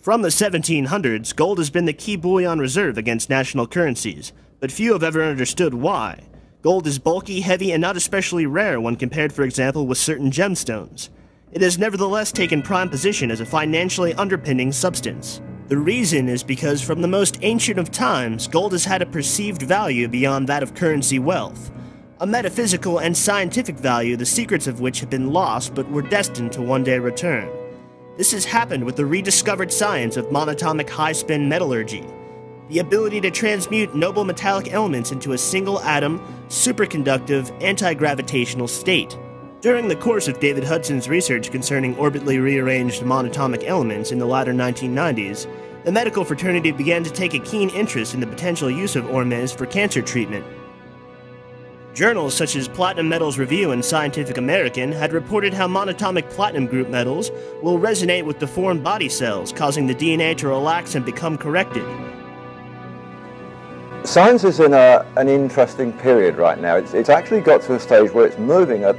From the 1700s, gold has been the key bullion reserve against national currencies, but few have ever understood why. Gold is bulky, heavy, and not especially rare when compared, for example, with certain gemstones. It has nevertheless taken prime position as a financially underpinning substance. The reason is because from the most ancient of times, gold has had a perceived value beyond that of currency wealth. A metaphysical and scientific value, the secrets of which have been lost but were destined to one day return. This has happened with the rediscovered science of monatomic high-spin metallurgy, the ability to transmute noble metallic elements into a single atom, superconductive, anti-gravitational state. During the course of David Hudson's research concerning orbitally rearranged monatomic elements in the latter 1990s, the medical fraternity began to take a keen interest in the potential use of ORMEs for cancer treatment. Journals such as Platinum Metals Review and Scientific American had reported how monatomic platinum group metals will resonate with deformed body cells, causing the DNA to relax and become corrected. Science is in an interesting period right now. It's actually got to a stage where it's moving at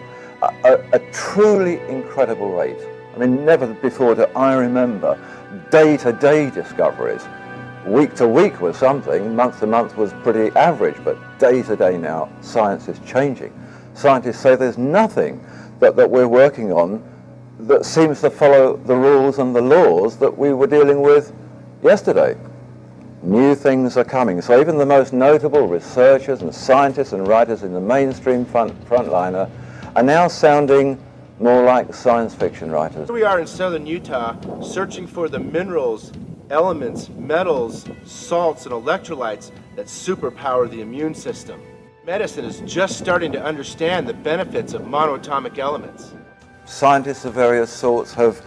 a truly incredible rate. I mean, never before do I remember day-to-day discoveries. Week to week was something, month to month was pretty average, but day to day now, science is changing. Scientists say there's nothing that we're working on that seems to follow the rules and the laws that we were dealing with yesterday. New things are coming, so even the most notable researchers and scientists and writers in the mainstream frontliner are now sounding more like science fiction writers. Here we are in southern Utah, searching for the minerals, elements, metals, salts, and electrolytes that superpower the immune system. Medicine is just starting to understand the benefits of monoatomic elements. Scientists of various sorts have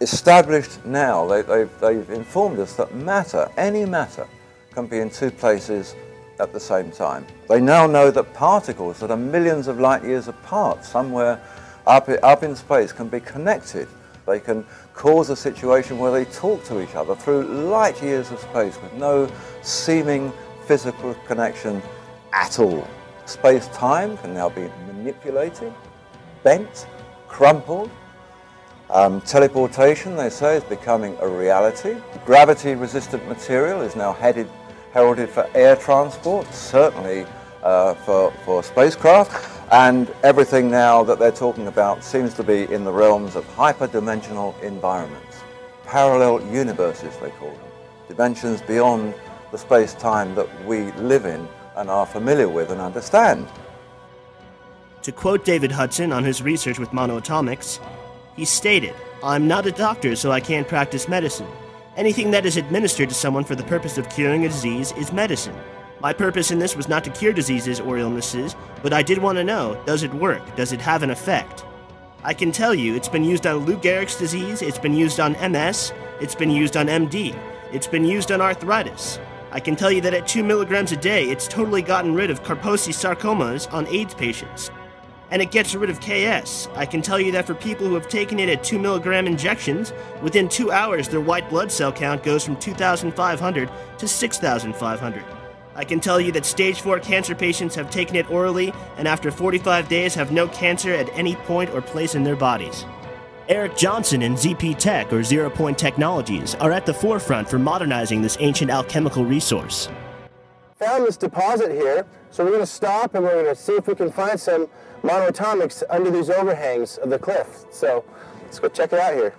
established now, they've informed us that matter, any matter, can be in two places at the same time. They now know that particles that are millions of light years apart, somewhere up in space, can be connected. They can cause a situation where they talk to each other through light years of space with no seeming physical connection at all. Space-time can now be manipulated, bent, crumpled. Teleportation, they say, is becoming a reality. Gravity-resistant material is now heralded for air transport, certainly for spacecraft. And everything now that they're talking about seems to be in the realms of hyperdimensional environments. Parallel universes, they call them. Dimensions beyond the space-time that we live in and are familiar with and understand. To quote David Hudson on his research with Monoatomics, he stated, "I'm not a doctor, so I can't practice medicine. Anything that is administered to someone for the purpose of curing a disease is medicine. My purpose in this was not to cure diseases or illnesses, but I did want to know, does it work? Does it have an effect? I can tell you, it's been used on Lou Gehrig's disease, it's been used on MS, it's been used on MD, it's been used on arthritis. I can tell you that at 2 milligrams a day, it's totally gotten rid of Kaposi sarcomas on AIDS patients. And it gets rid of KS. I can tell you that for people who have taken it at 2 milligram injections, within 2 hours their white blood cell count goes from 2,500 to 6,500. I can tell you that stage 4 cancer patients have taken it orally and after 45 days have no cancer at any point or place in their bodies. Eric Johnson and ZP Tech, or Zero Point Technologies, are at the forefront for modernizing this ancient alchemical resource. Found this deposit here, so we're going to stop and we're going to see if we can find some monoatomics under these overhangs of the cliff. So let's go check it out here.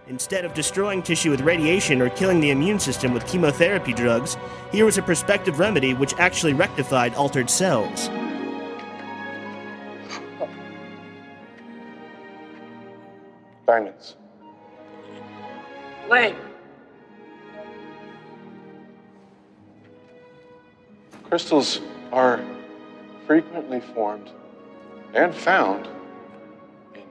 Instead of destroying tissue with radiation or killing the immune system with chemotherapy drugs, here was a prospective remedy which actually rectified altered cells. Diamonds. Flame. Crystals are frequently formed and found in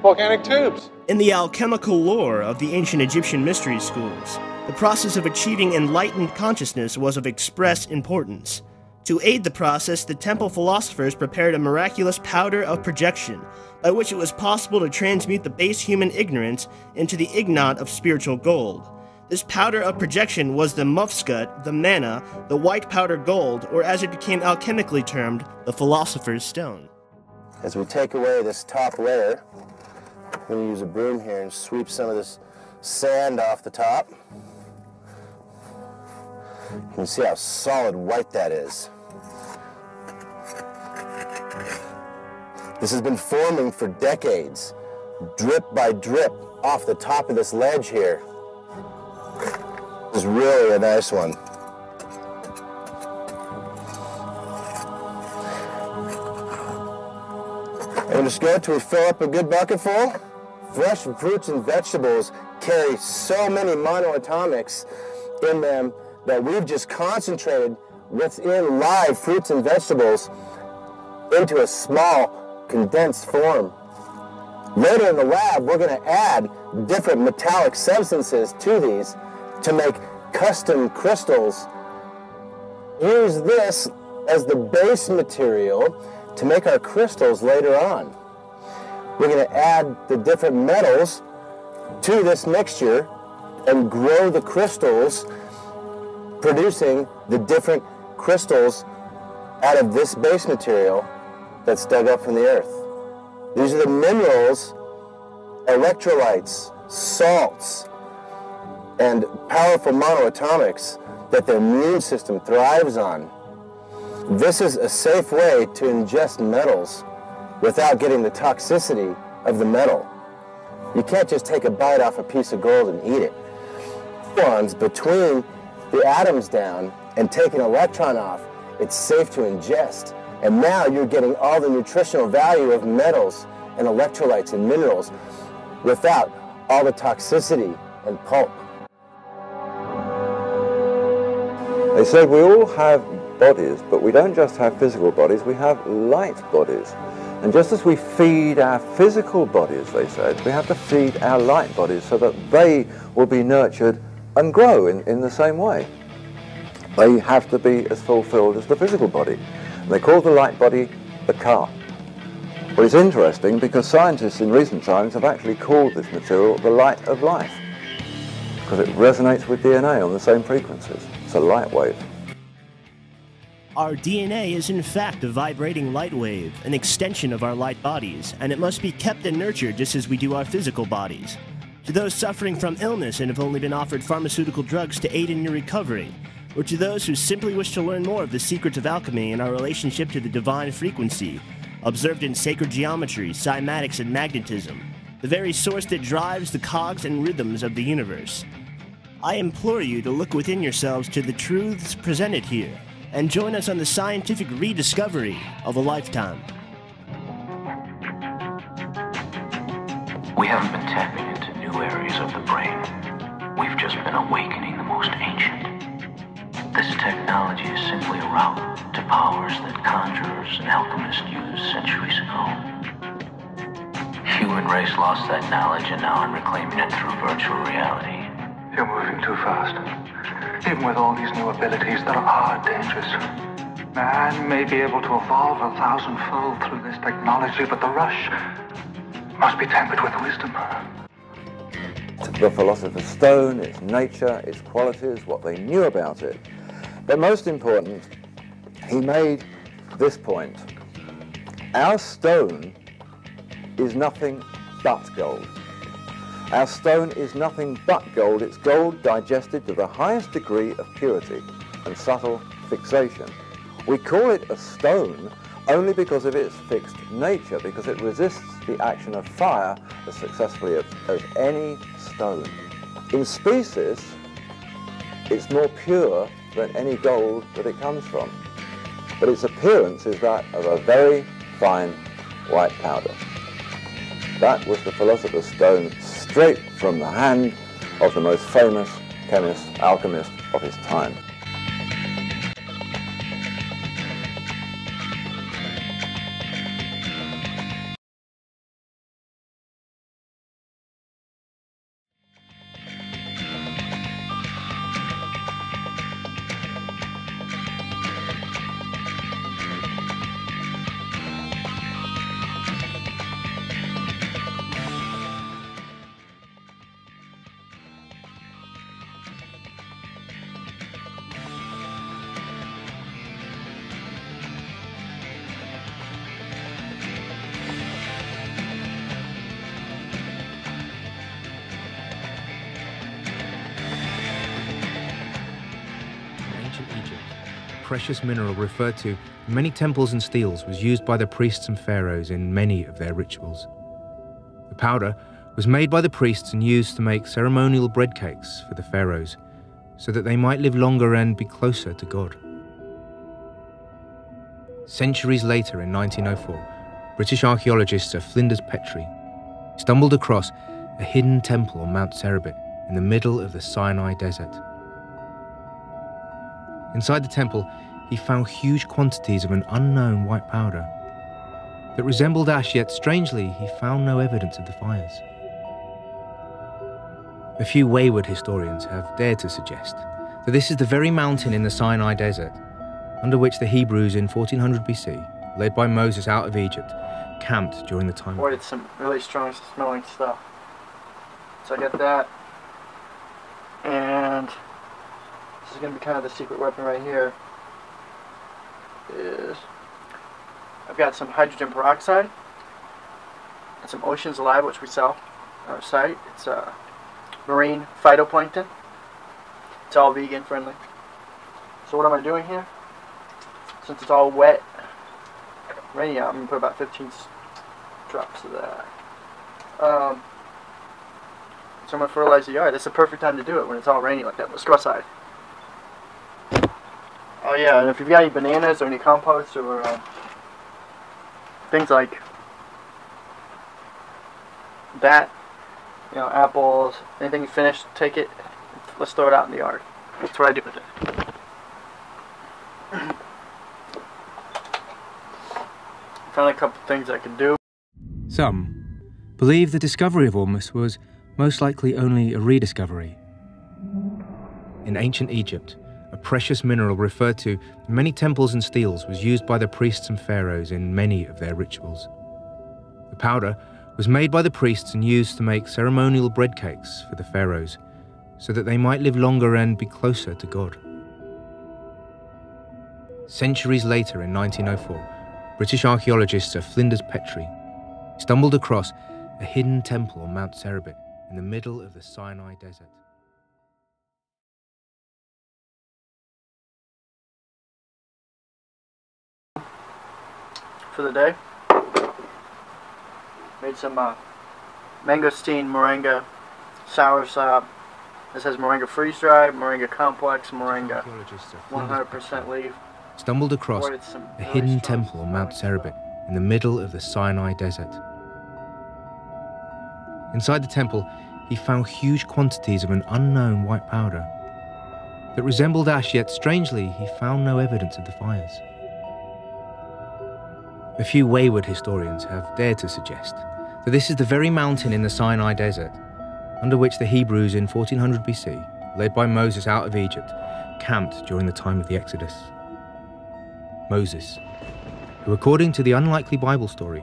volcanic tubes. In the alchemical lore of the ancient Egyptian mystery schools, the process of achieving enlightened consciousness was of express importance. To aid the process, the temple philosophers prepared a miraculous powder of projection, by which it was possible to transmute the base human ignorance into the ignot of spiritual gold. This powder of projection was the mufscut, the manna, the white powder gold, or as it became alchemically termed, the philosopher's stone. As we take away this top layer, I'm going to use a broom here and sweep some of this sand off the top. You can see how solid white that is. This has been forming for decades, drip by drip off the top of this ledge here. This is really a nice one. And just go until we fill up a good bucket full. Fresh fruits and vegetables carry so many monoatomics in them that we've just concentrated within live fruits and vegetables into a small condensed form. Later in the lab, we're going to add different metallic substances to these to make custom crystals. Use this as the base material to make our crystals later on. We're going to add the different metals to this mixture and grow the crystals, producing the different crystals out of this base material that's dug up from the earth. These are the minerals, electrolytes, salts, and powerful monoatomics that the immune system thrives on. This is a safe way to ingest metals without getting the toxicity of the metal. You can't just take a bite off a piece of gold and eat it. Electrons between the atoms down and take an electron off, it's safe to ingest. And now you're getting all the nutritional value of metals and electrolytes and minerals without all the toxicity and pulp. They said we all have bodies, but we don't just have physical bodies, we have light bodies. And just as we feed our physical bodies, they said, we have to feed our light bodies so that they will be nurtured and grow in the same way. They have to be as fulfilled as the physical body. And they call the light body the car. Well, it's interesting because scientists in recent times have actually called this material the light of life, because it resonates with DNA on the same frequencies. It's a light wave. Our DNA is in fact a vibrating light wave, an extension of our light bodies, and it must be kept and nurtured just as we do our physical bodies. To those suffering from illness and have only been offered pharmaceutical drugs to aid in your recovery, or to those who simply wish to learn more of the secrets of alchemy and our relationship to the divine frequency, observed in sacred geometry, cymatics, and magnetism, the very source that drives the cogs and rhythms of the universe, I implore you to look within yourselves to the truths presented here, and join us on the scientific rediscovery of a lifetime. We haven't been tapping into new areas of the brain. We've just been awakening the most ancient. This technology is simply a route to powers that conjurers and alchemists used centuries ago. Human race lost that knowledge, and now I'm reclaiming it through virtual reality. You're moving too fast. Even with all these new abilities, there are dangers. Man may be able to evolve 1,000-fold through this technology, but the rush must be tempered with wisdom. The Philosopher's Stone, its nature, its qualities, what they knew about it. But most important, he made this point. Our stone is nothing but gold. Our stone is nothing but gold. It's gold digested to the highest degree of purity and subtle fixation. We call it a stone only because of its fixed nature, because it resists the action of fire as successfully as any stone. In species, it's more pure than any gold that it comes from, but its appearance is that of a very fine white powder. That was the Philosopher's Stone, straight from the hand of the most famous chemist, alchemist of his time. ancient Egypt, a precious mineral referred to in many temples and steles was used by the priests and pharaohs in many of their rituals. The powder was made by the priests and used to make ceremonial bread cakes for the pharaohs, so that they might live longer and be closer to God. Centuries later, in 1904, British archaeologists at Flinders Petrie stumbled across a hidden temple on Mount Serebit in the middle of the Sinai Desert. Inside the temple, he found huge quantities of an unknown white powder that resembled ash, yet strangely, he found no evidence of the fires. A few wayward historians have dared to suggest that this is the very mountain in the Sinai Desert under which the Hebrews in 1400 BC, led by Moses out of Egypt, camped during the time. Boy, it's some really strong smelling stuff. So I got that, and this is going to be kind of the secret weapon right here. I've got some hydrogen peroxide and some Ocean's Alive, which we sell on our site. It's marine phytoplankton. It's all vegan friendly. So what am I doing here? Since it's all wet, rainy out, I'm going to put about 15 drops of that. So I'm going to fertilize the yard. It's the perfect time to do it when it's all rainy like that. Let's go outside. Oh yeah, and if you've got any bananas or any compost or things like that, you know, apples, anything you finish, take it, let's throw it out in the yard. That's what I do with it. Found a couple things I could do. Some believe the discovery of ORME was most likely only a rediscovery. In ancient Egypt, a precious mineral referred to in many temples and steles was used by the priests and pharaohs in many of their rituals. The powder was made by the priests and used to make ceremonial bread cakes for the pharaohs, so that they might live longer and be closer to God. Centuries later, in 1904, British archaeologists at Flinders Petrie stumbled across a hidden temple on Mount Serebit in the middle of the Sinai Desert. For the day, made some mangosteen moringa sour sop. This has moringa freeze-dried, moringa complex, moringa 100% leaf. Stumbled across Boy, a hidden temple on Mount Serebit in the middle of the Sinai Desert. Inside the temple, he found huge quantities of an unknown white powder that resembled ash, yet strangely, he found no evidence of the fires. A few wayward historians have dared to suggest that this is the very mountain in the Sinai Desert under which the Hebrews in 1400 BC, led by Moses out of Egypt, camped during the time of the Exodus. Moses, who according to the unlikely Bible story,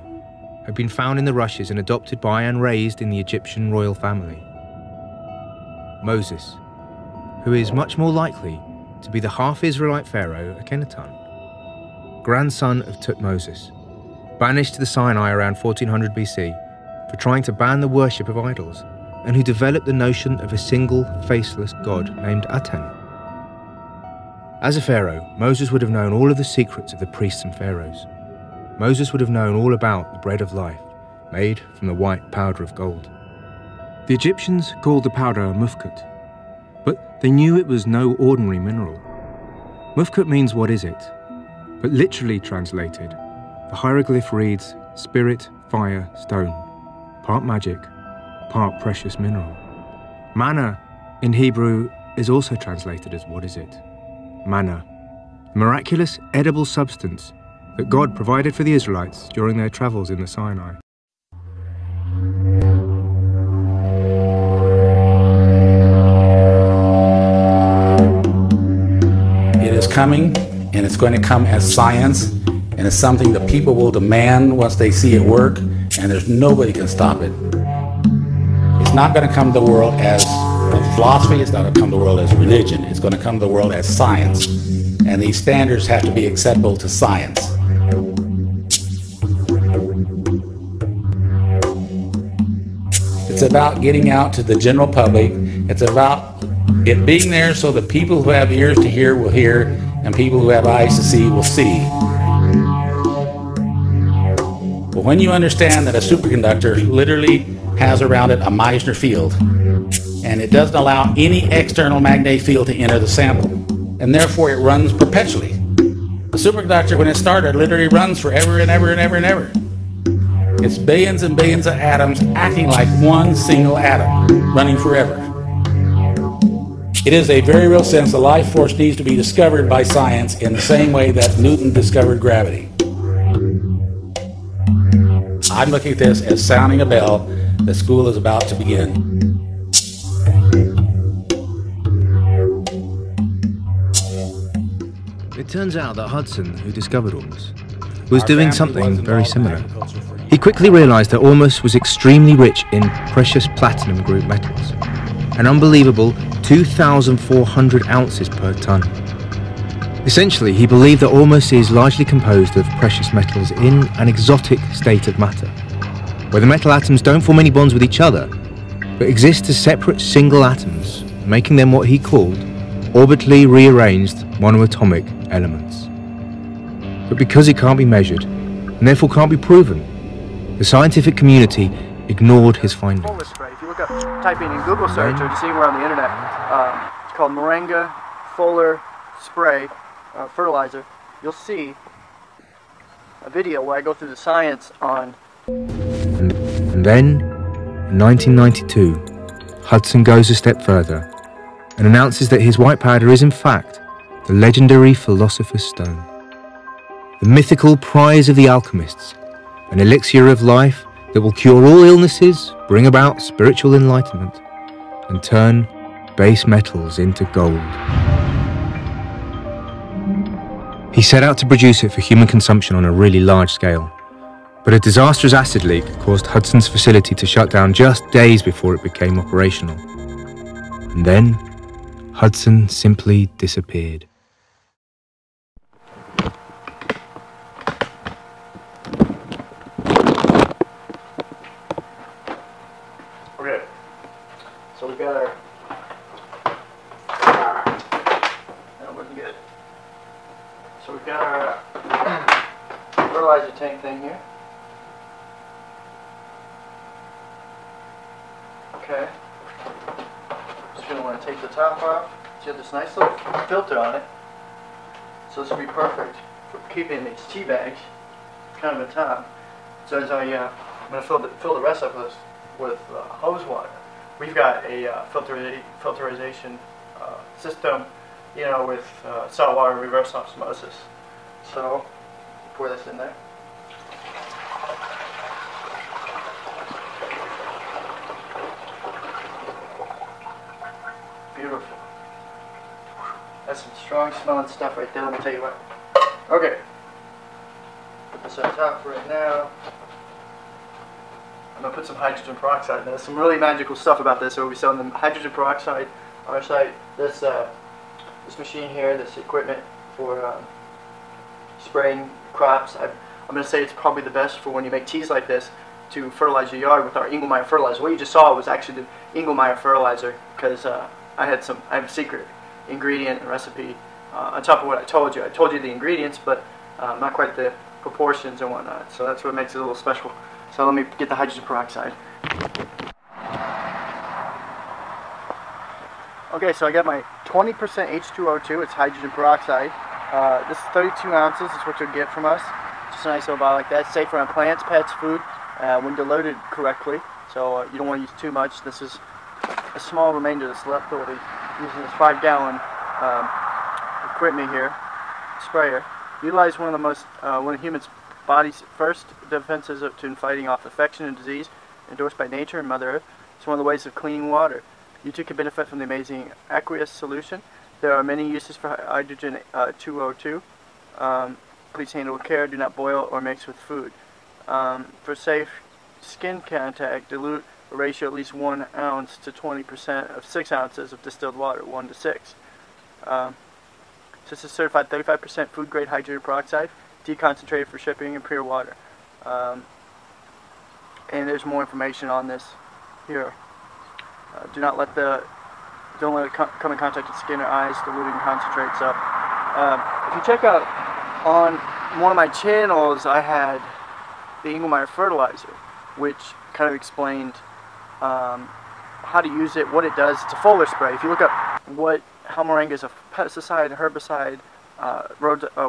had been found in the rushes and adopted by and raised in the Egyptian royal family. Moses, who is much more likely to be the half-Israelite pharaoh Akhenaten, grandson of Tutmosis, banished to the Sinai around 1400 BC for trying to ban the worship of idols, and who developed the notion of a single, faceless god named Aten. As a pharaoh, Moses would have known all of the secrets of the priests and pharaohs. Moses would have known all about the bread of life, made from the white powder of gold. The Egyptians called the powder mufkut, but they knew it was no ordinary mineral. Mufkut means what is it, but literally translated, the hieroglyph reads spirit, fire, stone, part magic, part precious mineral. Manna in Hebrew is also translated as what is it? Manna, the miraculous edible substance that God provided for the Israelites during their travels in the Sinai. It is coming, and it's going to come as science, and it's something that people will demand once they see it work, and there's nobody can stop it. It's not going to come to the world as a philosophy, it's not going to come to the world as religion, it's going to come to the world as science. And these standards have to be acceptable to science. It's about getting out to the general public, it's about It being there so that people who have ears to hear will hear, and people who have eyes to see will see. But when you understand that a superconductor literally has around it a Meissner field, and it doesn't allow any external magnetic field to enter the sample, and therefore it runs perpetually. A superconductor, when it started, literally runs forever and ever and ever and ever. It's billions and billions of atoms acting like one single atom, running forever. It is a very real sense the life force needs to be discovered by science in the same way that Newton discovered gravity. I'm looking at this as sounding a bell that school is about to begin. It turns out that Hudson, who discovered ORME, was doing something very similar. He quickly realized that ORME was extremely rich in precious platinum group metals, an unbelievable 2,400 ounces per ton. Essentially, he believed that ORME is largely composed of precious metals in an exotic state of matter, where the metal atoms don't form any bonds with each other, but exist as separate single atoms, making them what he called orbitally rearranged monoatomic elements. But because it can't be measured, and therefore can't be proven, the scientific community ignored his findings. Fuller spray. If you look up, type in Google search or just anywhere on the internet, it's called Moringa Fuller Spray Fertilizer. You'll see a video where I go through the science on. And then, in 1992, Hudson goes a step further and announces that his white powder is in fact the legendary Philosopher's Stone, the mythical prize of the alchemists, an elixir of life that will cure all illnesses, bring about spiritual enlightenment, and turn base metals into gold. He set out to produce it for human consumption on a really large scale, but a disastrous acid leak caused Hudson's facility to shut down just days before it became operational. And then, Hudson simply disappeared. Okay, so we've got our, that wasn't good. So we've got our fertilizer tank thing here. Okay, just gonna want to take the top off. So you have this nice little filter on it. So this will be perfect for keeping these tea bags kind of on top. So as I'm gonna fill the rest up with hose water. We've got a filterization system, you know, with salt water reverse osmosis. So pour this in there. Beautiful. That's some strong smelling stuff right there, let me tell you what. Okay. Put this on top right now. I'm going to put some hydrogen peroxide in there. There's some really magical stuff about this. So we'll be selling the hydrogen peroxide on our site. This machine here, this equipment for spraying crops. I'm going to say it's probably the best for when you make teas like this to fertilize your yard with our Engelmeyer fertilizer. What you just saw was actually the Engelmeyer fertilizer because I have a secret ingredient and recipe on top of what I told you. I told you the ingredients, but not quite the proportions and whatnot. So that's what makes it a little special. So let me get the hydrogen peroxide. Okay, so I got my 20% H2O2, it's hydrogen peroxide. This is 32 ounces, is what you'll get from us. Just a nice little bottle like that. Safe around plants, pets, food, when diluted correctly. So you don't want to use too much. This is a small remainder that's left over using this 5-gallon equipment here, sprayer. Utilize one of humans' body's first defenses to fighting off infection and disease, endorsed by nature and Mother Earth. It's one of the ways of cleaning water. You too can benefit from the amazing aqueous solution. There are many uses for hydrogen 2O2. Please handle with care. Do not boil or mix with food. For safe skin contact, dilute a ratio at least 1 ounce to 20% of 6 ounces of distilled water, 1 to 6. This is certified 35% food grade hydrogen peroxide, deconcentrated for shipping and pure water. And there's more information on this here. Do not let the don't let it come in contact with skin or eyes, diluting concentrate. So if you check out on one of my channels, I had the Engelmeyer fertilizer, which kind of explained how to use it, what it does. It's a foliar spray. If you look up how Moringa is a pesticide, a herbicide,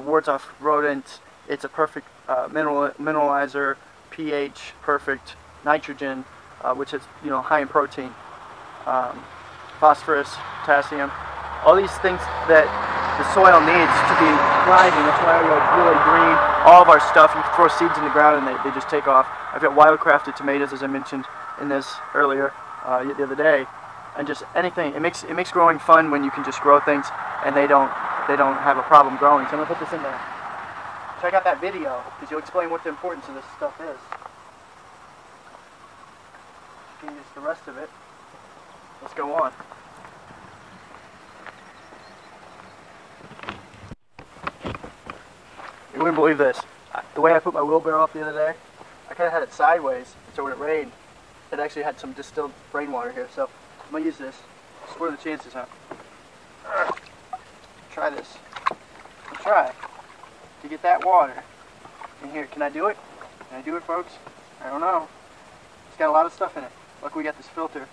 wards off rodents, it's a perfect mineralizer, pH perfect, nitrogen, which is high in protein, phosphorus, potassium, all these things that the soil needs to be thriving. That's why it's really green. All of our stuff, you throw seeds in the ground and they just take off. I've got wildcrafted tomatoes, as I mentioned in this earlier the other day, and just anything. It makes growing fun when you can just grow things and they don't have a problem growing. So I'm gonna put this in there. Check out that video because you'll explain what the importance of this stuff is. You can use the rest of it. Let's go on. You wouldn't believe this. The way I put my wheelbarrow up the other day, I kind of had it sideways, so when it rained, it actually had some distilled rainwater here. So I'm going to use this. What are the chances, huh? Try this. Try to get that water in here. Can I do it? Can I do it, folks? I don't know. It's got a lot of stuff in it. Look, we got this filter.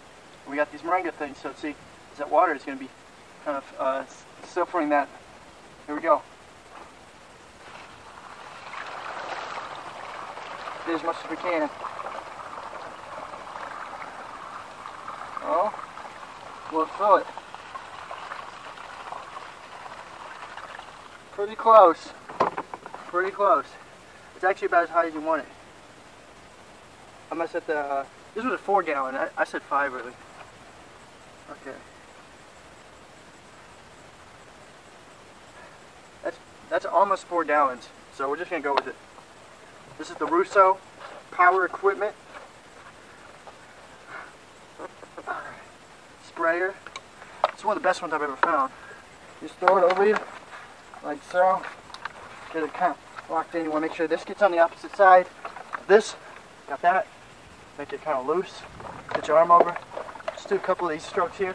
We got these Moringa things. So see, that water is going to be kind of filtering that. Here we go. Get as much as we can. Oh, we'll fill it. Pretty close. Pretty close. It's actually about as high as you want it. I'm gonna set the. This was a 4 gallon. I said 5 really. Okay. That's almost 4 gallons. So we're just gonna go with it. This is the Russo Power Equipment sprayer. It's one of the best ones I've ever found. Just throw it over you, like so. Get it kind of locked in. You want to make sure this gets on the opposite side. This, got that. Make it kind of loose. Get your arm over. Just do a couple of these strokes here.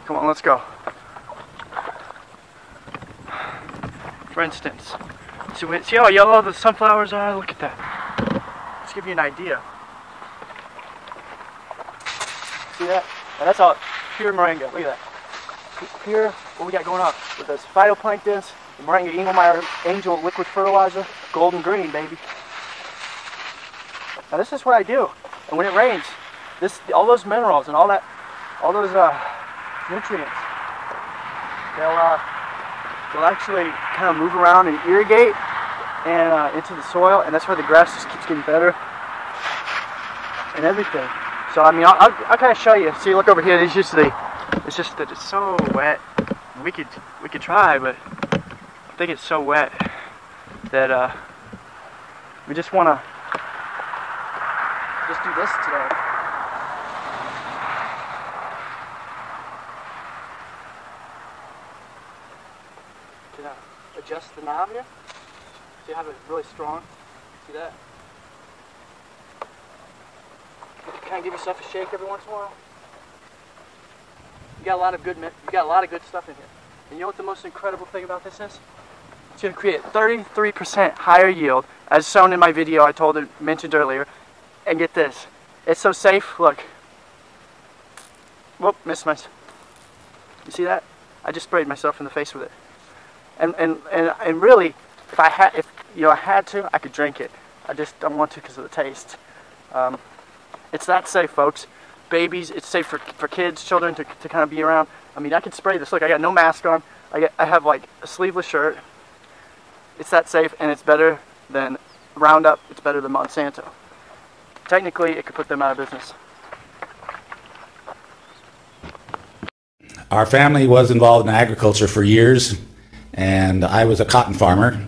Come on, let's go. For instance, see how yellow the sunflowers are? Look at that. Let's give you an idea. See that? And that's all pure Moringa. Look at that. Pure, what we got going on with those phytoplanktons, the Moringa Engelmeyer Angel Liquid Fertilizer, golden green, baby. Now this is what I do. And when it rains, all those minerals and all those nutrients, they'll actually kind of move around and irrigate and into the soil, and that's why the grass just keeps getting better and everything. So I mean, I'll kind of show you. See, look over here. It's just that it's so wet. We could try, but I think it's so wet that we just want to just do this today. Can I adjust the knob here? So you have it really strong. See that? You can kind of give yourself a shake every once in a while. You got a lot of good stuff in here. And you know what the most incredible thing about this is? It's going to create 33% higher yield, as shown in my video I mentioned earlier. And get this, it's so safe. Look. Whoop, missed my. You see that? I just sprayed myself in the face with it. And really, if I had to, I could drink it. I just don't want to because of the taste. It's that safe, folks. Babies, it's safe for kids, children to kind of be around. I mean, I could spray this. Look, I got no mask on. I have like a sleeveless shirt. It's that safe, and it's better than Roundup. It's better than Monsanto. Technically, it could put them out of business. Our family was involved in agriculture for years, and I was a cotton farmer.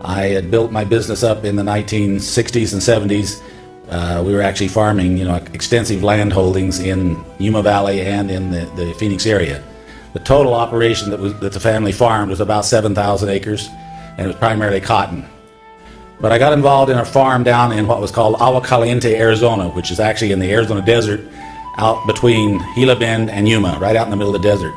I had built my business up in the 1960s and 70s. We were actually farming, extensive land holdings in Yuma Valley and in the Phoenix area. The total operation that the family farmed was about 7,000 acres, and it was primarily cotton. But I got involved in a farm down in what was called Agua Caliente, Arizona, which is actually in the Arizona desert, out between Gila Bend and Yuma, right out in the middle of the desert.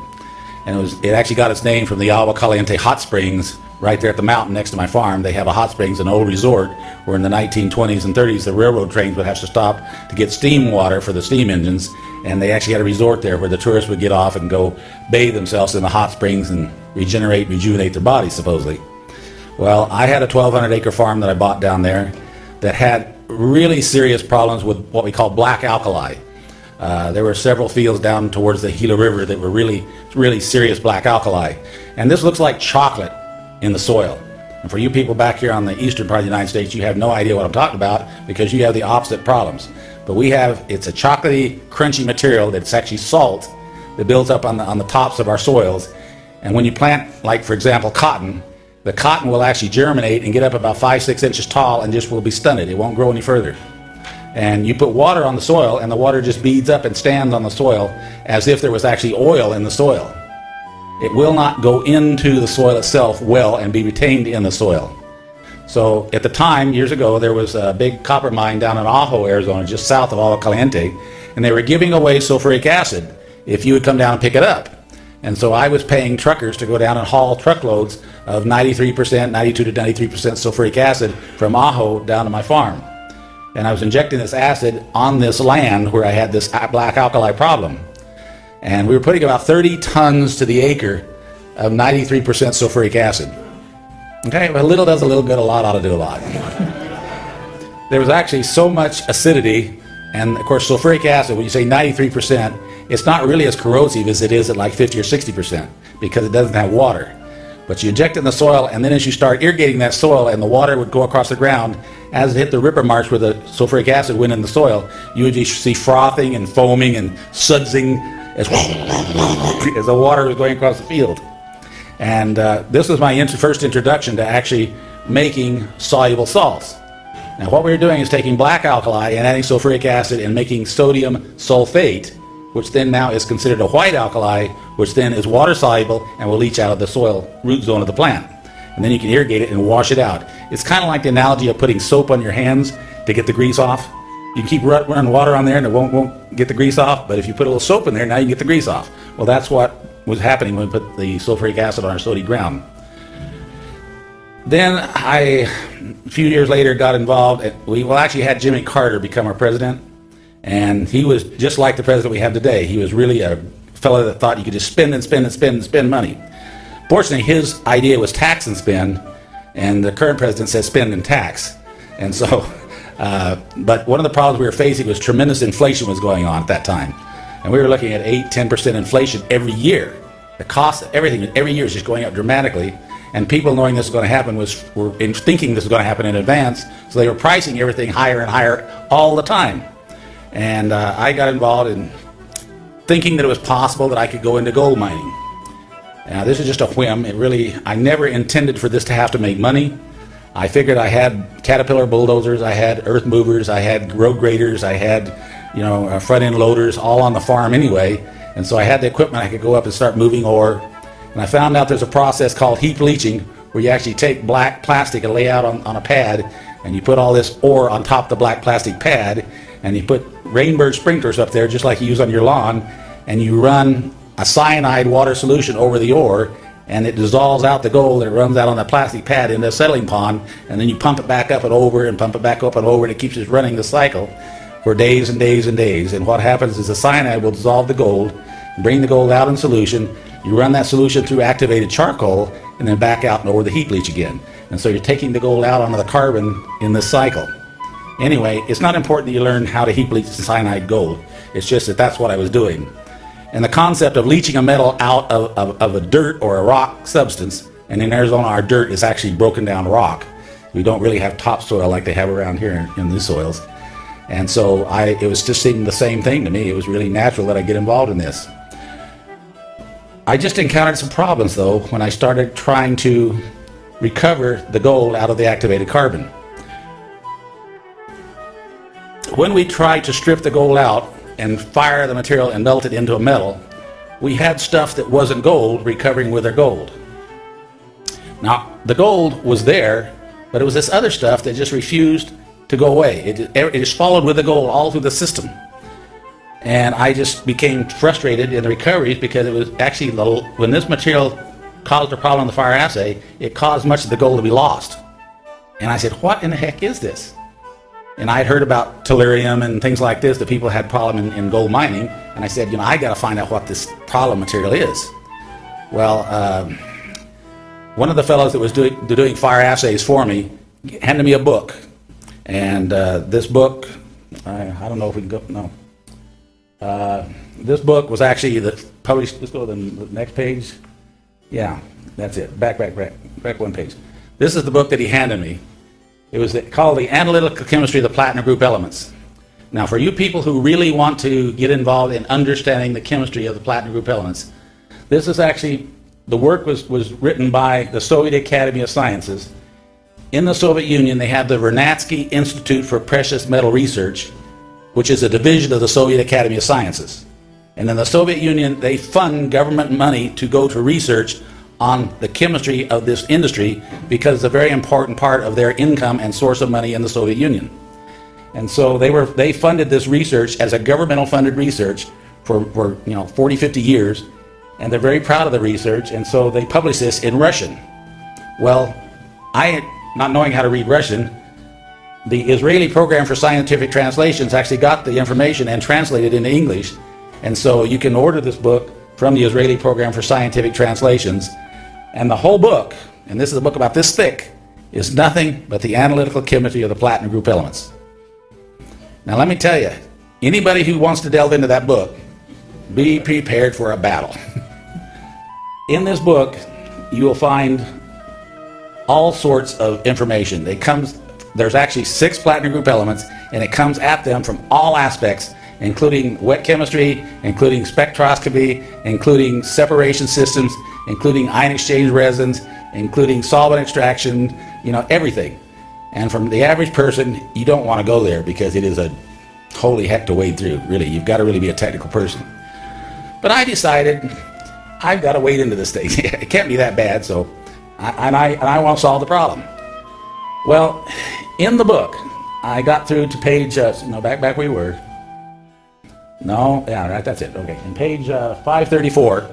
And it actually got its name from the Agua Caliente hot springs right there at the mountain next to my farm. They have a hot springs, an old resort, where in the 1920s and 30s the railroad trains would have to stop to get steam water for the steam engines, and they actually had a resort there where the tourists would get off and go bathe themselves in the hot springs and rejuvenate their bodies, supposedly. Well, I had a 1,200-acre farm that I bought down there that had really serious problems with what we call black alkali. There were several fields down towards the Gila River that were really serious black alkali. And this looks like chocolate in the soil. And for you people back here on the eastern part of the United States, you have no idea what I'm talking about because you have the opposite problems. But it's a chocolatey, crunchy material that's actually salt that builds up on the tops of our soils. And when you plant, like for example, cotton, the cotton will actually germinate and get up about 5-6 inches tall and just will be stunted. It won't grow any further. And you put water on the soil and the water just beads up and stands on the soil as if there was actually oil in the soil. It will not go into the soil itself well and be retained in the soil. So at the time, years ago, there was a big copper mine down in Ajo, Arizona, just south of Agua Caliente, and they were giving away sulfuric acid if you would come down and pick it up. And so I was paying truckers to go down and haul truckloads of 93%, 92 to 93% sulfuric acid from Ajo down to my farm. And I was injecting this acid on this land where I had this black alkali problem. And we were putting about 30 tons to the acre of 93% sulfuric acid. Okay, well, a little does a little good, a lot ought to do a lot. There was actually so much acidity, and of course sulfuric acid, when you say 93%, it's not really as corrosive as it is at like 50 or 60% because it doesn't have water. But you inject it in the soil, and then as you start irrigating that soil and the water would go across the ground, as it hit the ripper marks where the sulfuric acid went in the soil, you would just see frothing and foaming and sudsing as the water was going across the field. And this was my first introduction to actually making soluble salts. Now what we were doing is taking black alkali and adding sulfuric acid and making sodium sulfate, which then now is considered a white alkali, which then is water soluble and will leach out of the soil root zone of the plant. And then you can irrigate it and wash it out. It's kind of like the analogy of putting soap on your hands to get the grease off. You can keep running water on there and it won't get the grease off, but if you put a little soap in there, now you can get the grease off. Well, that's what was happening when we put the sulfuric acid on our stony ground. Then a few years later, got involved. We actually had Jimmy Carter become our president, and he was just like the president we have today. He was really a fellow that thought you could just spend and spend and spend and spend money. Fortunately, his idea was tax and spend, and the current president says spend and tax. And so, but one of the problems we were facing was tremendous inflation was going on at that time. And we were looking at 8–10% inflation every year. The cost of everything every year is just going up dramatically. And people knowing this was going to happen were thinking this was going to happen in advance. So they were pricing everything higher and higher all the time. And I got involved in thinking that it was possible that I could go into gold mining. Now this is just a whim. I never intended for this to have to make money. I figured I had Caterpillar bulldozers, I had earth movers, I had road graders, I had front end loaders all on the farm anyway. And so I had the equipment. I could go up and start moving ore. And I found out there's a process called heap leaching where you actually take black plastic and lay out on a pad, and you put all this ore on top of the black plastic pad, and you put Rainbird sprinklers up there just like you use on your lawn, and you run a cyanide water solution over the ore, and it dissolves out the gold, and it runs out on the plastic pad into a settling pond, and then you pump it back up and over and pump it back up and over, and it keeps just running the cycle for days and days and days. And what happens is the cyanide will dissolve the gold, bring the gold out in solution. You run that solution through activated charcoal and then back out and over the heap leach again. And so you're taking the gold out onto the carbon in this cycle. Anyway, it's not important that you learn how to heap leach the cyanide gold. It's just that that's what I was doing. And the concept of leaching a metal out of a dirt or a rock substance, and in Arizona our dirt is actually broken down rock. We don't really have topsoil like they have around here in these soils. And so it was just seeming the same thing to me. It was really natural that I get involved in this. I just encountered some problems though when I started trying to recover the gold out of the activated carbon. When we tried to strip the gold out and fire the material and melt it into a metal, we had stuff that wasn't gold recovering with their gold. Now the gold was there, but it was this other stuff that just refused to go away. It just followed with the gold all through the system. And I just became frustrated in the recoveries because it was actually, when this material caused a problem in the fire assay, it caused much of the gold to be lost. And I said, what in the heck is this? And I had heard about tellurium and things like this, that people had problem in gold mining. And I said, you know, I got to find out what this problem material is. Well, one of the fellows that was doing fire assays for me handed me a book. And this book, I don't know if we can go, no. This book was actually published, let's go to the next page. Yeah, that's it, back one page. This is the book that he handed me. It was called The Analytical Chemistry of the Platinum Group Elements. Now, for you people who really want to get involved in understanding the chemistry of the platinum group elements, this is actually, the work was written by the Soviet Academy of Sciences. In the Soviet Union, they have the Vernadsky Institute for Precious Metal Research, which is a division of the Soviet Academy of Sciences. And in the Soviet Union, they fund government money to go to research on the chemistry of this industry because it's a very important part of their income and source of money in the Soviet Union. And so they funded this research as a governmental funded research for 40, 50 years, and they're very proud of the research, and so they published this in Russian. Well, not knowing how to read Russian, the Israeli Program for Scientific Translations actually got the information and translated it into English, and so you can order this book from the Israeli Program for Scientific Translations. And the whole book, and this is a book about this thick, is nothing but the analytical chemistry of the platinum group elements. Now let me tell you, anybody who wants to delve into that book, be prepared for a battle. In this book, you will find all sorts of information. There's actually 6 platinum group elements, and it comes at them from all aspects, including wet chemistry, including spectroscopy, including separation systems, including ion exchange resins, including solvent extraction, everything. And from the average person, you don't want to go there because it is a holy heck to wade through, really. You've got to really be a technical person. But I decided I've got to wade into this thing. It can't be that bad, so I want to solve the problem. Well, in the book, I got through to page, back where we were. No, yeah, right, that's it. Okay, in page 534,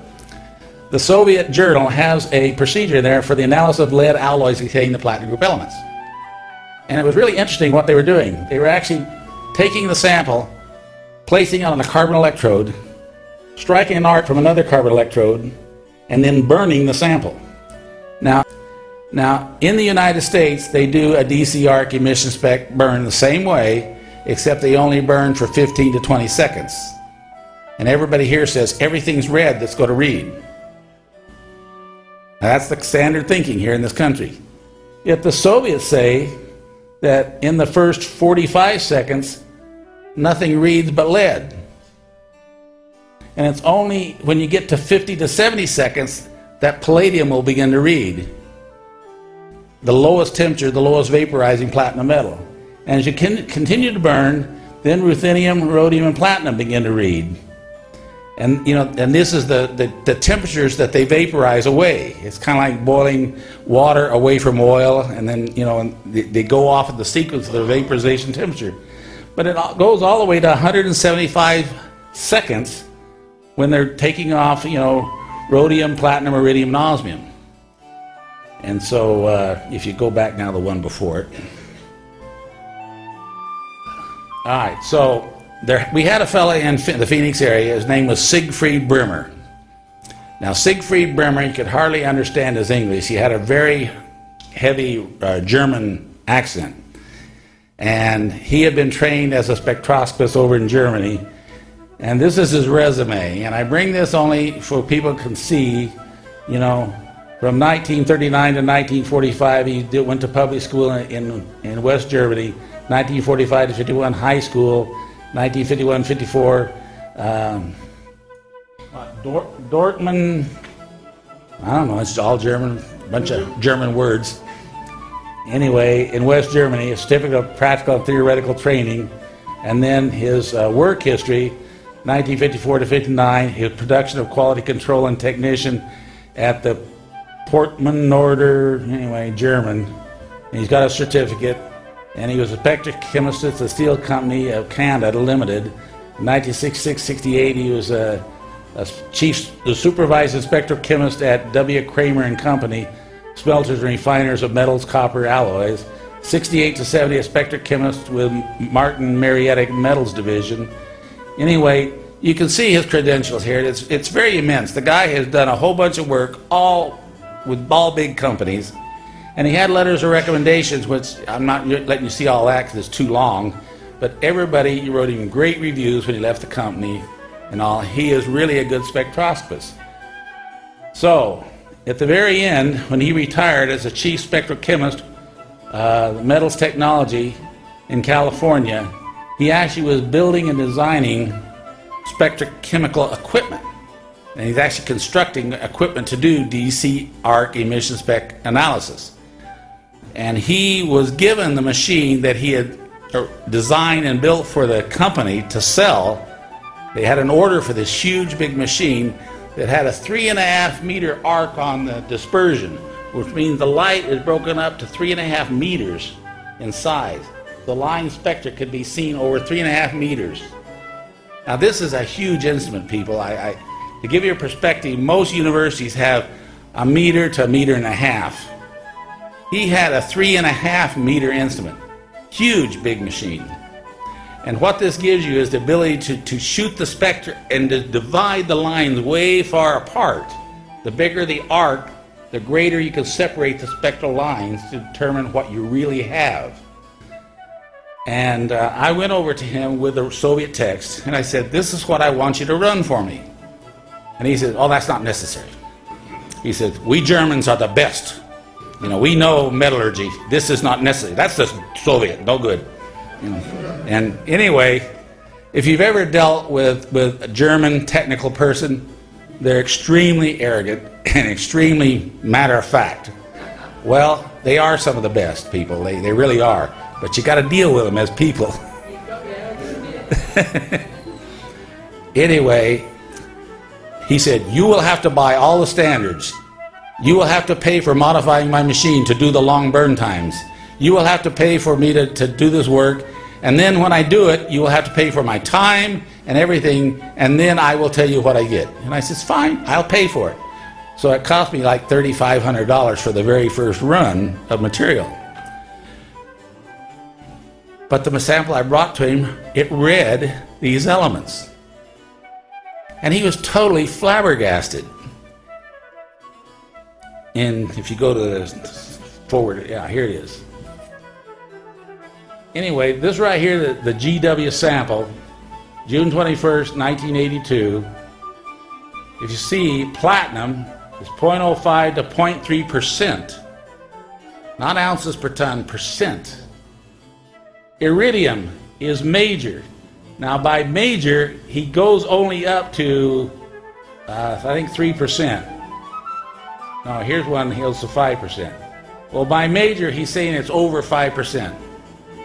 the Soviet journal has a procedure there for the analysis of lead alloys containing the platinum group elements. And it was really interesting what they were doing. They were actually taking the sample, placing it on a carbon electrode, striking an arc from another carbon electrode, and then burning the sample. Now, in the United States, they do a DC arc emission spec burn the same way, except they only burn for 15 to 20 seconds. And everybody here says everything's red that's going to read. Now, that's the standard thinking here in this country. Yet the Soviets say that in the first 45 seconds, nothing reads but lead. And it's only when you get to 50 to 70 seconds that palladium will begin to read. The lowest temperature, the lowest vaporizing platinum metal. And as you continue to burn, then ruthenium, rhodium, and platinum begin to read. And and this is the temperatures that they vaporize away. It's kind of like boiling water away from oil, and then and they go off of the sequence of the vaporization temperature. But it goes all the way to 175 seconds when they're taking off rhodium, platinum, iridium, and osmium. And so if you go back now to the one before it. All right, so we had a fella in the Phoenix area. His name was Siegfried Brimmer. Now, Siegfried Brimmer, you could hardly understand his English. He had a very heavy German accent. And he had been trained as a spectroscopist over in Germany. And this is his resume. And I bring this only so people can see, from 1939 to 1945, he went to public school in West Germany. 1945 to 51, high school. 1951-54, Dortmund, I don't know, it's all German, a bunch of German words. Anyway, in West Germany, a certificate of practical and theoretical training, and then his work history, 1954 to 59, his production of quality control and technician at the Portman Norder, anyway, German. And he's got a certificate. And he was a petrochemist at the Steel Company of Canada Limited, 1966-68, he was the supervising spectrochemist at W. Kramer and Company, smelters and refiners of metals, copper, alloys. 68-70, a spectrochemist with Martin Marietta Metals Division. Anyway, you can see his credentials here. It's very immense. The guy has done a whole bunch of work, all with big companies, and he had letters of recommendations, which I'm not letting you see all that because it's too long. But everybody, he wrote him great reviews when he left the company and all. He is really a good spectroscopist. So, at the very end, when he retired as a chief spectrochemist, metals technology in California, he actually was building and designing spectrochemical equipment. And he's actually constructing equipment to do DC arc emission spec analysis. And he was given the machine that he had designed and built for the company to sell. They had an order for this huge big machine that had a 3.5 meter arc on the dispersion, which means the light is broken up to 3.5 meters in size. The line spectra could be seen over 3.5 meters. Now this is a huge instrument, people. To give you a perspective, most universities have 1 meter to 1.5 meters. He had a 3.5 meter instrument. Huge big machine. And what this gives you is the ability to shoot the spectra and to divide the lines way far apart. The bigger the arc, the greater you can separate the spectral lines to determine what you really have. And I went over to him with the Soviet text and I said, "This is what I want you to run for me." And he said, "Oh, that's not necessary." He said, "We Germans are the best. You know, we know metallurgy. This is not necessary. That's just Soviet, no good." You know. And anyway, if you've ever dealt with a German technical person, they're extremely arrogant and extremely matter of fact. Well, they are some of the best people. They really are. But you got to deal with them as people. Anyway, he said, "You will have to buy all the standards. You will have to pay for modifying my machine to do the long burn times. You will have to pay for me to do this work. And then when I do it, you will have to pay for my time and everything. And then I will tell you what I get." And I said, "Fine, I'll pay for it." So it cost me like $3,500 for the very first run of material. But the sample I brought to him, it read these elements. And he was totally flabbergasted. And if you go to the forward, yeah, here it is. Anyway, this right here, the GW sample, June 21st, 1982. If you see, platinum is 0.05 to 0.3%. Not ounces per ton, percent. Iridium is major. Now by major, he goes only up to, I think 3%. No, here's one, he goes to 5%. Well, by major, he's saying it's over 5%.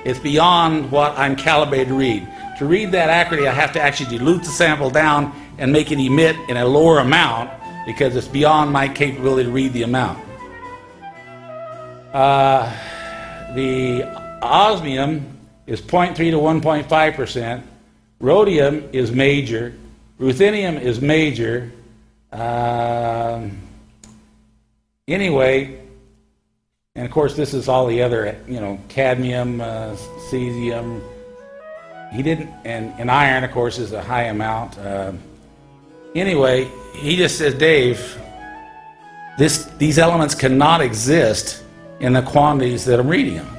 It's beyond what I'm calibrated to read. To read that accurately, I have to actually dilute the sample down and make it emit in a lower amount because it's beyond my capability to read the amount. The osmium is 0.3 to 1.5%. Rhodium is major. Ruthenium is major. Anyway, and of course this is all the other, you know, cadmium, cesium. He didn't, and iron, of course, is a high amount. Anyway, he just says, "Dave, these elements cannot exist in the quantities that I'm reading them."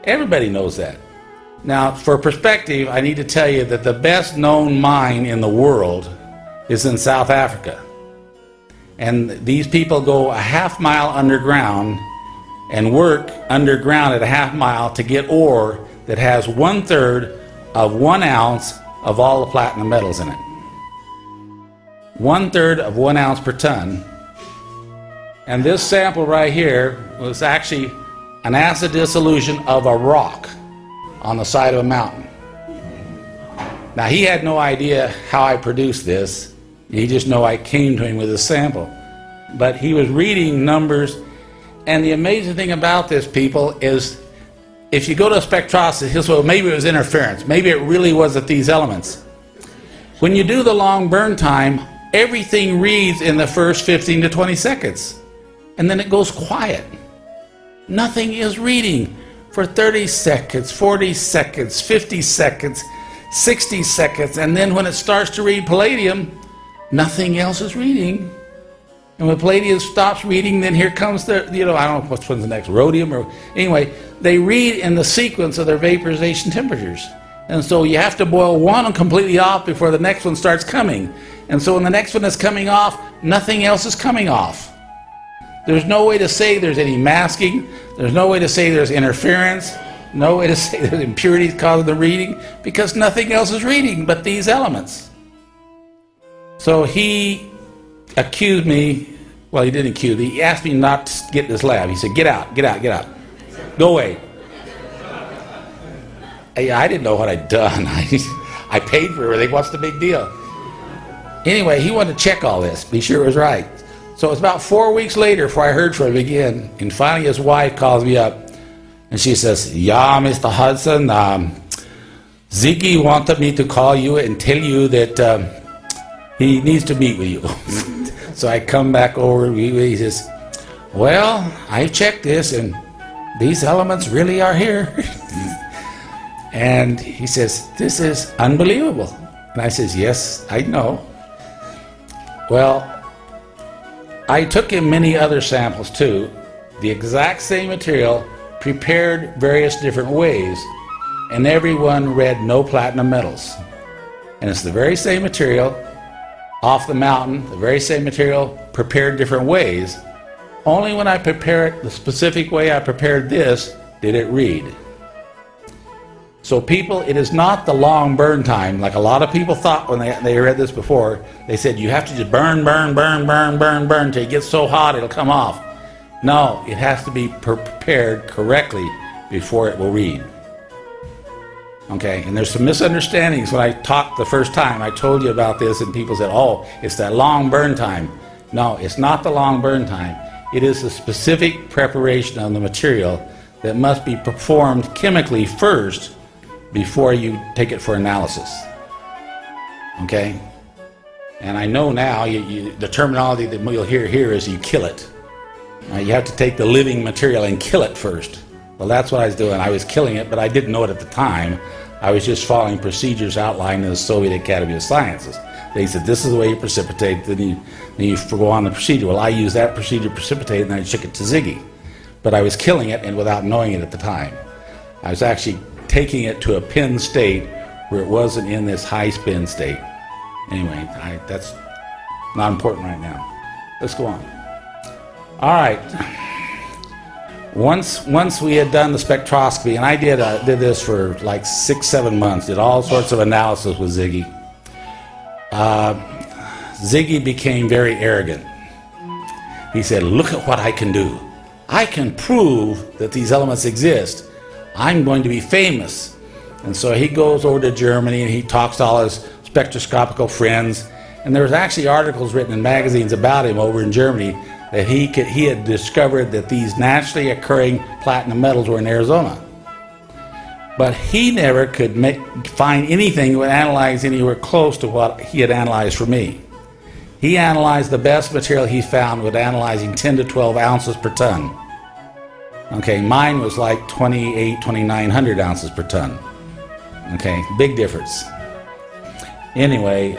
Everybody knows that. Now, for perspective, I need to tell you that the best known mine in the world is in South Africa. And these people go a half-mile underground and work underground at a half-mile to get ore that has 1/3 of 1 ounce of all the platinum metals in it. 1/3 of 1 ounce per ton. And this sample right here was actually an acid dissolution of a rock on the side of a mountain. Now he had no idea how I produced this. He just knew I came to him with a sample. But he was reading numbers, and the amazing thing about this, people, is if you go to a spectroscopy, he'll say, "Well, maybe it was interference. Maybe it really wasn't these elements." When you do the long burn time, everything reads in the first 15 to 20 seconds. And then it goes quiet. Nothing is reading for 30 seconds, 40 seconds, 50 seconds, 60 seconds. And then when it starts to read palladium, nothing else is reading. And when palladium stops reading, then here comes the, I don't know what's the next, rhodium, or anyway, they read in the sequence of their vaporization temperatures. And so you have to boil one completely off before the next one starts coming. And so when the next one is coming off, nothing else is coming off. There's no way to say there's any masking. There's no way to say there's interference. No way to say there's impurities causing the reading, because nothing else is reading but these elements. So he accused me, well, he didn't accuse me, he asked me not to get in this lab. He said, get out, get out, get out. Go away. I didn't know what I'd done. I paid for everything. What's the big deal? Anyway, he wanted to check all this, be sure it was right. So it was about 4 weeks later before I heard from him again, and finally his wife calls me up, and she says, "Yeah, Mr. Hudson, Ziggy wanted me to call you and tell you that he needs to meet with you." So I come back over, he says, "Well, I checked this, and these elements really are here." And he says, "This is unbelievable." And I says, "Yes, I know." Well, I took him many other samples too, the exact same material, prepared various different ways, and everyone read no platinum metals. And it's the very same material off the mountain, the very same material prepared different ways. Only when I prepare it the specific way I prepared this did it read. So people, it is not the long burn time like a lot of people thought when they read this before. They said you have to just burn, burn, burn, burn, burn, burn till it gets so hot it'll come off. No, it has to be prepared correctly before it will read. Okay, and there's some misunderstandings. When I talked the first time, I told you about this, and people said, "Oh, it's that long burn time." No, it's not the long burn time. It is the specific preparation of the material that must be performed chemically first before you take it for analysis. Okay? And I know now, the terminology that you'll hear here is you kill it. You have to take the living material and kill it first. Well, that's what I was doing. I was killing it, but I didn't know it at the time. I was just following procedures outlined in the Soviet Academy of Sciences. They said, this is the way you precipitate, then you go on the procedure. Well, I used that procedure to precipitate, and then I shook it to Ziggy. But I was killing it, and without knowing it at the time. I was actually taking it to a pin state where it wasn't in this high spin state. Anyway, that's not important right now. Let's go on. All right. Once we had done the spectroscopy, and I did this for like 6-7 months, did all sorts of analysis with Ziggy. Ziggy became very arrogant. He said, "Look at what I can do. I can prove that these elements exist. I'm going to be famous." And so he goes over to Germany and he talks to all his spectroscopical friends. And there was actually articles written in magazines about him over in Germany that he had discovered that these naturally occurring platinum metals were in Arizona. But he never could find anything that would analyze anywhere close to what he had analyzed for me. He analyzed the best material he found with analyzing 10 to 12 ounces per ton. Okay, mine was like 2,900 ounces per ton. Okay, big difference. Anyway,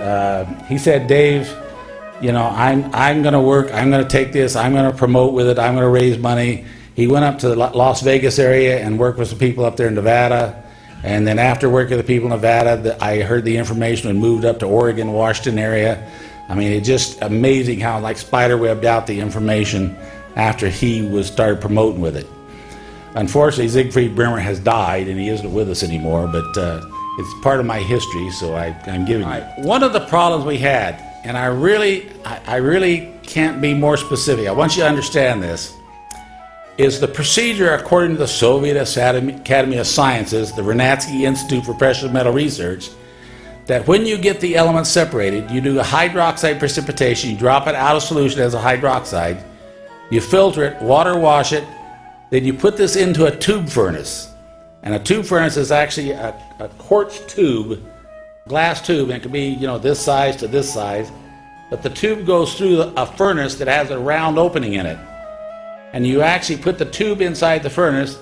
he said, "Dave, you know, I'm going to work, I'm going to take this, I'm going to promote with it, I'm going to raise money." He went up to the Las Vegas area and worked with some people up there in Nevada. And then after working with the people in Nevada, I heard the information and moved up to Oregon, Washington area. I mean, it's just amazing how like spiderwebbed out the information after he started promoting with it. Unfortunately, Siegfried Brimmer has died and he isn't with us anymore, but it's part of my history, so I'm giving you. One of the problems we had, and I really can't be more specific, I want you to understand this, is the procedure according to the Soviet Academy of Sciences, the Vernadsky Institute for Precious Metal Research, that when you get the elements separated, you do a hydroxide precipitation, you drop it out of solution as a hydroxide, you filter it, water wash it, then you put this into a tube furnace. And a tube furnace is actually a quartz tube glass tube, and it could be, you know, this size to this size, but the tube goes through a furnace that has a round opening in it. And you actually put the tube inside the furnace,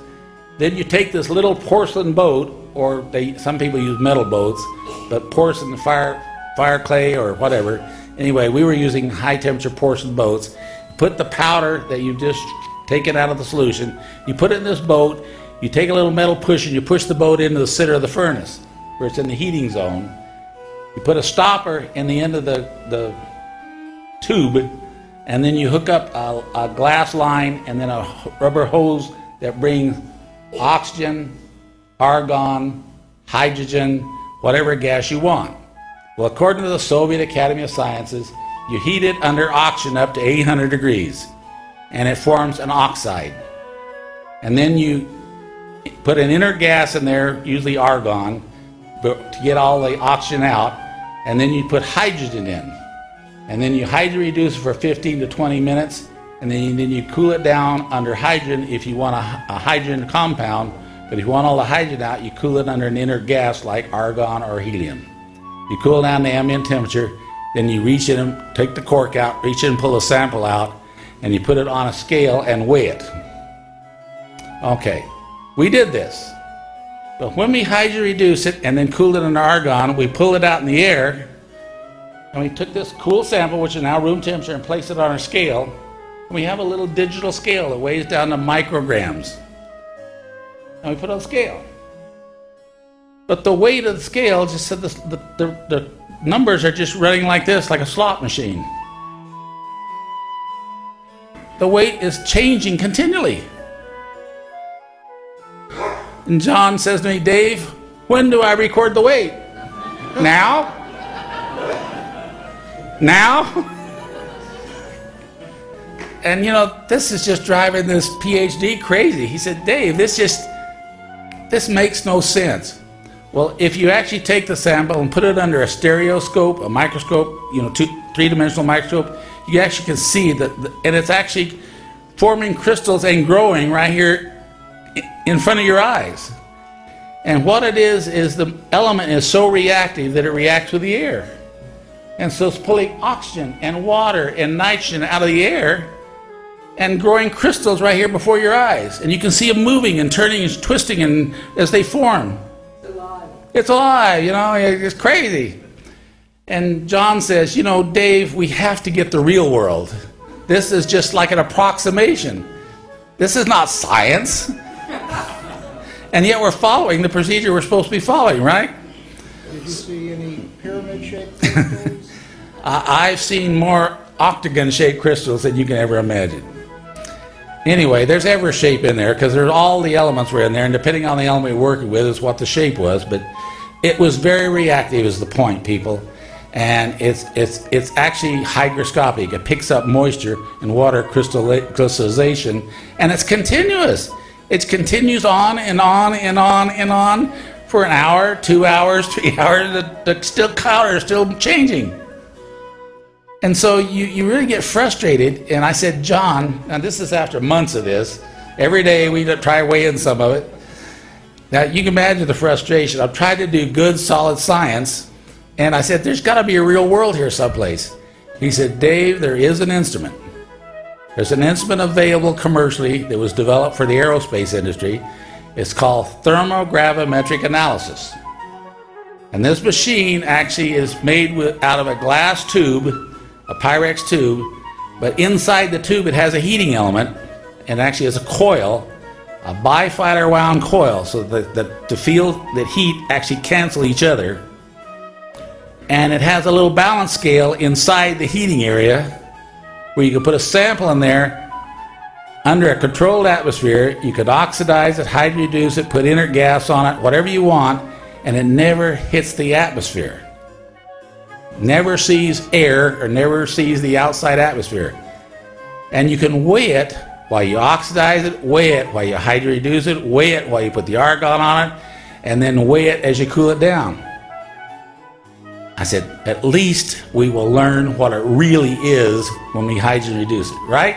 then you take this little porcelain boat, or some people use metal boats, but porcelain, fire clay or whatever. Anyway, we were using high temperature porcelain boats. Put the powder that you've just taken out of the solution, you put it in this boat, you take a little metal push and you push the boat into the center of the furnace, where it's in the heating zone. You put a stopper in the end of the tube, and then you hook up a glass line and then a rubber hose that brings oxygen, argon, hydrogen, whatever gas you want. Well, according to the Soviet Academy of Sciences, you heat it under oxygen up to 800 degrees, and it forms an oxide. And then you put an inert gas in there, usually argon, to get all the oxygen out, and then you put hydrogen in. And then you hydro-reduce it for 15 to 20 minutes, and then you cool it down under hydrogen if you want a hydrogen compound. But if you want all the hydrogen out, you cool it under an inert gas like argon or helium. You cool it down to ambient temperature, then you reach in and take the cork out, reach in and pull a sample out, and you put it on a scale and weigh it. Okay, we did this. But when we hydro-reduce it and then cool it under argon, we pull it out in the air, and we took this cool sample, which is now room temperature, and placed it on our scale. And we have a little digital scale that weighs down to micrograms. And we put it on the scale. But the weight of the scale just said the numbers are just running like this, like a slot machine. The weight is changing continually. And John says to me, Dave, when do I record the weight? Now? Now? And you know, this is just driving this PhD crazy. He said, Dave, this makes no sense. Well, if you actually take the sample and put it under a stereoscope, a microscope, you know, three-dimensional microscope, you actually can see that, and it's actually forming crystals and growing right here in front of your eyes. And what it is the element is so reactive that it reacts with the air. And so it's pulling oxygen and water and nitrogen out of the air and growing crystals right here before your eyes. And you can see them moving and turning and twisting and as they form. It's alive. It's alive, you know, it's crazy. And John says, you know, Dave, we have to get the real world. This is just like an approximation. This is not science. And yet we're following the procedure we're supposed to be following, right? Did you see any pyramid-shaped crystals? I've seen more octagon-shaped crystals than you can ever imagine. Anyway, there's every shape in there because there's all the elements were in there, and depending on the element we're working with is what the shape was. But it was very reactive is the point, people. And it's actually hygroscopic. It picks up moisture and water crystallization, and it's continuous. It continues on and on and on and on for an hour, 2 hours, 3 hours. The color is still changing. And so you really get frustrated. And I said, John, and this is after months of this, every day we try weighing some of it. Now you can imagine the frustration. I've tried to do good, solid science, and I said, there's got to be a real world here someplace. He said, Dave, there is an instrument. There's an instrument available commercially that was developed for the aerospace industry. It's called thermogravimetric analysis. And this machine actually is made out of a glass tube, a Pyrex tube, but inside the tube it has a heating element, and actually has a coil, a bifilar wound coil, so that the field that heat actually cancel each other. And it has a little balance scale inside the heating area where you can put a sample in there under a controlled atmosphere. You could oxidize it, hydro-reduce it, put inert gas on it, whatever you want, and it never hits the atmosphere. Never sees air or never sees the outside atmosphere. And you can weigh it while you oxidize it, weigh it while you hydro-reduce it, weigh it while you put the argon on it, and then weigh it as you cool it down. I said, at least we will learn what it really is when we hydrogen-reduce it, right?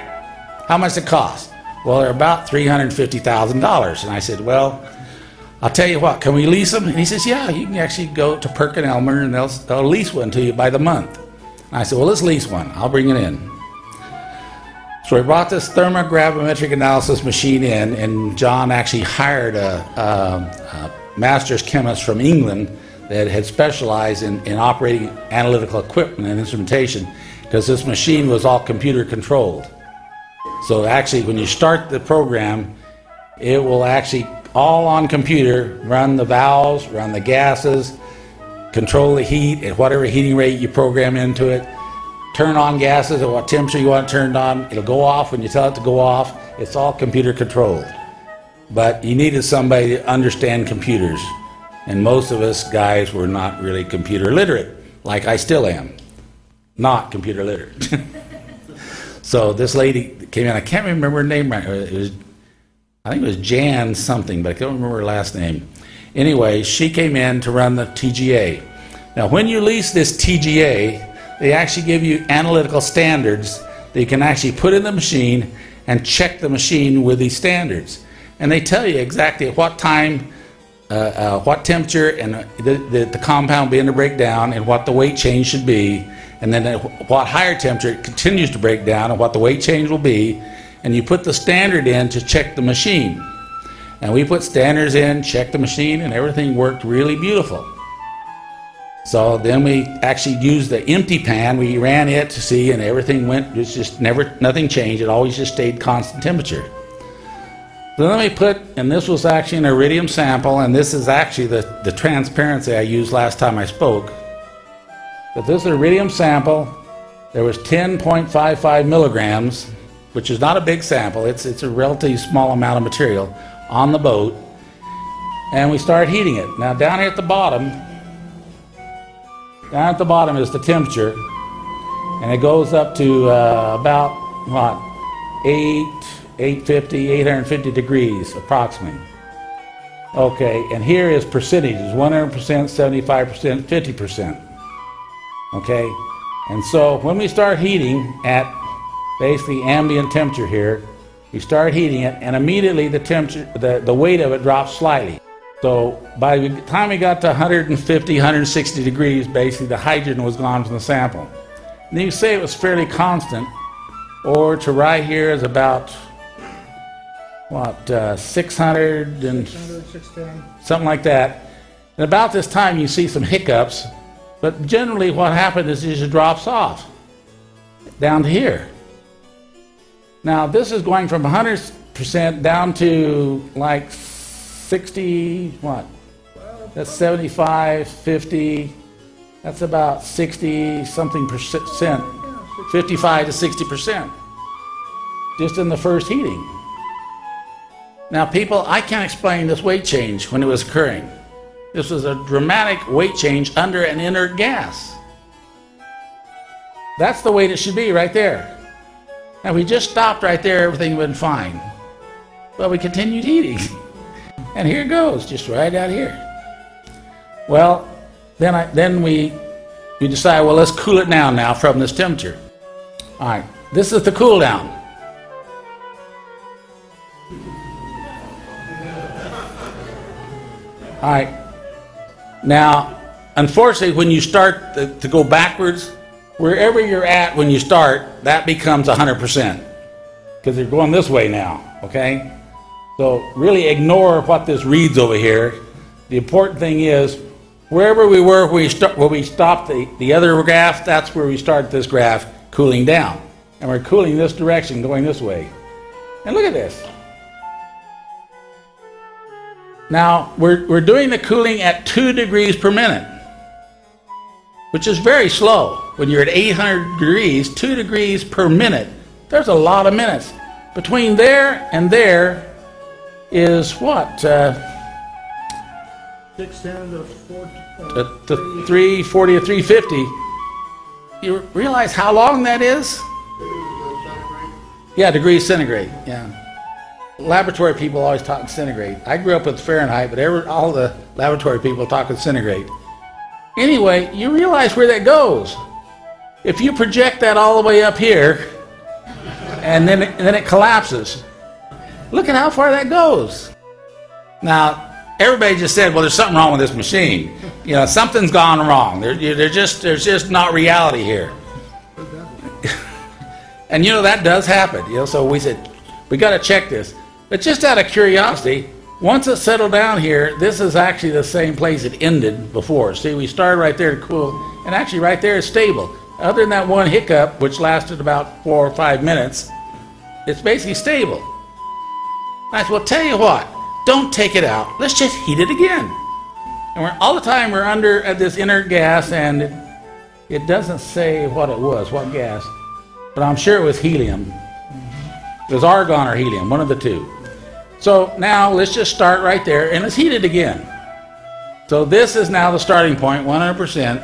How much does it cost? Well, they're about $350,000. And I said, well, I'll tell you what, can we lease them? And he says, yeah, you can actually go to Perk and Elmer and they'll lease one to you by the month. And I said, well, let's lease one. I'll bring it in. So we brought this thermogravimetric analysis machine in, and John actually hired a master's chemist from England that had specialized in operating analytical equipment and instrumentation, because this machine was all computer controlled. So actually when you start the program, it will actually all on computer run the valves, run the gases, control the heat at whatever heating rate you program into it, turn on gases at what temperature you want it turned on. It'll go off when you tell it to go off. It's all computer controlled. But you needed somebody to understand computers. And most of us guys were not really computer literate, like I still am. Not computer literate. So this lady came in, I can't remember her name right. I think it was Jan something, but I can't remember her last name. Anyway, she came in to run the TGA. Now when you lease this TGA, they actually give you analytical standards that you can actually put in the machine and check the machine with these standards. And they tell you exactly at what time, what temperature and the compound will begin to break down, and what the weight change should be, and then at what higher temperature it continues to break down and what the weight change will be, and you put the standard in to check the machine. And we put standards in, checked the machine, and everything worked really beautiful. So then we actually used the empty pan, we ran it to see, and everything went, it's just nothing changed, it always just stayed constant temperature. So then we put, and this was actually an iridium sample, and this is actually the transparency I used last time I spoke. But this iridium sample, there was 10.55 milligrams, which is not a big sample, it's a relatively small amount of material on the boat, and we started heating it. Now down here at the bottom is the temperature, and it goes up to about, what, 850 degrees approximately. Okay, and here is percentages, 100%, 75%, 50%. Okay, and so when we start heating at basically ambient temperature here, we start heating it, and immediately the temperature, the weight of it drops slightly. So by the time we got to 150, 160 degrees, basically the hydrogen was gone from the sample. And you say it was fairly constant, or to right here is about, what, 600 and 610. something like that. And about this time you see some hiccups, but generally what happens is it just drops off down to here. Now this is going from 100% down to like 60, what? That's 75, 50, that's about 60 something percent, 55 to 60%, just in the first heating. Now people, I can't explain this weight change when it was occurring. This was a dramatic weight change under an inert gas. That's the weight it should be right there. Now if we just stopped right there, everything would have been fine. But we continued heating. And here it goes, just right out here. Well, then we decide, well, let's cool it down now from this temperature. All right, this is the cool down. All right. Now, unfortunately, when you start to go backwards, wherever you're at when you start, that becomes 100%, because you're going this way now, okay? So really ignore what this reads over here. The important thing is, wherever we were when we stopped the other graph, that's where we start this graph cooling down. And we're cooling this direction, going this way. And look at this. Now, we're doing the cooling at 2 degrees per minute, which is very slow. When you're at 800 degrees, 2 degrees per minute, there's a lot of minutes. Between there and there is what? 610 to 340 or 350. You realize how long that is? Yeah, degrees centigrade, yeah. Laboratory people always talk in centigrade. I grew up with Fahrenheit, but all the laboratory people talk in centigrade. Anyway, you realize where that goes. If you project that all the way up here, and then it collapses, look at how far that goes. Now, everybody just said, well, there's something wrong with this machine. You know, something's gone wrong. There's just not reality here. And you know, that does happen. You know, so we said, we got to check this. But just out of curiosity, once it settled down here, this is actually the same place it ended before. See, we started right there to cool, and actually right there is stable. Other than that one hiccup, which lasted about 4 or 5 minutes, it's basically stable. I said, well, tell you what, don't take it out. Let's just heat it again. And all the time we're under this inert gas, and it doesn't say what it was, what gas, but I'm sure it was helium. It was argon or helium, one of the two. So now let's just start right there, and let's heat it again. So this is now the starting point, 100%,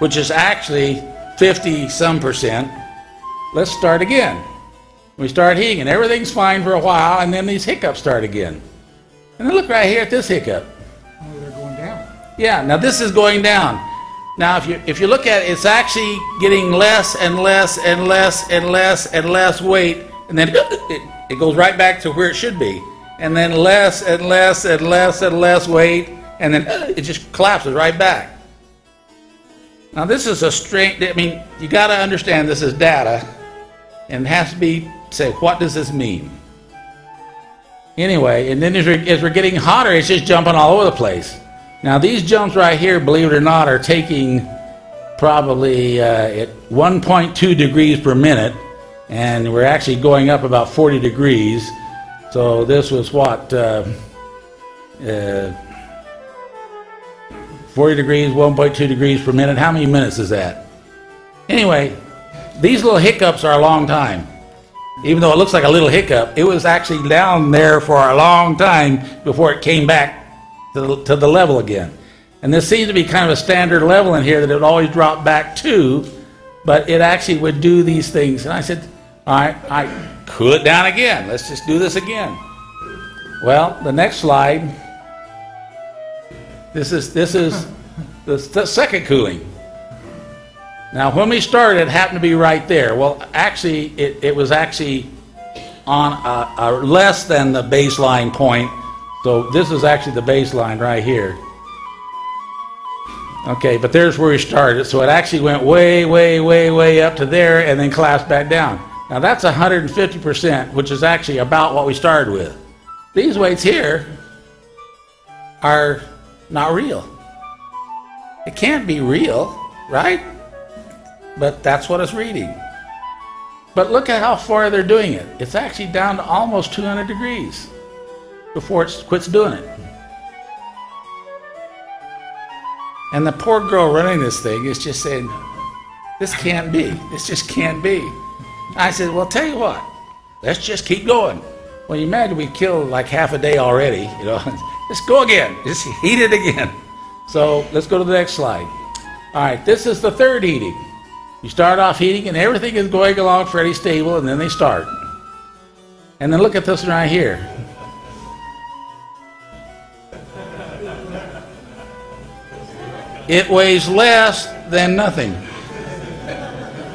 which is actually 50-some%. Let's start again. We start heating, and everything's fine for a while, and then these hiccups start again. And then look right here at this hiccup. Oh, they're going down. Yeah, now this is going down. Now if you look at it, it's actually getting less and less and less and less and less weight, and then it goes right back to where it should be. And then less and less and less and less weight, and then it just collapses right back. Now this is a strange, I mean, you got to understand this is data, and it has to be, say, what does this mean? Anyway, and then as we're getting hotter, it's just jumping all over the place. Now these jumps right here, believe it or not, are taking probably at 1.2 degrees per minute, and we're actually going up about 40 degrees. So this was what, 40 degrees, 1.2 degrees per minute. How many minutes is that? Anyway, these little hiccups are a long time. Even though it looks like a little hiccup, it was actually down there for a long time before it came back to the level again. And this seems to be kind of a standard level in here that it would always drop back to, but it actually would do these things. And I said, all right, I cool it down again. Let's just do this again. Well, the next slide, this is the second cooling. Now, when we started, it happened to be right there. Well, actually, it was actually on a less than the baseline point. So this is actually the baseline right here. Okay, but there's where we started. So it actually went way, way, way, way up to there and then collapsed back down. Now that's 150%, which is actually about what we started with. These weights here are not real. It can't be real, right? But that's what it's reading. But look at how far they're doing it. It's actually down to almost 200 degrees before it quits doing it. And the poor girl running this thing is just saying, this can't be. This just can't be. I said, well, tell you what, let's just keep going. Well, you imagine we've killed like half a day already, you know. Let's go again. Just heat it again. So let's go to the next slide. All right, this is the third heating. You start off heating and everything is going along fairly stable, and then they start. And then look at this one right here. It weighs less than nothing.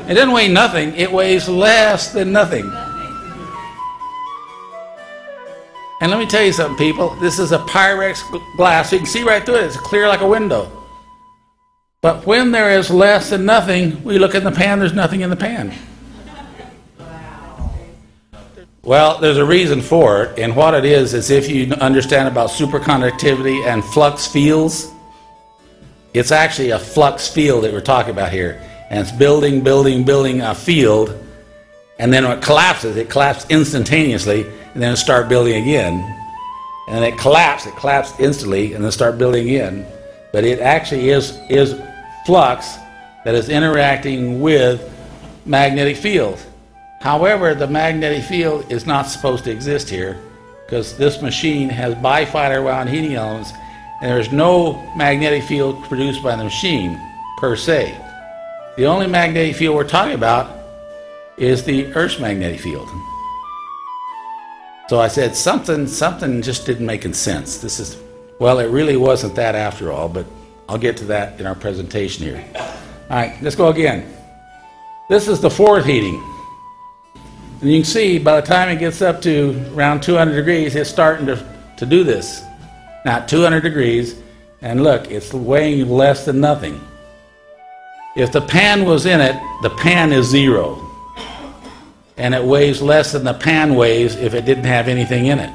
It doesn't weigh nothing, it weighs less than nothing. And let me tell you something, people. This is a Pyrex glass. You can see right through it. It's clear like a window. But when there is less than nothing, we look in the pan, there's nothing in the pan. Well, there's a reason for it, and what it is if you understand about superconductivity and flux fields, it's actually a flux field that we're talking about here. And it's building, building, building a field, and then when it collapses instantaneously, and then it starts building again. And it collapsed instantly, and then start building again. But it actually is flux that is interacting with magnetic field. However, the magnetic field is not supposed to exist here, because this machine has bifilar wound heating elements, and there's no magnetic field produced by the machine per se. The only magnetic field we're talking about is the Earth's magnetic field. So I said something just didn't make sense. Well, it really wasn't that after all, but I'll get to that in our presentation here. All right, let's go again. This is the fourth heating. And you can see by the time it gets up to around 200 degrees, it's starting to do this. Now 200 degrees, and look, it's weighing less than nothing. If the pan was in it, the pan is 0. And it weighs less than the pan weighs if it didn't have anything in it.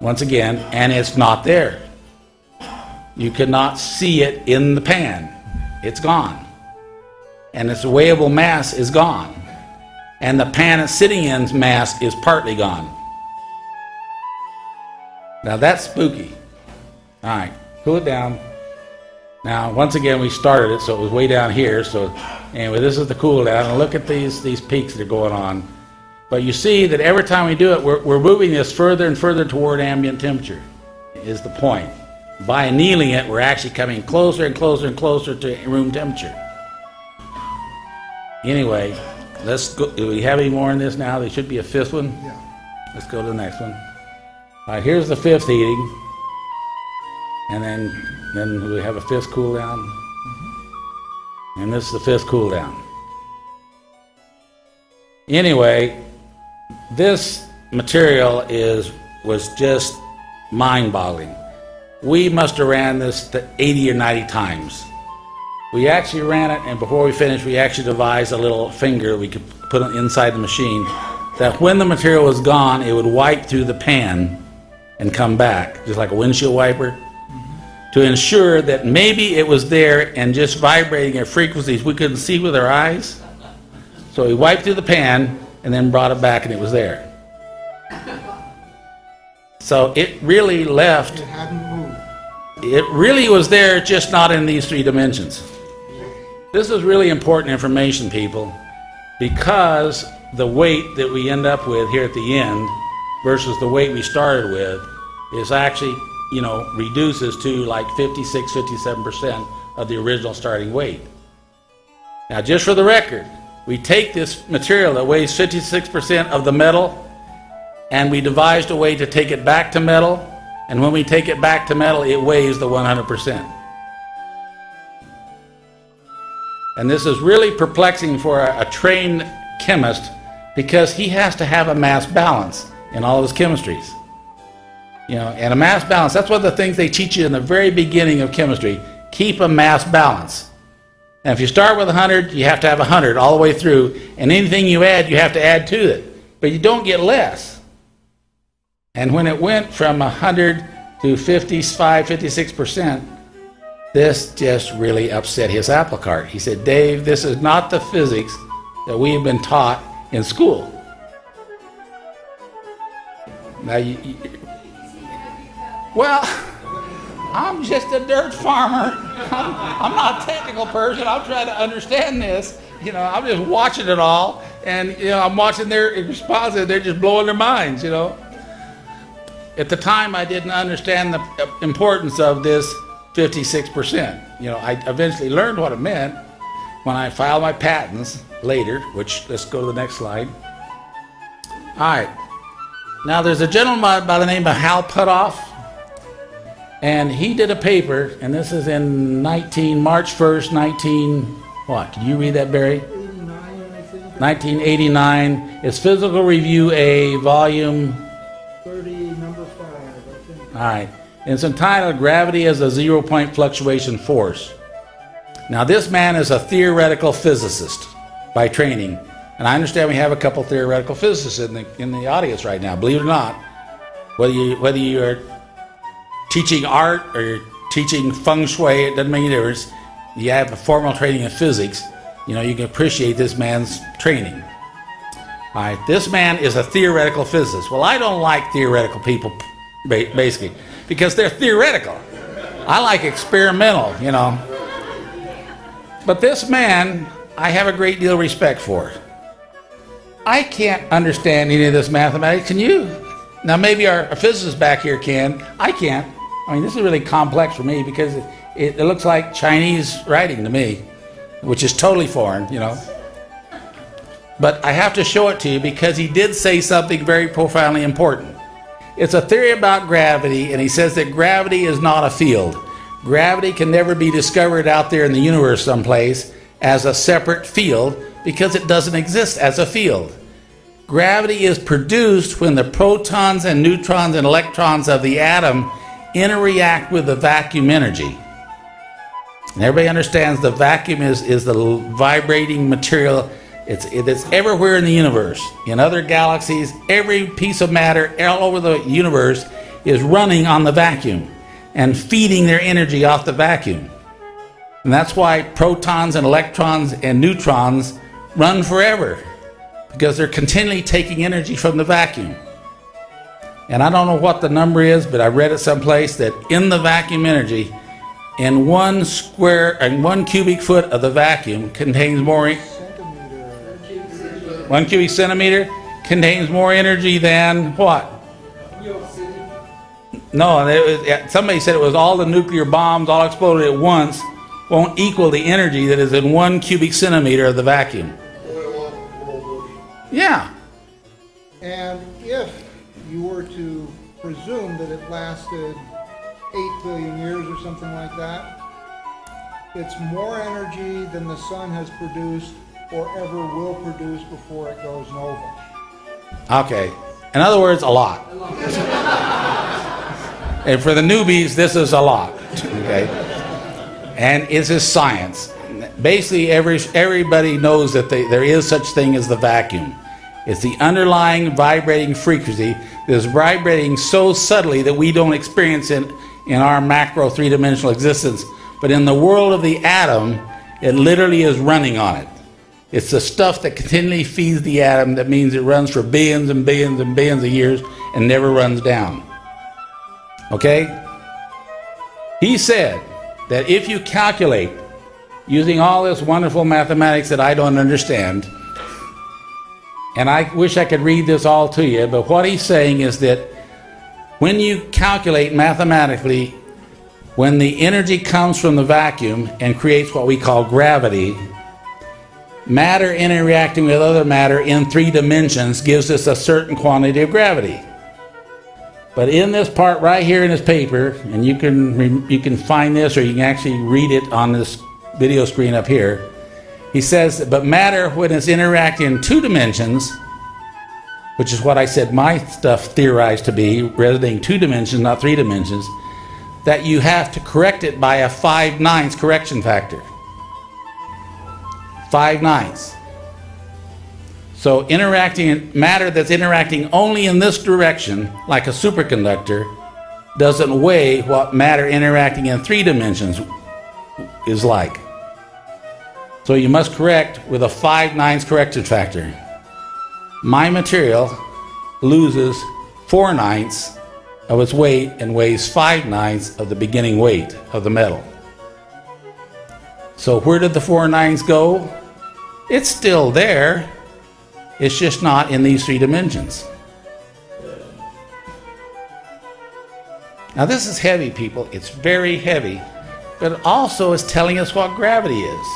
Once again, and it's not there. You cannot see it in the pan. It's gone. And its weighable mass is gone. And the pan it's sitting in's mass is partly gone. Now that's spooky. All right, cool it down. Now, once again, we started it, so it was way down here. So anyway, this is the cool down. And look at these peaks that are going on. But you see that every time we do it, we're moving this further and further toward ambient temperature, is the point. By annealing it, we're actually coming closer and closer and closer to room temperature. Anyway, let's go. Do we have any more in this now? There should be a 5th one. Yeah. Let's go to the next one. All right, here's the 5th heating. And then we have a 5th cool down. And this is the 5th cool down. Anyway, this material was just mind-boggling. We must have ran this 80 or 90 times. We actually ran it, and before we finished, we actually devised a little finger we could put inside the machine that when the material was gone, it would wipe through the pan and come back, just like a windshield wiper, to ensure that maybe it was there and just vibrating at frequencies we couldn't see with our eyes. So we wiped through the pan and then brought it back and it was there. So it really left. It hadn't moved. It really was there, just not in these 3 dimensions. This is really important information, people, because the weight that we end up with here at the end versus the weight we started with is actually, you know, reduces to like 56, 57% of the original starting weight. Now, just for the record, we take this material that weighs 56% of the metal and we devised a way to take it back to metal, and when we take it back to metal, it weighs the 100%. And this is really perplexing for a trained chemist because he has to have a mass balance in all of his chemistries. You know, and a mass balance, that's one of the things they teach you in the very beginning of chemistry. Keep a mass balance. And if you start with 100, you have to have 100 all the way through, and anything you add, you have to add to it. But you don't get less. And when it went from 100 to 55, 56%, this just really upset his apple cart. He said, Dave, this is not the physics that we have been taught in school. Now, well, I'm just a dirt farmer. I'm not a technical person. I'm trying to understand this. You know, I'm just watching it all, and you know, I'm watching their response, and they're just blowing their minds. You know, at the time, I didn't understand the importance of this 56%. You know, I eventually learned what it meant when I filed my patents later. Which, let's go to the next slide. All right. Now, there's a gentleman by the name of Hal Puthoff. And he did a paper, and this is in March 1st, what? Can you read that, Barry? 89, I think. 1989. It's Physical Review A, volume 30, number 5, I think. All right. And it's entitled Gravity as a Zero-Point Fluctuation Force. Now, this man is a theoretical physicist by training. And I understand we have a couple theoretical physicists in the audience right now, believe it or not. Whether you're teaching art or you're teaching feng shui, it doesn't make any difference. You have a formal training in physics, you know, you can appreciate this man's training. All right, this man is a theoretical physicist. Well, I don't like theoretical people, basically, because they're theoretical. I like experimental, you know. But this man, I have a great deal of respect for. I can't understand any of this mathematics, can you? Now, maybe our physicists back here can. I can't. I mean, this is really complex for me because it looks like Chinese writing to me, which is totally foreign, you know. But I have to show it to you because he did say something very profoundly important. It's a theory about gravity, and he says that gravity is not a field. Gravity can never be discovered out there in the universe someplace as a separate field because it doesn't exist as a field. Gravity is produced when the protons and neutrons and electrons of the atom interact with the vacuum energy. And everybody understands the vacuum is the vibrating material. It's everywhere in the universe. In other galaxies, every piece of matter all over the universe is running on the vacuum and feeding their energy off the vacuum. And that's why protons and electrons and neutrons run forever, because they're continually taking energy from the vacuum. And I don't know what the number is, but I read it someplace that in the vacuum energy, in 1 cubic foot of the vacuum contains more. 1 cubic centimeter contains more energy than what? No, somebody said it was all the nuclear bombs all exploded at once won't equal the energy that is in 1 cubic centimeter of the vacuum. Yeah. And if you were to presume that it lasted 8 billion years or something like that, it's more energy than the sun has produced or ever will produce before it goes nova. Okay. In other words, a lot. And for the newbies, this is a lot. Okay. And it's just science. Basically, everybody knows that there is such thing as the vacuum. It's the underlying vibrating frequency that's vibrating so subtly that we don't experience it in our macro three-dimensional existence. But in the world of the atom, it literally is running on it. It's the stuff that continually feeds the atom. That means it runs for billions and billions and billions of years and never runs down. Okay? He said that if you calculate using all this wonderful mathematics that I don't understand, and I wish I could read this all to you, but what he's saying is that when you calculate mathematically, when the energy comes from the vacuum and creates what we call gravity, matter interacting with other matter in 3 dimensions gives us a certain quantity of gravity. But in this part right here in this paper, and you can find this, or you can actually read it on this video screen up here, he says, but matter, when it's interacting in 2 dimensions, which is what I said my stuff theorized to be, resonating 2 dimensions, not 3 dimensions, that you have to correct it by a 5/9 correction factor. 5/9. So matter that's interacting only in this direction, like a superconductor, doesn't weigh what matter interacting in 3 dimensions is like. So you must correct with a 5/9 correction factor. My material loses 4/9 of its weight and weighs 5/9 of the beginning weight of the metal. So where did the 4/9 go? It's still there. It's just not in these 3 dimensions. Now this is heavy, people. It's very heavy. But it also is telling us what gravity is.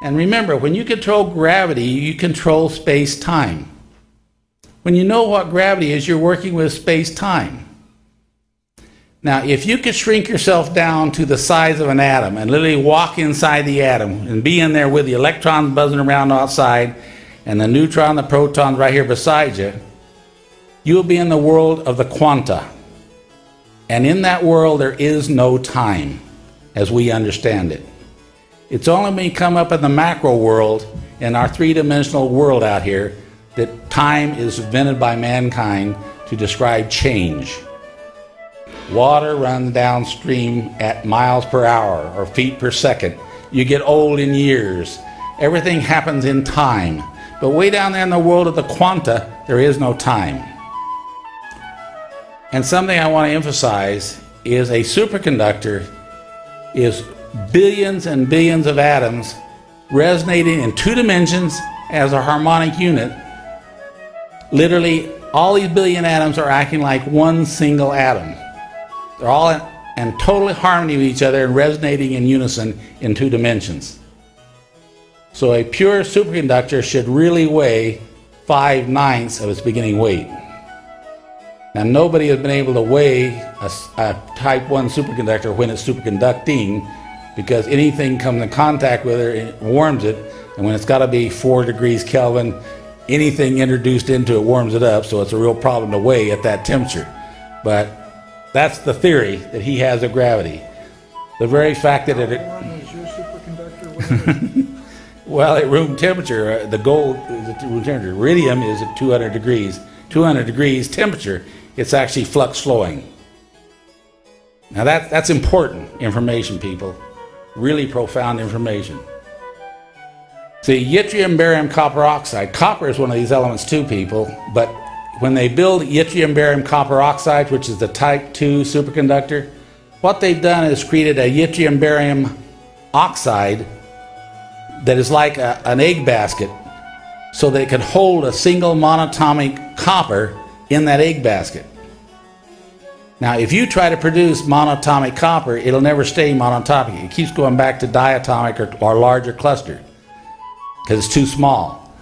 And remember, when you control gravity, you control space-time. When you know what gravity is, you're working with space-time. Now, if you could shrink yourself down to the size of an atom and literally walk inside the atom and be in there with the electrons buzzing around outside and the neutron, the proton right here beside you, you'll be in the world of the quanta. And in that world, there is no time as we understand it. It's only when you come up in the macro world, in our 3-dimensional world out here, that time is invented by mankind to describe change. Water runs downstream at miles per hour or feet per second. You get old in years. Everything happens in time. But way down there in the world of the quanta, there is no time. And something I want to emphasize is a superconductor is billions and billions of atoms resonating in 2 dimensions as a harmonic unit. Literally, all these billion atoms are acting like one single atom. They're all in total harmony with each other and resonating in unison in 2 dimensions. So a pure superconductor should really weigh 5/9 of its beginning weight. Now, nobody has been able to weigh a type 1 superconductor when it's superconducting, because anything comes in contact with it warms it, and when it's got to be 4 degrees Kelvin, anything introduced into it warms it up, so it's a real problem to weigh at that temperature. But That's the theory that he has of gravity. The very fact that it... Is your superconductor? What is it? Well, at room temperature, the gold is at room temperature. Iridium is at 200 degrees. 200 degrees temperature, it's actually flux flowing. Now that's important information, people. Really profound information. See, yttrium, barium, copper oxide. Copper is one of these elements too, people. But when they build yttrium, barium, copper oxide, which is the type 2 superconductor, what they've done is created a yttrium, barium oxide that is like an egg basket, so they can hold a single monatomic copper in that egg basket. Now, if you try to produce monatomic copper, it'll never stay monatomic. It keeps going back to diatomic or larger cluster because it's too small.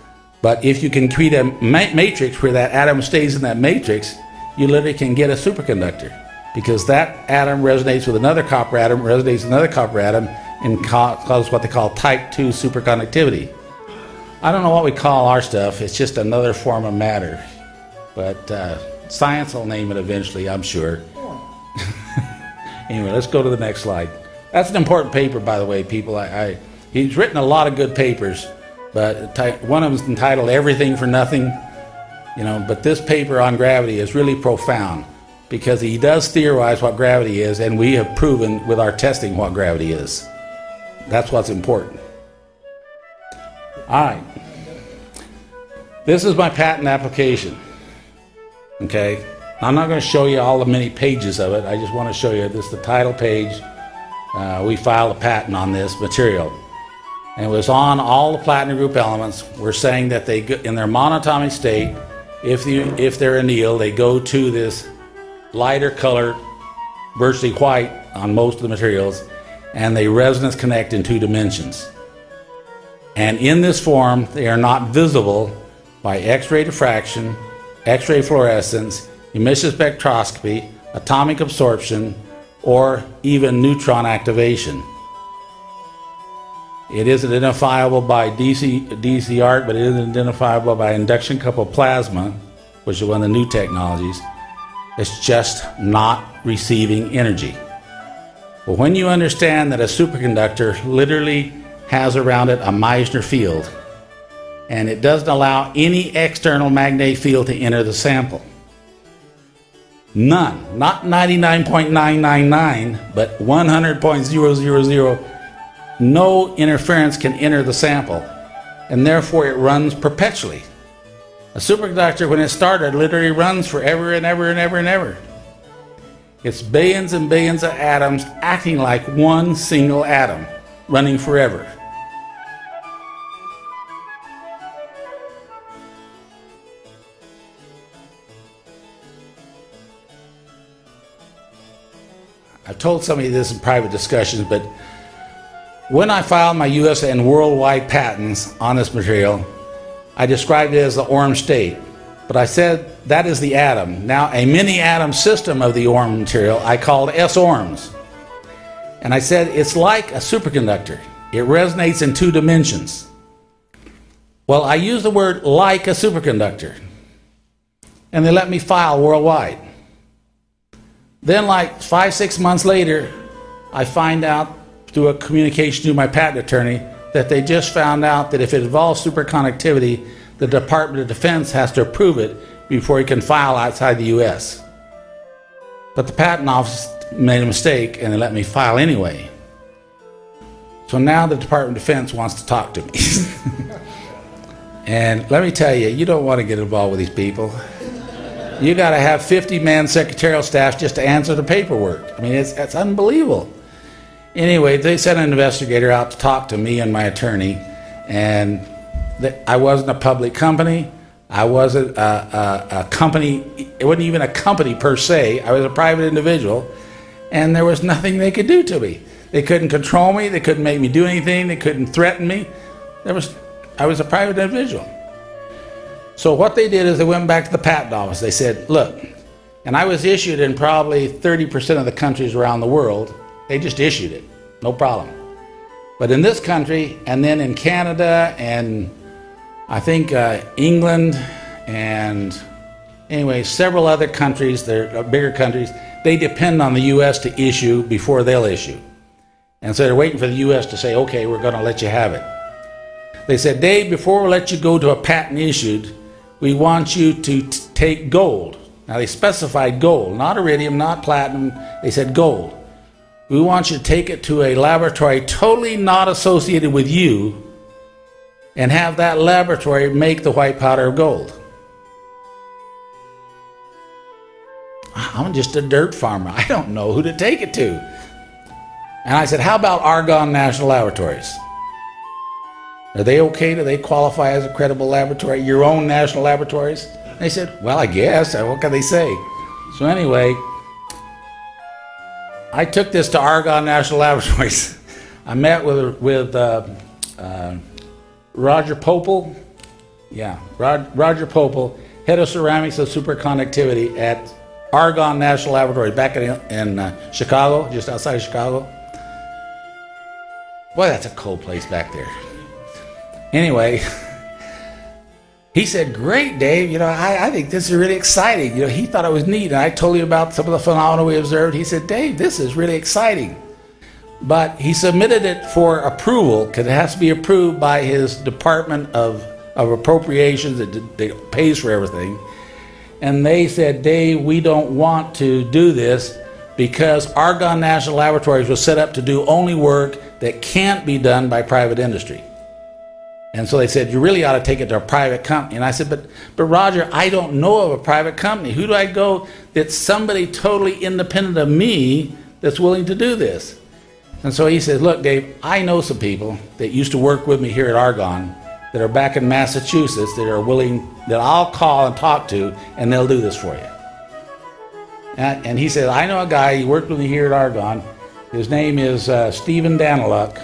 But if you can create a matrix where that atom stays in that matrix, you literally can get a superconductor, because that atom resonates with another copper atom, resonates with another copper atom, and causes what they call type 2 superconductivity. I don't know what we call our stuff. It's just another form of matter. But science will name it eventually, I'm sure. Anyway, let's go to the next slide. That's an important paper, by the way, people. He's written a lot of good papers, but one of them is entitled Everything for Nothing. You know, but this paper on gravity is really profound, because he does theorize what gravity is, and we have proven with our testing what gravity is. That's what's important. All right. This is my patent application. Okay. I'm not going to show you all the many pages of it. I just want to show you this is the title page. We filed a patent on this material. And it was on all the platinum group elements. We're saying that they, in their monatomic state, if they're annealed, they go to this lighter color, virtually white on most of the materials, and they resonance connect in 2 dimensions. And in this form, they are not visible by X-ray diffraction, X-ray fluorescence, emission spectroscopy, atomic absorption, or even neutron activation. It isn't identifiable by DC arc, but it is identifiable by induction coupled plasma, which is one of the new technologies. It's just not receiving energy. But when you understand that a superconductor literally has around it a Meissner field, and it doesn't allow any external magnetic field to enter the sample. None. Not 99.999, but 100.000. No interference can enter the sample, and therefore it runs perpetually. A superconductor, when it started, literally runs forever and ever and ever and ever. It's billions and billions of atoms acting like one single atom, running forever. I've told somebody this in private discussions, but when I filed my US and worldwide patents on this material, I described it as the ORME state. But I said that is the atom. Now, a mini-atom system of the ORME material I called S-ORMEs. And I said it's like a superconductor. It resonates in 2 dimensions. Well, I used the word like a superconductor, and they let me file worldwide. Then, like 5-6 months later, I find out through a communication to my patent attorney that they just found out that if it involves superconductivity, the Department of Defense has to approve it before he can file outside the US. But the patent office made a mistake and they let me file anyway. So now the Department of Defense wants to talk to me. And let me tell you, you don't want to get involved with these people. You got to have 50-man secretarial staff just to answer the paperwork. I mean, it's unbelievable. Anyway, they sent an investigator out to talk to me and my attorney, and I wasn't a public company. I wasn't a company. It wasn't even a company per se. I was a private individual, and there was nothing they could do to me. They couldn't control me. They couldn't make me do anything. They couldn't threaten me. I was a private individual. So what they did is they went back to the patent office. They said, look, and I was issued in probably 30% of the countries around the world. They just issued it, no problem. But in this country, and then in Canada, and I think England, and Anyway, several other countries, they're bigger countries, they depend on the U.S. to issue before they'll issue. And so they're waiting for the U.S. to say, okay, we're going to let you have it. They said, Dave, before we let you go to a patent issued, we want you to take gold. Now they specified gold, not iridium, not platinum, they said gold. We want you to take it to a laboratory totally not associated with you and have that laboratory make the white powder of gold. I'm just a dirt farmer. I don't know who to take it to. And I said, how about Argonne National Laboratories? Are they okay? Do they qualify as a credible laboratory? Your own national laboratories? And they said, well, I guess. What can they say? So anyway, I took this to Argonne National Laboratories. I met with Roger Popel. Yeah, Roger Popel, head of ceramics and superconductivity at Argonne National Laboratory back in Chicago, just outside of Chicago. Boy, that's a cold place back there. Anyway, he said, great, Dave, you know, I think this is really exciting. You know, he thought it was neat, and I told you about some of the phenomena we observed. He said, Dave, this is really exciting. But he submitted it for approval, because it has to be approved by his Department of Appropriations that pays for everything. And they said, Dave, we don't want to do this because Argonne National Laboratories was set up to do only work that can't be done by private industry. And so they said, you really ought to take it to a private company. And I said, but Roger, I don't know of a private company. Who do I go that's somebody totally independent of me that's willing to do this? And so he said, look, Dave, I know some people that used to work with me here at Argonne that are back in Massachusetts that are willing, that I'll call and talk to, and they'll do this for you. And he said, I know a guy, he worked with me here at Argonne. His name is Stephen Daniluk.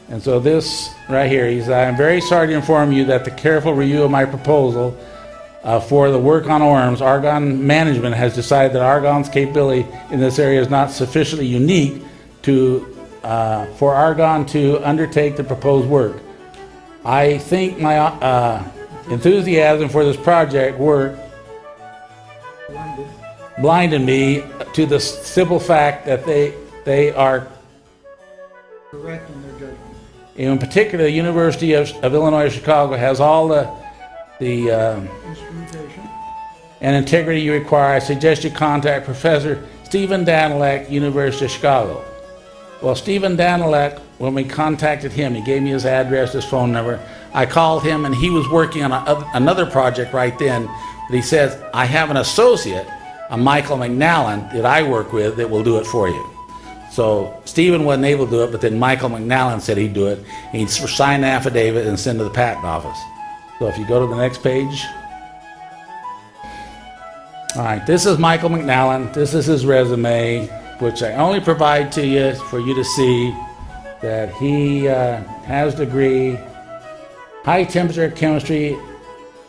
And so this right here, he said, I am very sorry to inform you that the careful review of my proposal for the work on ORMEs, Argonne management has decided that Argonne's capability in this area is not sufficiently unique for Argonne to undertake the proposed work. I think my enthusiasm for this project work blinded me to the simple fact that they are correct in their judgment. In particular, the University of Illinois Chicago has all the Instrumentation and integrity you require. I suggest you contact Professor Stephen Daniluk, University of Chicago. Well, Stephen Daniluk, when we contacted him, he gave me his address, his phone number. I called him, and he was working on another project right then. But he says, I have an associate, a Michael McNallen, that I work with that will do it for you. So Stephen wasn't able to do it, but then Michael McNallen said he'd do it. He'd sign an affidavit and send to the patent office. So if you go to the next page. All right, this is Michael McNallen. This is his resume, which I only provide to you for you to see that he has a degree, high temperature chemistry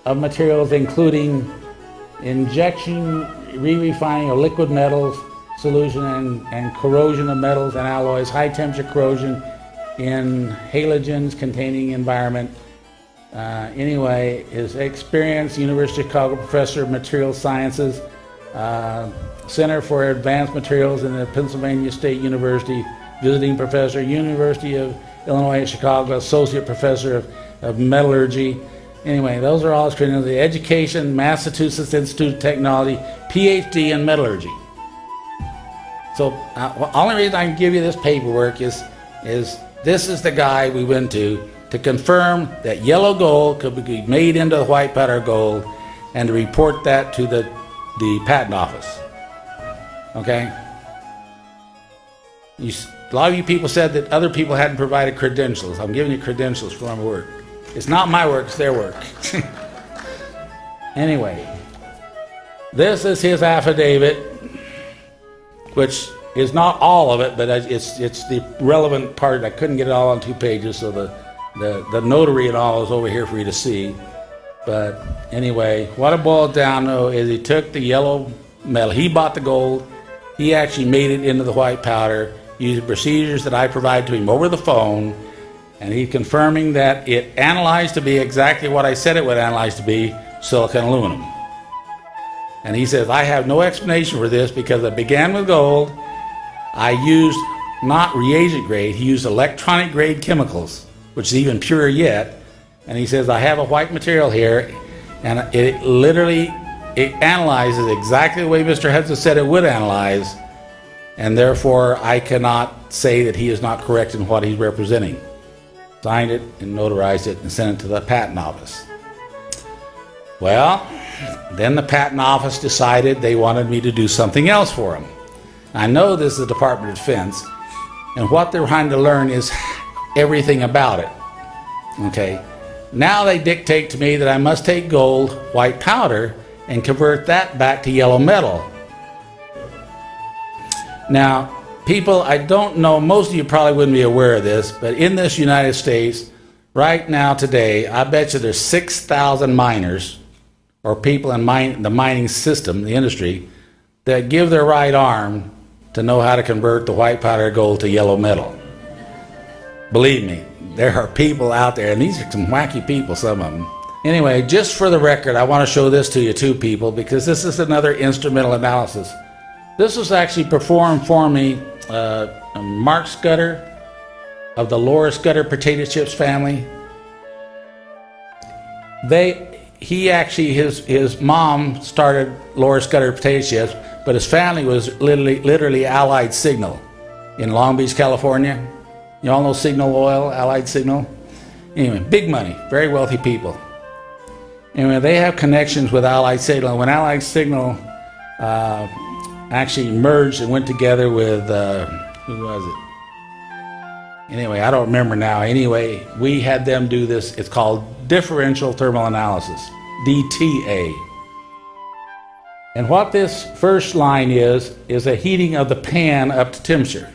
of materials, including injection, re-refining of liquid metals, solution and corrosion of metals and alloys, high temperature corrosion in halogens containing environment. Anyway, his experience, University of Chicago professor of materials sciences, Center for Advanced Materials in the Pennsylvania State University, visiting professor, University of Illinois at Chicago, associate professor of metallurgy. Anyway, those are all his credentials. The education, Massachusetts Institute of Technology, PhD in metallurgy. So the only reason I can give you this paperwork is this is the guy we went to confirm that yellow gold could be made into the white powder gold and to report that to the patent office. Okay? A lot of you people said that other people hadn't provided credentials. I'm giving you credentials for my work. It's not my work, it's their work. Anyway, this is his affidavit, which is not all of it, but it's the relevant part. I couldn't get it all on 2 pages, so the notary and all is over here for you to see. But anyway, what it boiled down to is he took the yellow metal, he bought the gold, he actually made it into the white powder using procedures that I provided to him over the phone, and he's confirming that it analyzed to be exactly what I said it would analyze to be, silicon aluminum. And he says, I have no explanation for this because it began with gold. I used not reagent grade, he used electronic grade chemicals, which is even purer yet. And he says, I have a white material here, and it analyzes exactly the way Mr. Hudson said it would analyze, and therefore I cannot say that he is not correct in what he's representing. Signed it and notarized it and sent it to the patent office. Well, then the patent office decided they wanted me to do something else for them. I know this is the Department of Defense, and what they're trying to learn is everything about it. Okay? Now they dictate to me that I must take gold, white powder, and convert that back to yellow metal. Now, people, I don't know, most of you probably wouldn't be aware of this, but in this United States, right now today, I bet you there's 6,000 miners, or people in the mining system, the industry, that give their right arm to know how to convert the white powder gold to yellow metal. Believe me, there are people out there, and these are some wacky people, some of them. Anyway, just for the record, I want to show this to you too, people, because this is another instrumental analysis. This was actually performed for me, Mark Scudder of the Laura Scudder potato chips family. His mom started Laura Scudder potato chips, but his family was literally Allied Signal in Long Beach, California. You all know Signal Oil, Allied Signal? Anyway, big money, very wealthy people. Anyway, they have connections with Allied Signal. When Allied Signal actually merged and went together with, who was it? Anyway, I don't remember now. Anyway, we had them do this. It's called differential thermal analysis, DTA. And what this first line is a heating of the pan up to temperature,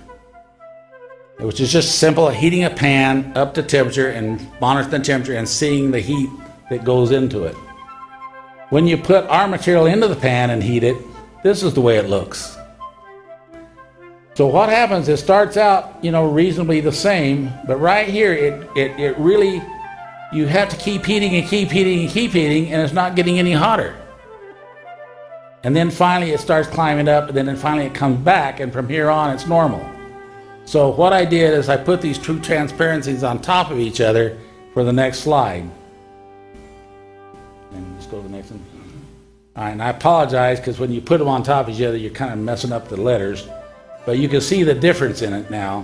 which is just simple, heating a pan up to temperature and monitoring the temperature and seeing the heat that goes into it. When you put our material into the pan and heat it, this is the way it looks. So what happens, it starts out, reasonably the same, but right here, it really, you have to keep heating and keep heating and keep heating, and it's not getting any hotter. And then finally it starts climbing up, and then finally it comes back, and from here on it's normal. So what I did is I put these two transparencies on top of each other for the next slide. And let's go to the next one. All right, and I apologize because when you put them on top of each other, you're kind of messing up the letters. But you can see the difference in it now.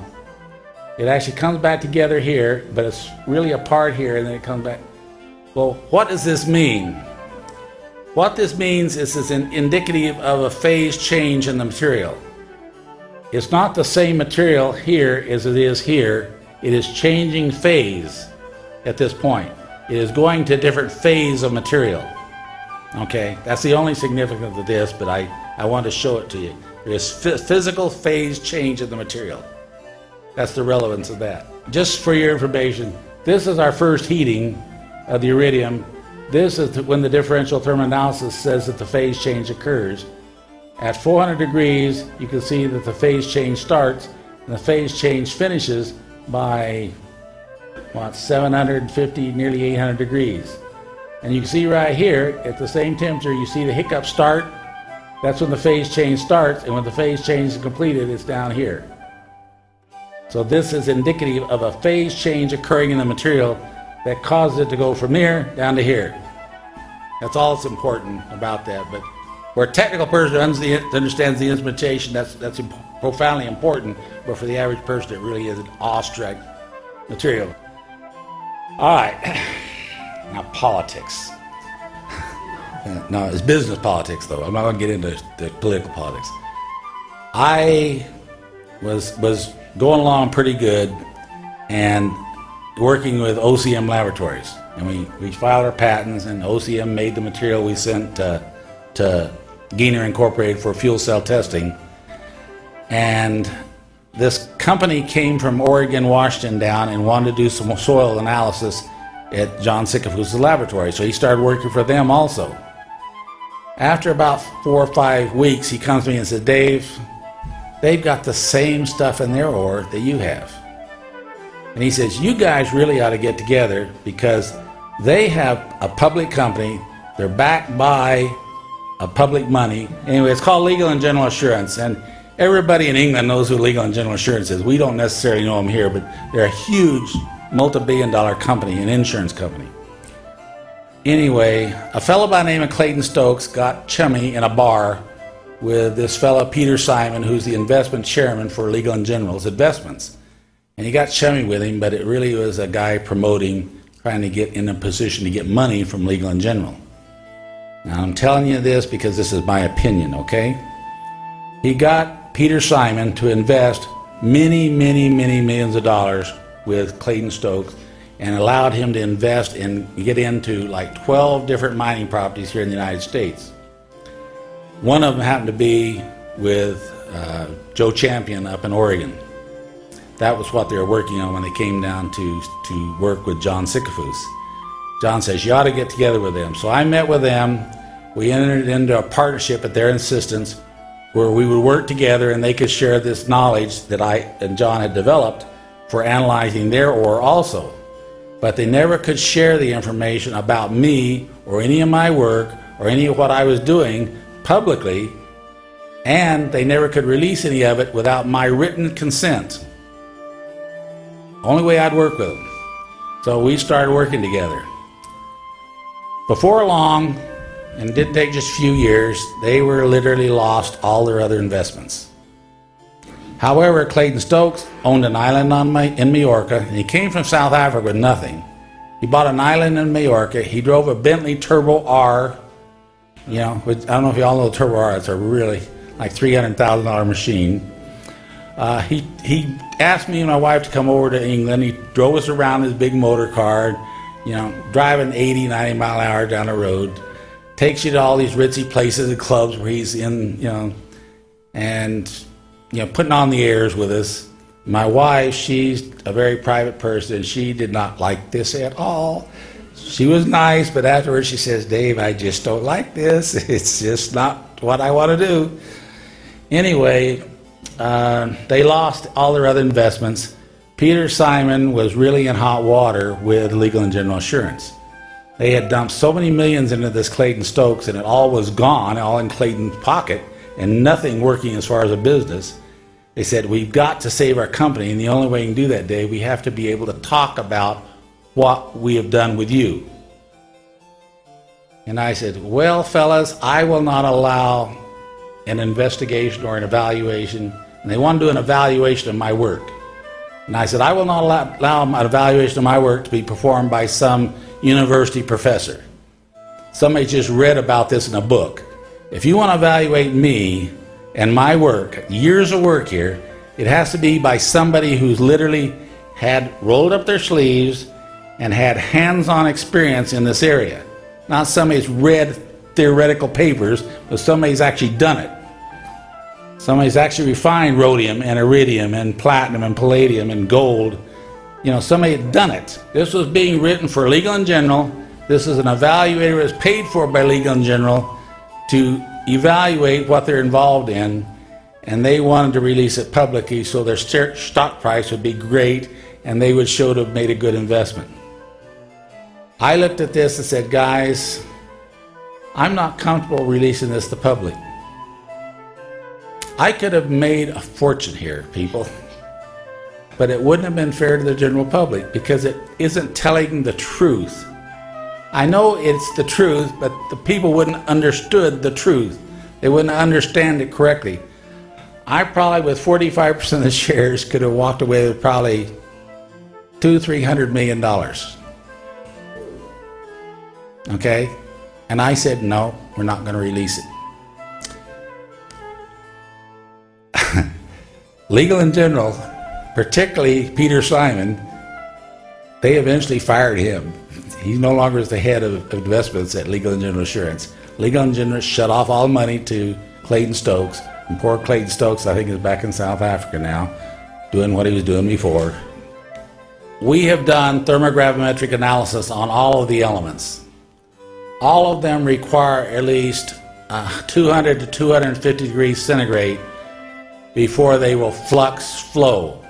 It actually comes back together here, but it's really apart here, and then it comes back. Well, what does this mean? What this means is it's indicative of a phase change in the material. It's not the same material here as it is here. It is changing phase at this point. It is going to a different phase of material. Okay, that's the only significance of this, but I want to show it to you. There's physical phase change in the material. That's the relevance of that. Just for your information, this is our first heating of the iridium. This is when the differential thermal analysis says that the phase change occurs. At 400 degrees, you can see that the phase change starts, and the phase change finishes by, 750, nearly 800 degrees. And you can see right here, at the same temperature, you see the hiccup start. That's when the phase change starts, and when the phase change is completed, it's down here. So this is indicative of a phase change occurring in the material that causes it to go from here down to here. That's all that's important about that. But for a technical person who understands the instrumentation, that's profoundly important. But for the average person, it really is an awestruck material. All right, now politics. No, it's business politics, though. I'm not going to get into the political politics. I was going along pretty good and working with OCM Laboratories. And we filed our patents, and OCM made the material we sent to Giener Incorporated for fuel cell testing. And this company came from Oregon, Washington down and wanted to do some soil analysis at John Sickafoos' laboratory. So he started working for them also. After about 4 or 5 weeks, he comes to me and says, Dave, they've got the same stuff in their ore that you have. And he says, you guys really ought to get together because they have a public company. They're backed by public money. Anyway, it's called Legal and General Assurance, and everybody in England knows who Legal and General Assurance is. We don't necessarily know them here, but they're a huge multi-billion-dollar company, an insurance company. Anyway, a fellow by the name of Clayton Stokes got chummy in a bar with this fellow Peter Simon, who's the investment chairman for Legal and General's investments. And he got chummy with him, but it really was a guy promoting, trying to get in a position to get money from Legal and General. Now I'm telling you this because this is my opinion, okay? He got Peter Simon to invest many millions of dollars with Clayton Stokes and allowed him to invest and get into like 12 different mining properties here in the United States. One of them happened to be with Joe Champion up in Oregon. That was what they were working on when they came down to work with John Sycophus. John says, you ought to get together with them. So I met with them. We entered into a partnership at their insistence where we would work together and they could share this knowledge that I and John had developed for analyzing their ore also. But they never could share the information about me or any of my work or any of what I was doing publicly, and they never could release any of it without my written consent. Only way I'd work with them. So we started working together. Before long, and it didn't take just a few years, they were literally lost all their other investments. However, Clayton Stokes owned an island in Majorca, and he came from South Africa with nothing. He bought an island in Majorca. He drove a Bentley Turbo R, you know, which, I don't know if you all know the Turbo R, it's a really like $300,000 machine. He asked me and my wife to come over to England. He drove us around his big motor car, you know, driving 80, 90 mile an hour down the road. Takes you to all these ritzy places and clubs where he's in, you know, and, you know, putting on the airs with us. My wife, she's a very private person. She did not like this at all. She was nice, but afterwards she says, Dave, I just don't like this. It's just not what I want to do. Anyway, they lost all their other investments. Peter Simon was really in hot water with Legal and General Assurance. They had dumped so many millions into this Clayton Stokes, and it all was gone, all in Clayton's pocket, and nothing working as far as a business. They said, we've got to save our company, and the only way we can do that, Dave, we have to be able to talk about what we have done with you. And I said, well, fellas, I will not allow an investigation or an evaluation. And they want to do an evaluation of my work. And I said, I will not allow an evaluation of my work to be performed by some university professor. Somebody just read about this in a book. If you want to evaluate me and my work, years of work here, it has to be by somebody who's literally had rolled up their sleeves and had hands-on experience in this area. Not somebody's read theoretical papers, but somebody's actually done it. Somebody's actually refined rhodium and iridium and platinum and palladium and gold. You know, somebody had done it. This was being written for Legal and General. This is an evaluator that's paid for by Legal and General to evaluate what they're involved in, and they wanted to release it publicly so their stock price would be great and they would show to have made a good investment. I looked at this and said, guys, I'm not comfortable releasing this to the public. I could have made a fortune here, people, but it wouldn't have been fair to the general public because it isn't telling the truth. I know it's the truth, but the people wouldn't have understood the truth. They wouldn't understand it correctly. I probably, with 45% of the shares, could have walked away with probably $200–300 million. Okay? And I said, no, we're not going to release it. Legal and General, particularly Peter Simon, they eventually fired him. He no longer is the head of investments at Legal and General Assurance. Legal and General shut off all money to Clayton Stokes, and poor Clayton Stokes, I think, is back in South Africa now, doing what he was doing before. We have done thermogravimetric analysis on all of the elements. All of them require at least 200 to 250 degrees centigrade before they will flux flow.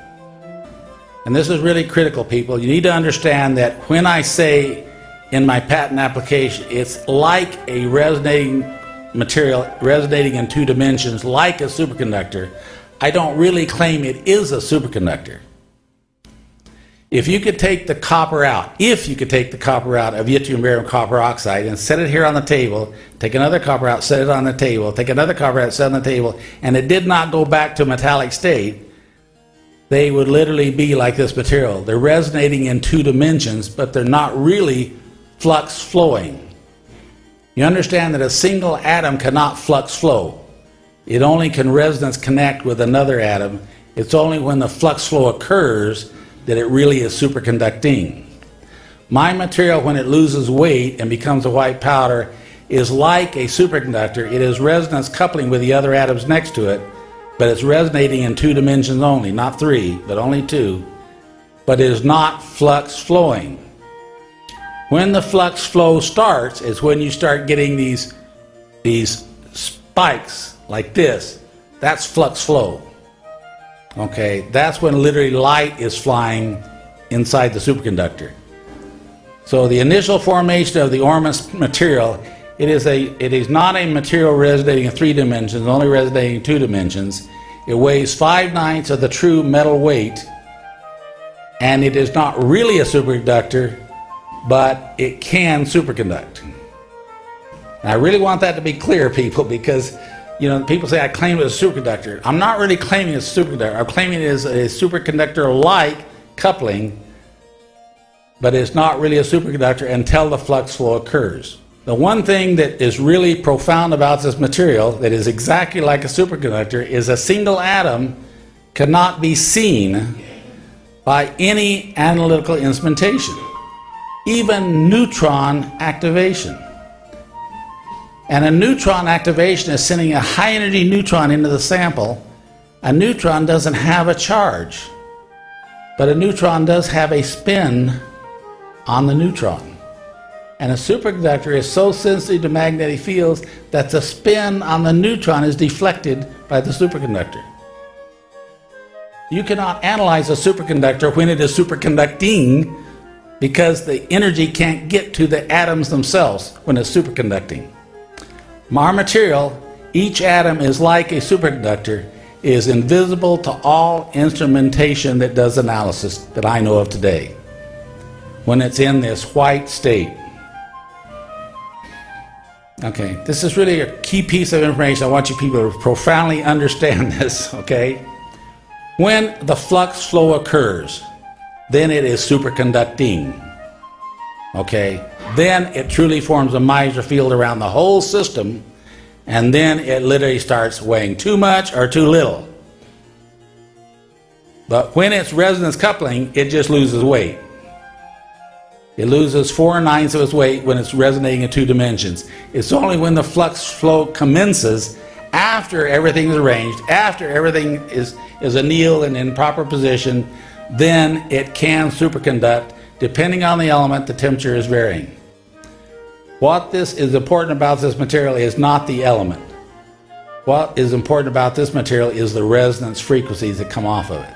And this is really critical, people. You need to understand that when I say in my patent application, it's like a resonating material resonating in 2 dimensions like a superconductor, I don't really claim it is a superconductor. If you could take the copper out, of yttrium barium copper oxide and set it here on the table, take another copper out, set it on the table, take another copper out, set it on the table, and it did not go back to a metallic state, they would literally be like this material. They're resonating in 2 dimensions, but they're not really flux flowing. You understand that a single atom cannot flux flow. It only can resonance connect with another atom. It's only when the flux flow occurs that it really is superconducting. My material, when it loses weight and becomes a white powder, is like a superconductor. It is resonance coupling with the other atoms next to it, but it's resonating in 2 dimensions only, not 3, but only 2. But it is not flux flowing. When the flux flow starts is when you start getting these spikes like this. That's flux flow. Okay, that's when literally light is flying inside the superconductor. So the initial formation of the ORME material, it is not a material resonating in 3 dimensions, only resonating in 2 dimensions. It weighs 5/9 of the true metal weight, and it is not really a superconductor, but it can superconduct. And I really want that to be clear, people, because you know, people say I claim it as a superconductor. I'm not really claiming it's a superconductor. I'm claiming it is a superconductor-like coupling, but it's not really a superconductor until the flux flow occurs. The one thing that is really profound about this material that is exactly like a superconductor is a single atom cannot be seen by any analytical instrumentation, even neutron activation. And a neutron activation is sending a high energy neutron into the sample. A neutron doesn't have a charge, but a neutron does have a spin on the neutron. And a superconductor is so sensitive to magnetic fields that the spin on the neutron is deflected by the superconductor. You cannot analyze a superconductor when it is superconducting because the energy can't get to the atoms themselves when it's superconducting. Our material, each atom is like a superconductor, is invisible to all instrumentation that does analysis that I know of today when it's in this white state. Okay, this is really a key piece of information. I want you people to profoundly understand this, okay? When the flux flow occurs, then it is superconducting. Okay, then it truly forms a Miser field around the whole system, and then it literally starts weighing too much or too little. But when it's resonance coupling, it just loses weight. It loses 4/9 of its weight when it's resonating in 2 dimensions. It's only when the flux flow commences, after everything is arranged, after everything is annealed and in proper position, then it can superconduct. Depending on the element, the temperature is varying. What this is important about this material is not the element. What is important about this material is the resonance frequencies that come off of it.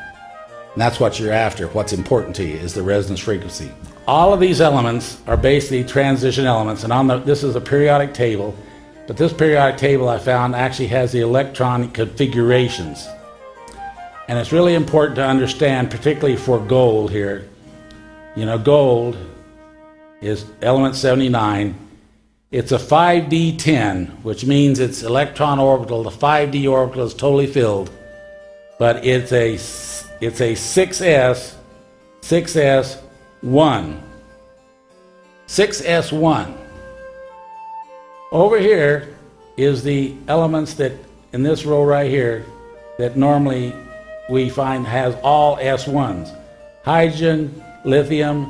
And that's what you're after. What's important to you is the resonance frequency. All of these elements are basically transition elements, and this is a periodic table, but this periodic table I found actually has the electronic configurations. And it's really important to understand, particularly for gold here. You know, gold is element 79. It's a 5d10, which means its electron orbital, the 5d orbital is totally filled, but it's a 6s1. 6s1. Over here is the elements that, in this row right here, that normally we find has all S1s. Hydrogen, lithium,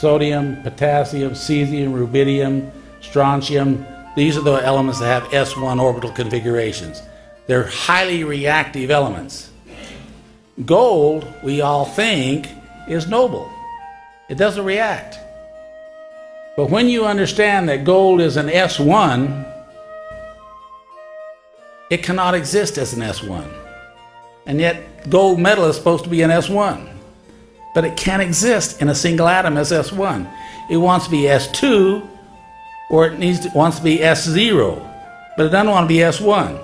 sodium, potassium, cesium, rubidium, strontium. These are the elements that have S1 orbital configurations. They're highly reactive elements. Gold, we all think, is noble. It doesn't react. But when you understand that gold is an S1, it cannot exist as an S1. And yet gold metal is supposed to be an S1. But it can't exist in a single atom as S1. It wants to be S2 or it wants to be S0. but it doesn't want to be S1.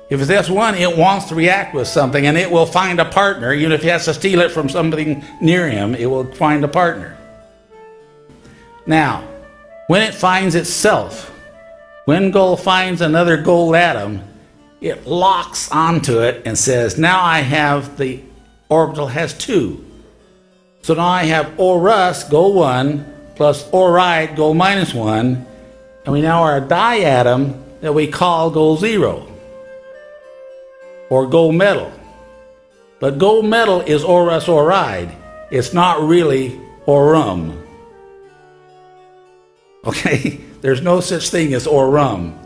If it's S1, it wants to react with something, and it will find a partner. Even if it has to steal it from somebody near him, it will find a partner. Now, when it finds itself, when gold finds another gold atom, it locks onto it and says, now I have, the orbital has 2. So now I have ORUS, gold 1, plus ORIDE, gold minus 1, and we now are a diatom that we call gold 0, or gold metal. But gold metal is ORUS, ORIDE. It's not really ORME. Okay? There's no such thing as ORME.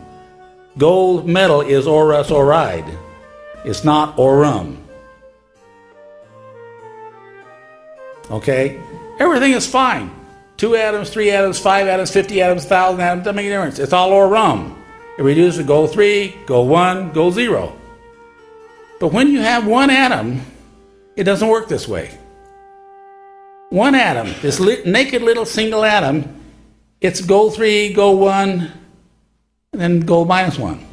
Gold metal is ORUS, ORIDE. It's not ORME. Okay? Everything is fine. 2 atoms, 3 atoms, 5 atoms, 50 atoms, 1,000 atoms, doesn't make any difference. It's all ORME. It reduces to gold 3, gold 1, gold 0. But when you have one atom, it doesn't work this way. One atom, this naked little single atom, it's gold 3, gold 1, and then gold minus 1.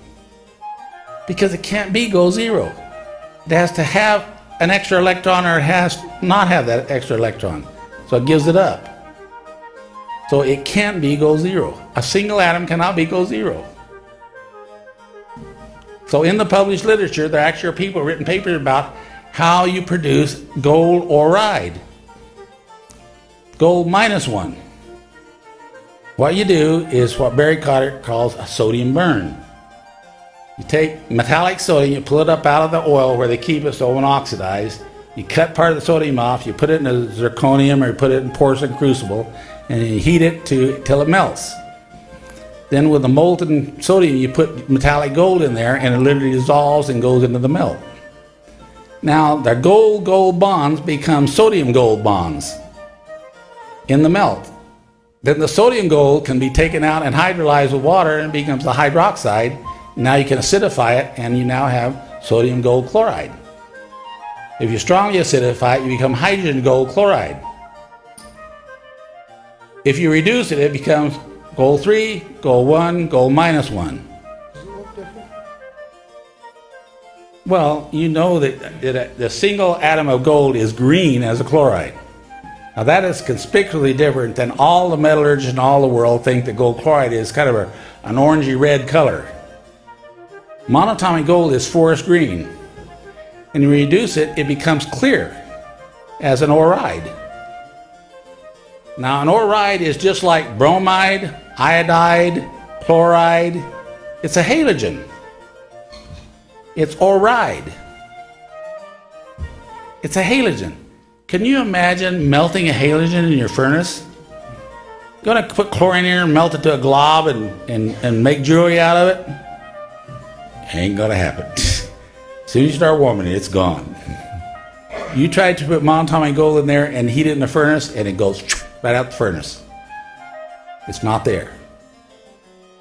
Because it can't be gold 0. It has to have an extra electron, or it has to not have that extra electron. So it gives it up. So it can't be gold 0. A single atom cannot be gold 0. So in the published literature, there actually are people written papers about how you produce gold ORIDE. Gold minus 1. What you do is what Barry Cotter calls a sodium burn. You take metallic sodium, you pull it up out of the oil where they keep it so it won't oxidize. You cut part of the sodium off, you put it in a zirconium, or you put it in a porcelain crucible, and you heat it till it melts. Then with the molten sodium, you put metallic gold in there, and it literally dissolves and goes into the melt. Now, the gold-gold bonds become sodium-gold bonds in the melt. Then the sodium gold can be taken out and hydrolyzed with water, and it becomes a hydroxide. Now you can acidify it, and you now have sodium gold chloride. If you strongly acidify it, you become hydrogen gold chloride. If you reduce it, it becomes gold 3, gold 1, gold minus 1. Does it look different? Well, you know that the single atom of gold is green as a chloride. Now that is conspicuously different than all the metallurgists in all the world think that gold chloride is kind of an orangey red color. Monatomic gold is forest green. And you reduce it, it becomes clear as an ORIDE. Now an ORIDE is just like bromide, iodide, chloride. It's a halogen. It's ORIDE. It's a halogen. Can you imagine melting a halogen in your furnace? You're going to put chlorine in here and melt it to a glob and make jewelry out of it? Ain't going to happen. As soon as you start warming it, it's gone. You try to put monatomic gold in there and heat it in the furnace, and it goes right out the furnace. It's not there.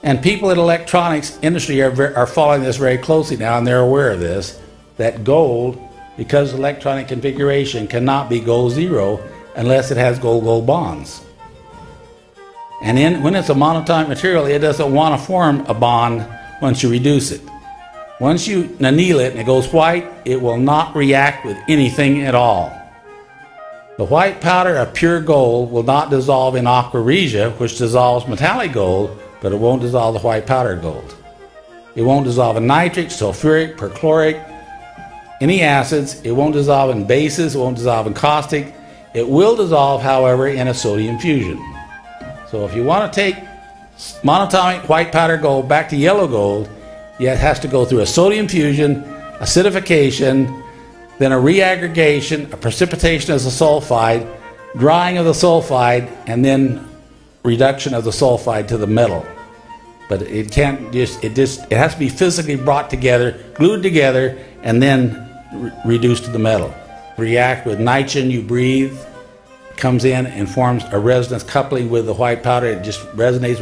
And people in the electronics industry are following this very closely now, and they're aware of this, that gold, because electronic configuration, cannot be gold 0 unless it has gold-gold bonds. And when it's a monatomic material, it doesn't want to form a bond once you reduce it. Once you anneal it and it goes white, it will not react with anything at all. The white powder of pure gold will not dissolve in aqua regia, which dissolves metallic gold, but it won't dissolve the white powder gold. It won't dissolve in nitric, sulfuric, perchloric, any acids. It won't dissolve in bases. It won't dissolve in caustic. It will dissolve, however, in a sodium fusion. So if you want to take monatomic white powder gold back to yellow gold, it has to go through a sodium fusion, acidification, then a reaggregation, a precipitation of the sulfide, drying of the sulfide, and then reduction of the sulfide to the metal. But it can't just, it has to be physically brought together, glued together, and then reduced to the metal. React with nitrogen you breathe, comes in and forms a resonance coupling with the white powder. It just resonates.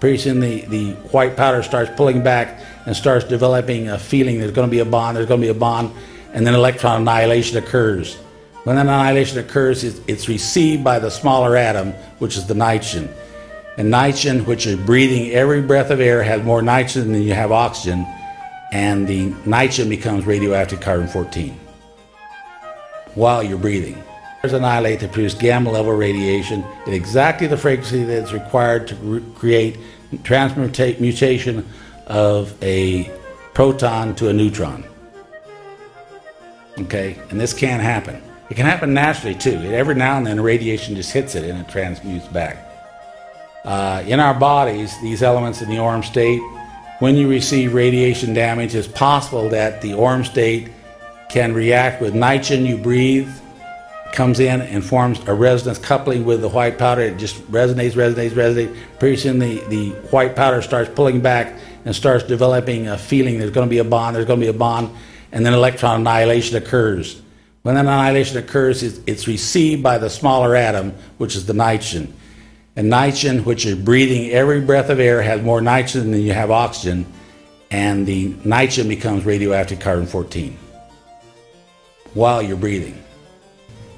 Pretty soon the white powder starts pulling back and starts developing a feeling there's going to be a bond, and then electron annihilation occurs. When that annihilation occurs, it's received by the smaller atom, which is the nitrogen. And nitrogen, which is breathing every breath of air, has more nitrogen than you have oxygen, and the nitrogen becomes radioactive carbon-14 while you're breathing. Annihilate to produce gamma level radiation at exactly the frequency that's required to create transmutation of a proton to a neutron. Okay, and this can happen. It can happen naturally too. Every now and then radiation just hits it and it transmutes back. In our bodies, these elements in the ORME state, when you receive radiation damage, it's possible that the ORME state can react with nitrogen you breathe, comes in and forms a resonance coupling with the white powder. It just resonates. Pretty soon the white powder starts pulling back and starts developing a feeling there's going to be a bond, and then electron annihilation occurs. When that annihilation occurs, it's received by the smaller atom, which is the nitrogen. And nitrogen, which is breathing every breath of air, has more nitrogen than you have oxygen, and the nitrogen becomes radioactive carbon-14 while you're breathing.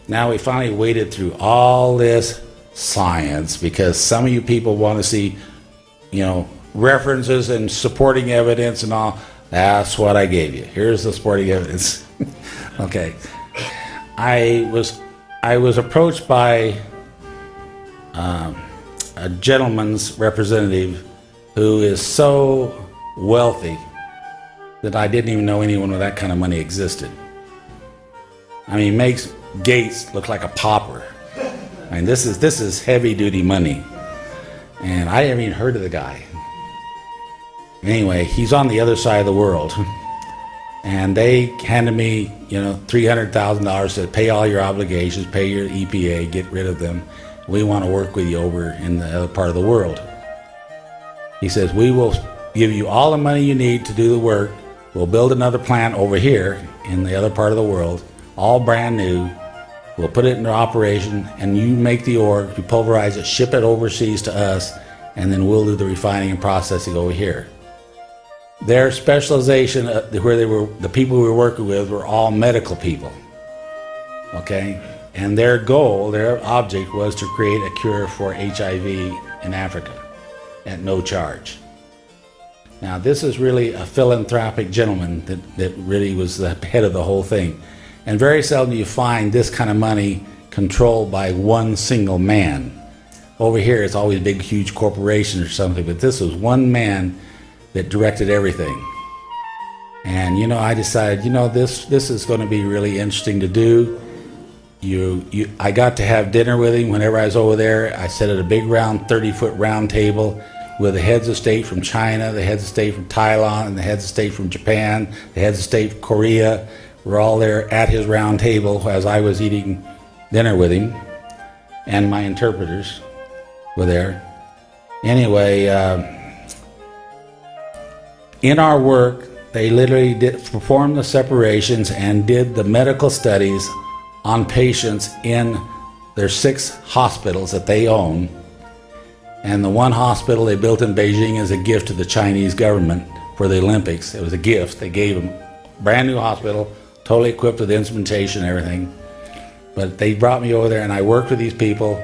Now we finally waded through all this science because some of you people want to see, references and supporting evidence and all. That's what I gave you. Here's the supporting evidence. Okay. I was approached by a gentleman's representative who is so wealthy that I didn't even know anyone with that kind of money existed. I mean, makes Gates look like a pauper. I mean, this is heavy duty money, and I haven't even heard of the guy. Anyway, he's on the other side of the world, and they handed me, $300,000, said pay all your obligations, pay your EPA, get rid of them. We want to work with you over in the other part of the world. He says, we will give you all the money you need to do the work. We'll build another plant over here in the other part of the world, all brand new. We'll put it into operation, and you make the ore, you pulverize it, ship it overseas to us, and then we'll do the refining and processing over here. Their specialization, the people we were working with were all medical people, okay? And their goal, their object was to create a cure for HIV in Africa at no charge. Now, this is really a philanthropic gentleman that really was the head of the whole thing. And very seldom do you find this kind of money controlled by one single man. Over here, it's always big, huge corporations or something, but this was one man that directed everything. And, I decided, this is going to be really interesting to do. I got to have dinner with him whenever I was over there. I sat at a big round, 30-foot round table with the heads of state from China, the heads of state from Thailand, and the heads of state from Japan, the heads of state from Korea. We're all there at his round table as I was eating dinner with him, and my interpreters were there. Anyway, in our work, they literally performed the separations and did the medical studies on patients in their 6 hospitals that they own. And the one hospital they built in Beijing as a gift to the Chinese government for the Olympics. It was a gift. They gave them a brand new hospital, totally equipped with instrumentation and everything. But they brought me over there and I worked with these people,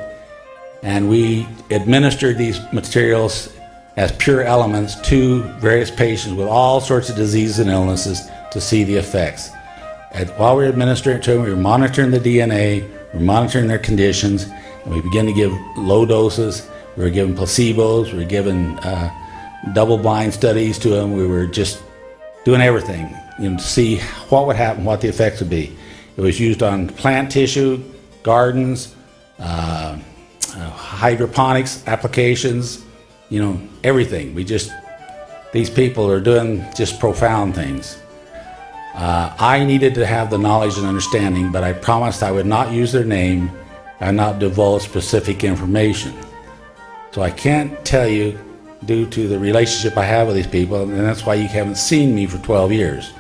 and we administered these materials as pure elements to various patients with all sorts of diseases and illnesses to see the effects. And while we were administering it to them, we were monitoring the DNA, we were monitoring their conditions, and we began to give low doses. We were giving placebos, we were giving double-blind studies to them. We were just doing everything, to see what would happen, what the effects would be. It was used on plant tissue, gardens, hydroponics applications, everything. These people are doing just profound things. I needed to have the knowledge and understanding, but I promised I would not use their name and not divulge specific information. So I can't tell you, due to the relationship I have with these people, and that's why you haven't seen me for 12 years.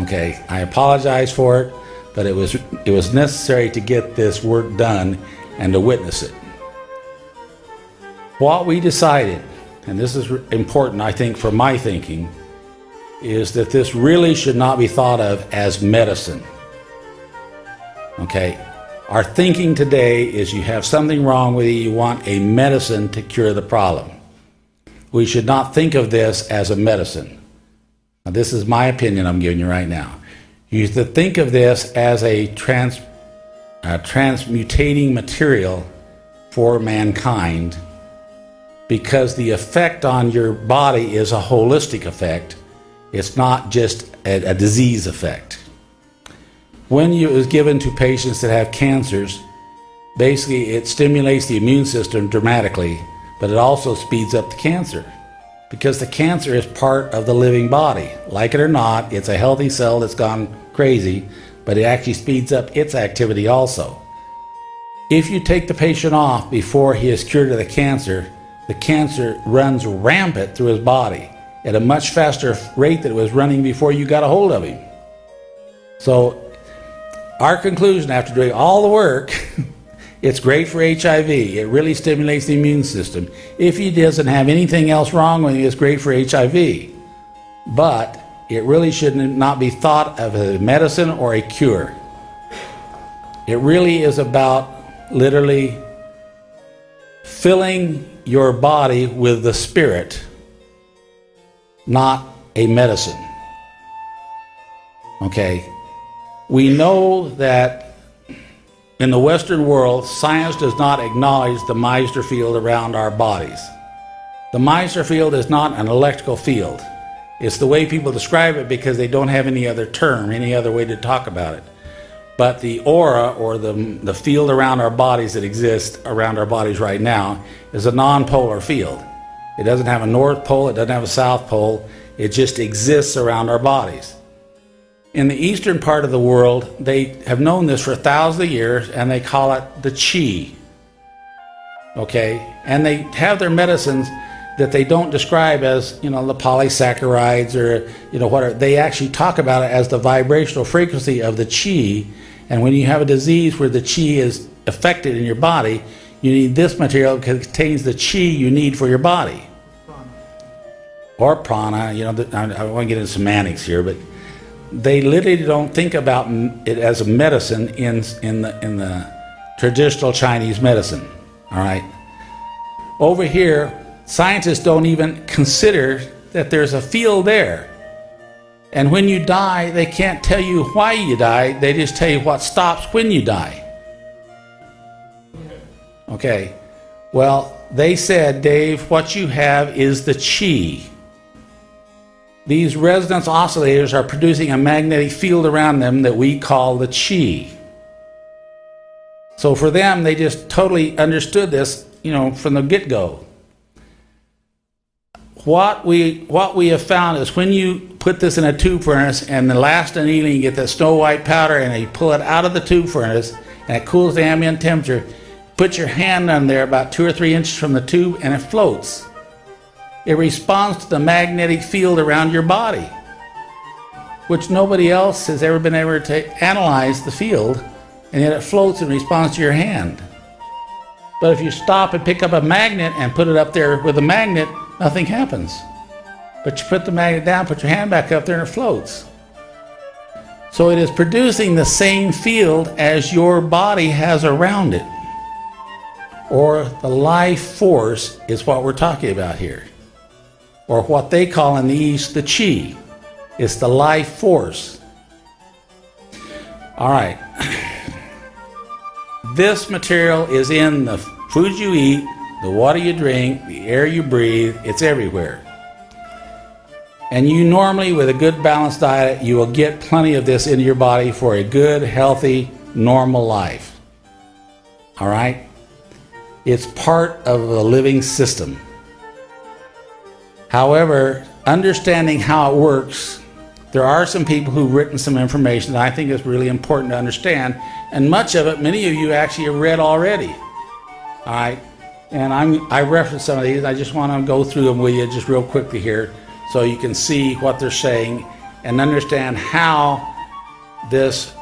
Okay, I apologize for it, but it was necessary to get this work done and to witness it. What we decided, and this is important, I think, for my thinking, is that this really should not be thought of as medicine. Okay, Our thinking today is you have something wrong with you, you want a medicine to cure the problem. We should not think of this as a medicine. Now, this is my opinion I'm giving you right now. You should think of this as a transmutating material for mankind, because the effect on your body is a holistic effect. It's not just a disease effect. When it was given to patients that have cancers, basically it stimulates the immune system dramatically, but it also speeds up the cancer, because the cancer is part of the living body. Like it or not, it's a healthy cell that's gone crazy, but it actually speeds up its activity also. If you take the patient off before he is cured of the cancer runs rampant through his body at a much faster rate than it was running before you got a hold of him. So our conclusion after doing all the work, it's great for HIV. It really stimulates the immune system. If he doesn't have anything else wrong with him, it's great for HIV. But it really should not be thought of as a medicine or a cure. It really is about literally filling your body with the Spirit, not a medicine. Okay? We know that in the Western world, science does not acknowledge the Meister field around our bodies. The Meister field is not an electrical field. It's the way people describe it because they don't have any other term, any other way to talk about it. But the aura, or the field around our bodies that exists around our bodies right now, is a non-polar field. It doesn't have a North Pole, it doesn't have a South Pole, it just exists around our bodies. In the eastern part of the world, they have known this for thousands of years, and they call it the chi. Okay? And they have their medicines that they don't describe as, the polysaccharides or, whatever. They actually talk about it as the vibrational frequency of the chi. And when you have a disease where the chi is affected in your body, you need this material because it contains the chi you need for your body. Or prana, I won't get into semantics here, but they literally don't think about it as a medicine in the traditional Chinese medicine. All right? Over here, scientists don't even consider that there's a field there. And when you die, they can't tell you why you die. They just tell you what stops when you die. Okay. Well, they said, Dave, what you have is the chi. These resonance oscillators are producing a magnetic field around them that we call the chi. So for them, they just totally understood this, from the get-go. What we have found is when you put this in a tube furnace and the last annealing, you get that snow white powder and you pull it out of the tube furnace and it cools to ambient temperature, put your hand on there about 2 or 3 inches from the tube and it floats. It responds to the magnetic field around your body, which nobody else has ever been able to analyze the field, and yet it floats in response to your hand. But if you stop and pick up a magnet and put it up there with a magnet, nothing happens. But you put the magnet down, put your hand back up there, and it floats. So it is producing the same field as your body has around it. Or the life force is what we're talking about here. Or what they call in the East the chi. It's the life force. All right. This material is in the food you eat, the water you drink, the air you breathe. It's everywhere. And you normally, with a good balanced diet, you will get plenty of this into your body for a good, healthy, normal life. All right? It's part of the living system. However, understanding how it works, there are some people who've written some information that I think is really important to understand, and much of it, many of you actually have read already. All right? And I referenced some of these. I just want to go through them with you just real quickly here so you can see what they're saying and understand how this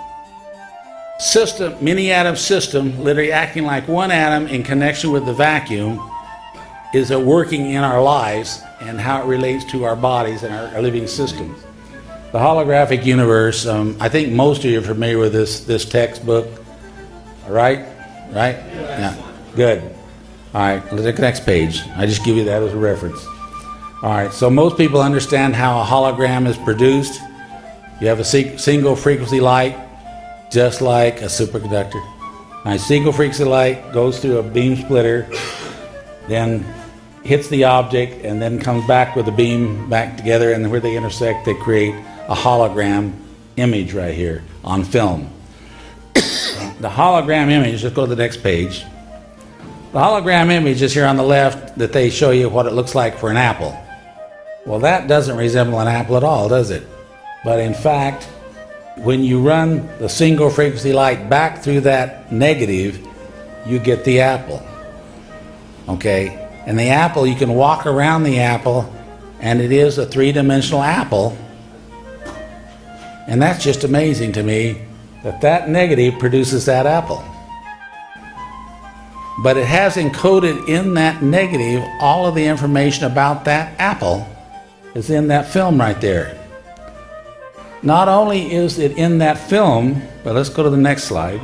system, mini atom system, literally acting like one atom in connection with the vacuum, is working in our lives and how it relates to our bodies and our living systems. The holographic universe, I think most of you are familiar with this textbook. Right? Right? Yeah. Good. All right, let's take the next page. I just give you that as a reference. All right, so most people understand how a hologram is produced. You have a single frequency light, just like a superconductor. A single frequency light goes through a beam splitter, then hits the object, and then comes back with the beam back together, and where they intersect, they create a hologram image right here on film. The hologram image, let's go to the next page. The hologram image is here on the left that they show you what it looks like for an apple. Well, that doesn't resemble an apple at all, does it? But in fact, when you run the single frequency light back through that negative, you get the apple. Okay? And the apple, you can walk around the apple, and it is a three-dimensional apple. And that's just amazing to me that that negative produces that apple. But it has encoded in that negative all of the information about that apple is in that film right there. Not only is it in that film, but let's go to the next slide.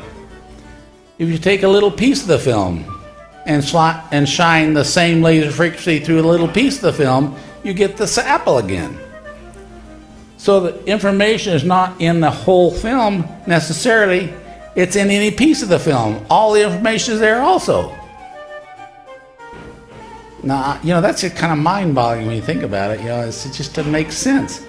If you take a little piece of the film and shine the same laser frequency through a little piece of the film, you get this apple again. So the information is not in the whole film necessarily, it's in any piece of the film. All the information is there also. Now, you know, that's just kind of mind-boggling when you think about it. You know, it just doesn't make sense.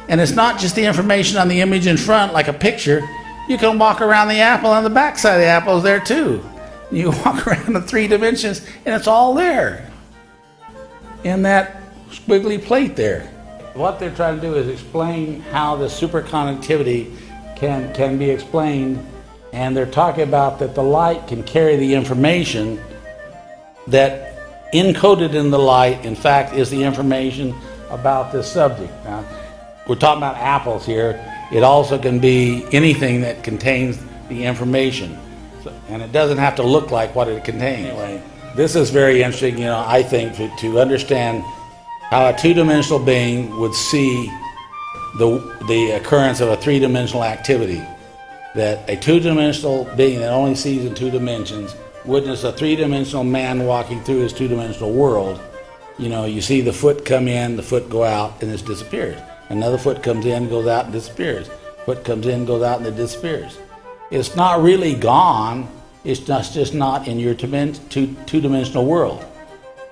And it's not just the information on the image in front, like a picture. You can walk around the apple, and the back side of the apple is there too. You walk around the 3 dimensions, and it's all there in that squiggly plate there. What they're trying to do is explain how the superconductivity can be explained, and they're talking about that the light can carry the information that encoded in the light, in fact, is the information about this subject. Now, we're talking about apples here. It also can be anything that contains the information. So, and it doesn't have to look like what it contains. Anyway, this is very interesting, you know, I think, to understand how a two-dimensional being would see the occurrence of a three-dimensional activity. That a two-dimensional being that only sees in 2 dimensions witness a three-dimensional man walking through his two-dimensional world. You know, you see the foot come in, the foot go out, and it disappears. Another foot comes in, goes out, and disappears. Foot comes in, goes out, and it disappears. It's not really gone. It's just not in your two-dimensional world.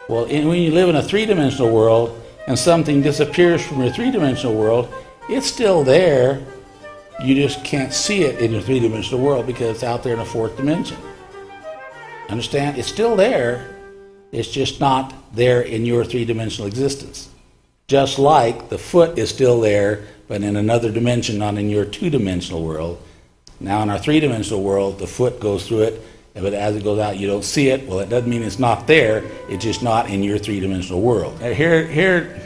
Well, when you live in a three-dimensional world and something disappears from your three-dimensional world, it's still there. You just can't see it in your three-dimensional world because it's out there in a 4th dimension. Understand? It's still there. It's just not there in your three-dimensional existence. Just like the foot is still there, but in another dimension, not in your two-dimensional world. Now in our three-dimensional world, the foot goes through it, but as it goes out, you don't see it. Well, it doesn't mean it's not there. It's just not in your three-dimensional world. Here,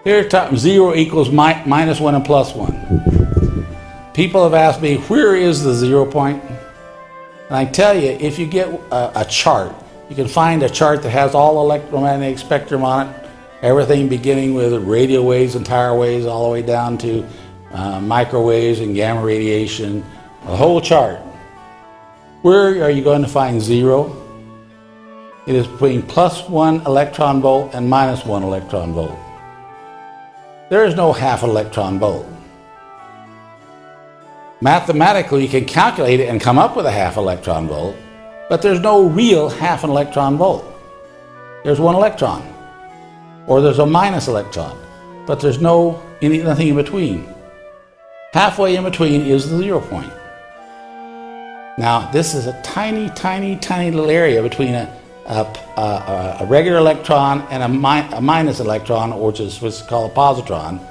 0 equals minus 1 and plus 1. People have asked me, where is the 0 point? And I tell you, if you get a chart, you can find a chart that has all electromagnetic spectrum on it, everything beginning with radio waves and tire waves all the way down to microwaves and gamma radiation, the whole chart. Where are you going to find 0? It is between plus 1 electron volt and minus 1 electron volt. There is no half electron volt. Mathematically, you can calculate it and come up with a half electron volt, but there's no real half an electron volt. There's 1 electron, or there's a minus electron, but there's nothing in between. Halfway in between is the 0 point. Now, this is a tiny, tiny, tiny little area between a regular electron and a minus electron, which is what's called a positron.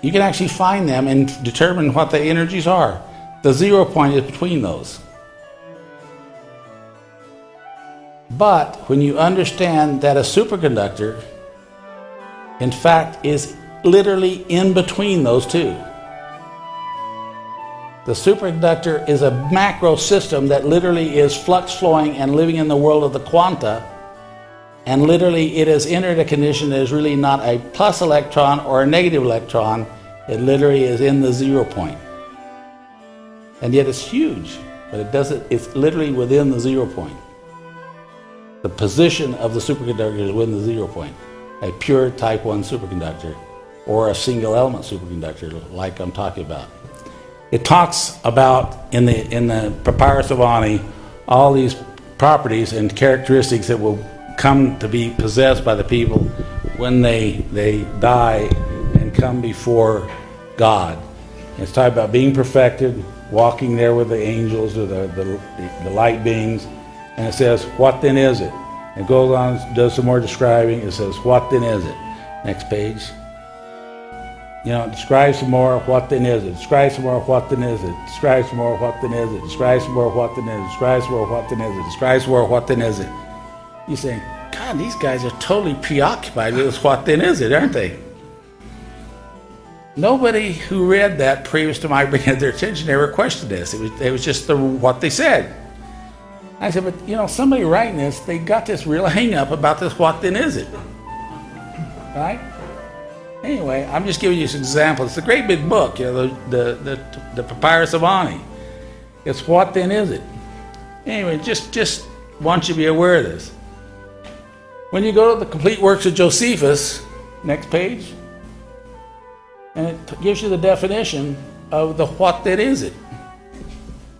You can actually find them and determine what the energies are. The 0 point is between those. But when you understand that a superconductor, in fact, is literally in between those two. The superconductor is a macro system that literally is flux flowing and living in the world of the quanta, and literally it has entered a condition that is really not a plus electron or a negative electron. It literally is in the 0 point. And yet it's huge. but it doesn't, it's literally within the 0 point. The position of the superconductor is within the 0 point. A pure type 1 superconductor, or a single element superconductor like I'm talking about. It talks about, in the Papyrus of Ani, all these properties and characteristics that will come to be possessed by the people when they die and come before God. It's talking about being perfected, walking there with the angels or the light beings, and it says, what then is it? It goes on, does some more describing. It says, what then is it? Next page. You know, describe some more, what then is it? Describe some more, what then is it? Describe some more, what then is it? Describe some more, what then is it? Describe some more, what then is it? Describe some more, what then is it? You say, God, these guys are totally preoccupied with this what then is it, aren't they? Nobody who read that previous to my bringing it to their attention ever questioned this. It was just what they said. I said, but you know, somebody writing this, they got this real hang up about this what then is it. Right? Anyway, I'm just giving you some examples. It's a great big book, you know, the Papyrus of Ani. It's what then is it? Anyway, just want you to be aware of this. When you go to the complete works of Josephus, next page, and it gives you the definition of the what then is it.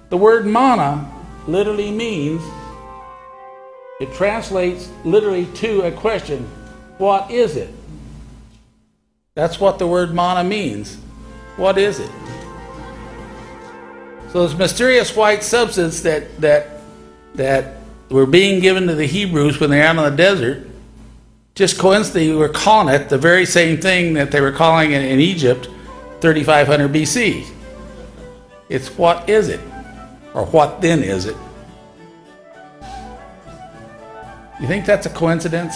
The word mana literally means, it translates literally to a question, what is it? That's what the word mana means. What is it? So this mysterious white substance that were being given to the Hebrews when they were out on the desert, just coincidentally were calling it the very same thing that they were calling it in Egypt 3500 BC. It's what is it? Or what then is it? You think that's a coincidence?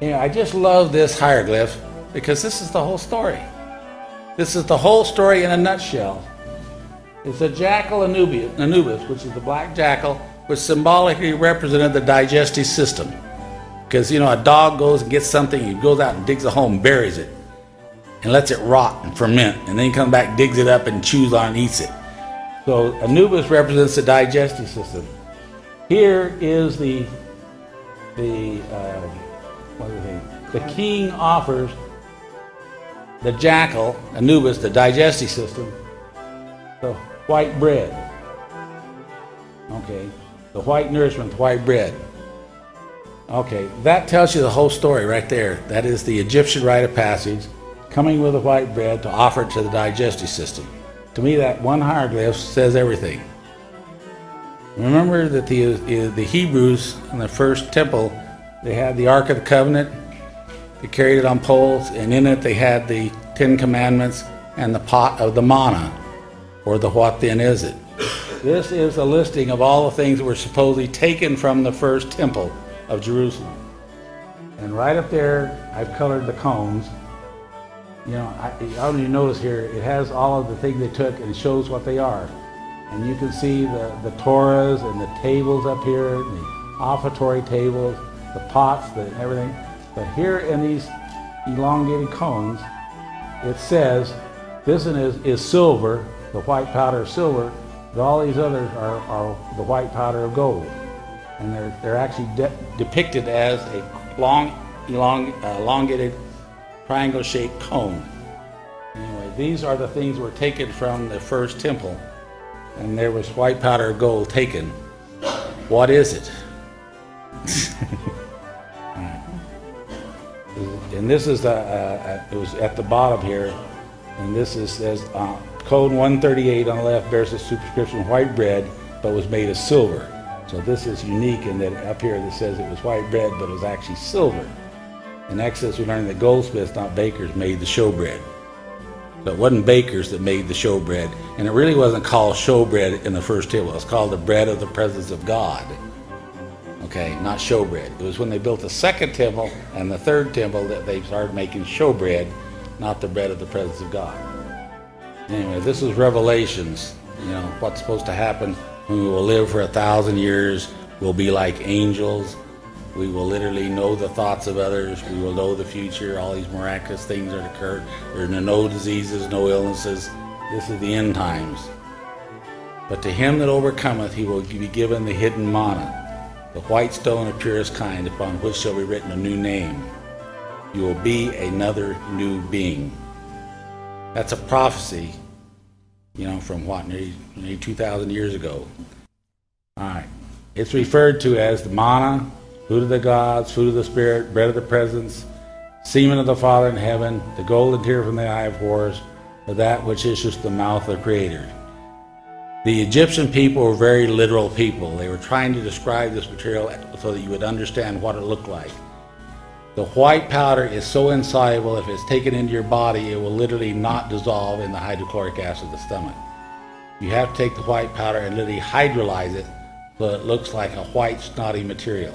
Yeah, I just love this hieroglyph because this is the whole story. This is the whole story in a nutshell. It's a jackal Anubis, which is the black jackal, which symbolically represented the digestive system. Because, you know, a dog goes and gets something, he goes out and digs a hole and buries it and lets it rot and ferment, and then he comes back, digs it up and chews on and eats it. So Anubis represents the digestive system. Here is the king offers the jackal, Anubis, the digestive system, the white bread. Okay, the white nourishment, the white bread. Okay, that tells you the whole story right there. That is the Egyptian rite of passage, coming with the white bread to offer it to the digestive system. To me, that one hieroglyph says everything. Remember that the Hebrews in the first temple, they had the Ark of the Covenant. They carried it on poles, and in it they had the 10 Commandments and the pot of the manna, or the what then is it. This is a listing of all the things that were supposedly taken from the first temple of Jerusalem. And right up there, I've colored the cones. You know, I don't even notice here, it has all of the things they took and it shows what they are. And you can see the Torahs and the tables up here, and the offertory tables, the pots, everything. But here in these elongated cones, it says, this one is silver, the white powder of silver, but all these others are the white powder of gold. And they're actually depicted as a elongated triangle-shaped cone. Anyway, these are the things that were taken from the first temple, and there was white powder of gold taken. What is it? And this is it was at the bottom here, and this says code 138 on the left bears the superscription white bread, but was made of silver. So this is unique in that up here it says it was white bread, but it was actually silver. In Exodus, we learned that goldsmiths, not bakers, made the showbread. So it wasn't bakers that made the showbread, and it really wasn't called showbread in the first temple. It was called the bread of the presence of God. Okay, not showbread. It was when they built the second temple and the third temple that they started making showbread, not the bread of the presence of God. Anyway, this is Revelations. You know, what's supposed to happen when we will live for 1,000 years. We'll be like angels. We will literally know the thoughts of others. We will know the future. All these miraculous things that occur. There are no diseases, no illnesses. This is the end times. But to him that overcometh, he will be given the hidden manna, the white stone of purest kind, upon which shall be written a new name. You will be another new being. That's a prophecy, you know, from what, nearly 2,000 years ago. All right. It's referred to as the manna, food of the gods, food of the spirit, bread of the presence, semen of the Father in heaven, the golden tear from the eye of Horus, or that which issues from the mouth of the Creator. The Egyptian people were very literal people. They were trying to describe this material so that you would understand what it looked like. The white powder is so insoluble, if it's taken into your body, it will literally not dissolve in the hydrochloric acid of the stomach. You have to take the white powder and literally hydrolyze it so it looks like a white snotty material.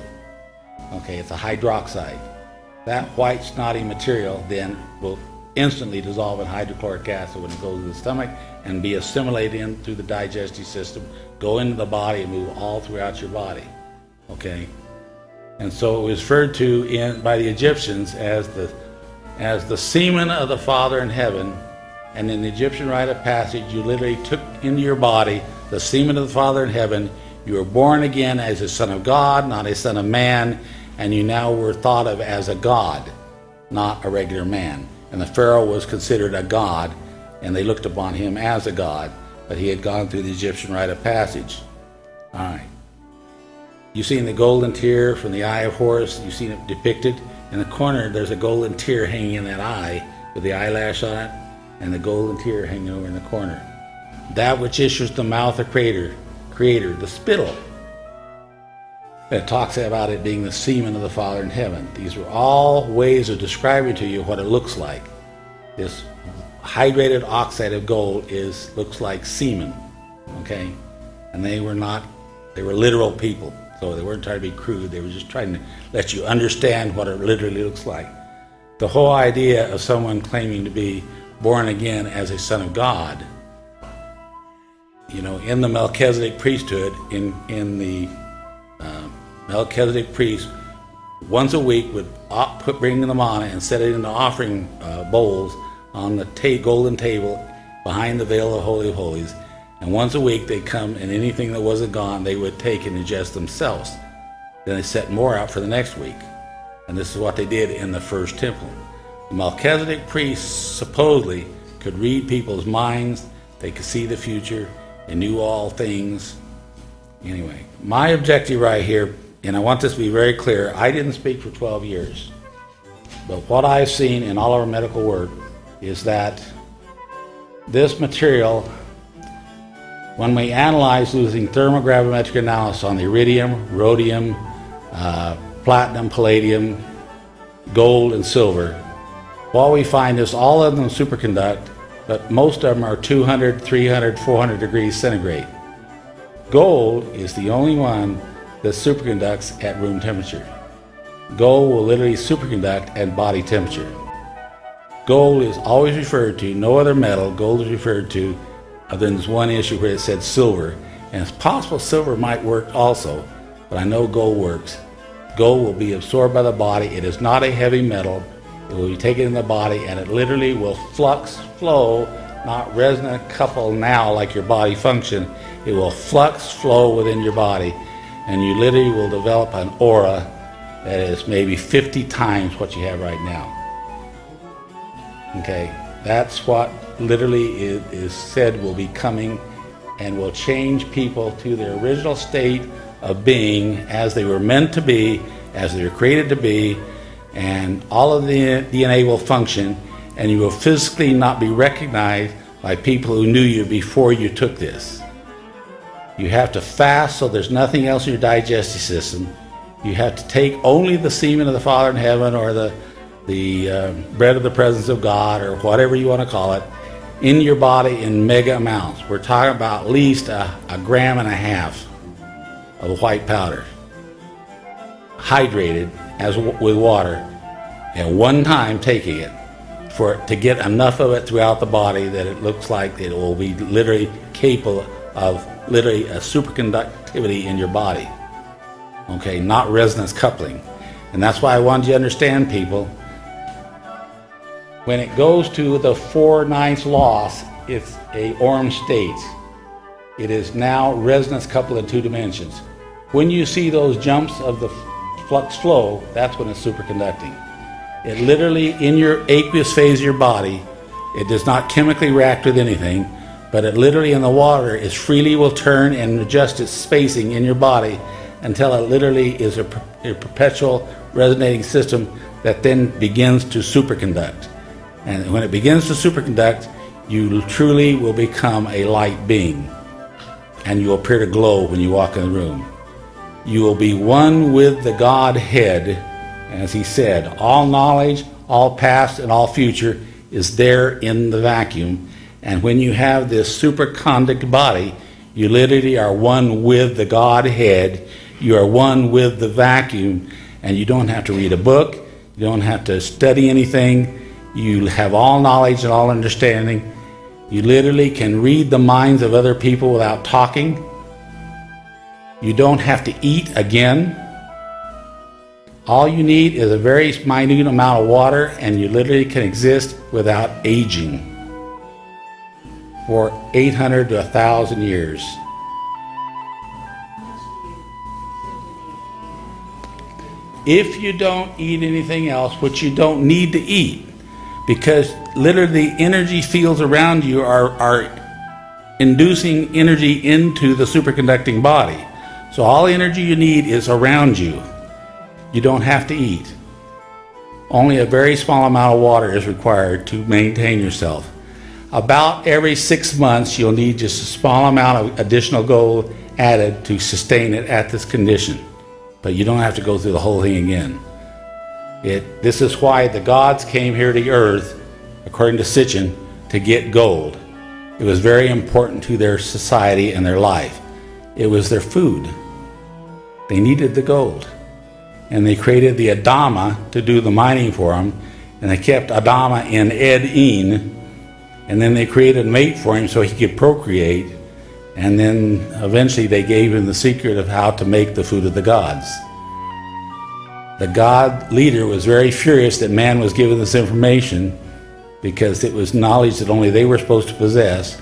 Okay, it's a hydroxide. That white snotty material then will instantly dissolve in hydrochloric acid when it goes to the stomach and be assimilated in through the digestive system, go into the body and move all throughout your body. Okay? And so it was referred to by the Egyptians as the semen of the Father in heaven. And in the Egyptian rite of passage, you literally took into your body the semen of the Father in heaven. You were born again as a son of God, not a son of man, and you now were thought of as a god, not a regular man. And the Pharaoh was considered a god, and they looked upon him as a god, but he had gone through the Egyptian rite of passage. All right. You've seen the golden tear from the eye of Horus. You've seen it depicted. In the corner, there's a golden tear hanging in that eye with the eyelash on it, and the golden tear hanging over in the corner. That which issues the mouth of Creator, the spittle. It talks about it being the semen of the Father in heaven. These were all ways of describing to you what it looks like. This hydrated oxide of gold looks like semen, okay? And they were literal people. So they weren't trying to be crude, they were just trying to let you understand what it literally looks like. The whole idea of someone claiming to be born again as a son of God, you know, in the Melchizedek priesthood, in the Melchizedek priest, once a week would bring the manna and set it in the offering bowls on the golden table behind the veil of Holy of Holies. And once a week they'd come, and anything that wasn't gone they would take and ingest themselves. Then they set more out for the next week. And this is what they did in the first temple. The Melchizedek priests supposedly could read people's minds, they could see the future, they knew all things. Anyway, my objective right here, and I want this to be very clear, I didn't speak for 12 years. But what I've seen in all our medical work is that this material, when we analyze using thermogravimetric analysis on the iridium, rhodium, platinum, palladium, gold, and silver, what we find is all of them superconduct, but most of them are 200, 300, 400 degrees centigrade. Gold is the only one that superconducts at room temperature. Gold will literally superconduct at body temperature. Gold is always referred to, no other metal, gold is referred to, other than this one issue where it said silver. And it's possible silver might work also, but I know gold works. Gold will be absorbed by the body. It is not a heavy metal. It will be taken in the body, and it literally will flux flow, not resonant couple now like your body function. It will flux flow within your body, and you literally will develop an aura that is maybe 50 times what you have right now. Okay, that's what literally is said will be coming and will change people to their original state of being as they were meant to be, as they were created to be, and all of the DNA will function, and you will physically not be recognized by people who knew you before you took this. You have to fast so there's nothing else in your digestive system. You have to take only the semen of the Father in heaven, or the bread of the presence of God, or whatever you want to call it, in your body in mega amounts. We're talking about at least a gram and a half of white powder, hydrated with water, at one time taking it, to get enough of it throughout the body that it looks like it will be literally capable of literally a superconductivity in your body. Okay, not resonance coupling. And that's why I wanted you to understand, people, when it goes to the 4/9 loss, it's a ORME state. It is now resonance coupled in 2 dimensions. When you see those jumps of the flux flow, that's when it's superconducting. It literally, in your aqueous phase of your body, it does not chemically react with anything, but it literally in the water is freely will turn and adjust its spacing in your body until it literally is a perpetual resonating system that then begins to superconduct. And when it begins to superconduct, you truly will become a light being, and you will appear to glow when you walk in the room. You will be one with the Godhead, as he said. All knowledge, all past, and all future is there in the vacuum. And when you have this superconduct body, you literally are one with the Godhead. You are one with the vacuum, and you don't have to read a book. You don't have to study anything. You have all knowledge and all understanding. You literally can read the minds of other people without talking. You don't have to eat again. All you need is a very minute amount of water, and you literally can exist without aging for 800 to 1,000 years. If you don't eat anything else, which you don't need to eat, because literally the energy fields around you are inducing energy into the superconducting body. So all the energy you need is around you. You don't have to eat. Only a very small amount of water is required to maintain yourself. About every 6 months, you'll need just a small amount of additional gold added to sustain it at this condition. But you don't have to go through the whole thing again. This is why the gods came here to earth, according to Sitchin, to get gold. It was very important to their society and their life. It was their food. They needed the gold. And they created the Adama to do the mining for them. And they kept Adama in Ed-In. And then they created a mate for him so he could procreate. And then eventually they gave him the secret of how to make the food of the gods. The god leader was very furious that man was given this information, because it was knowledge that only they were supposed to possess.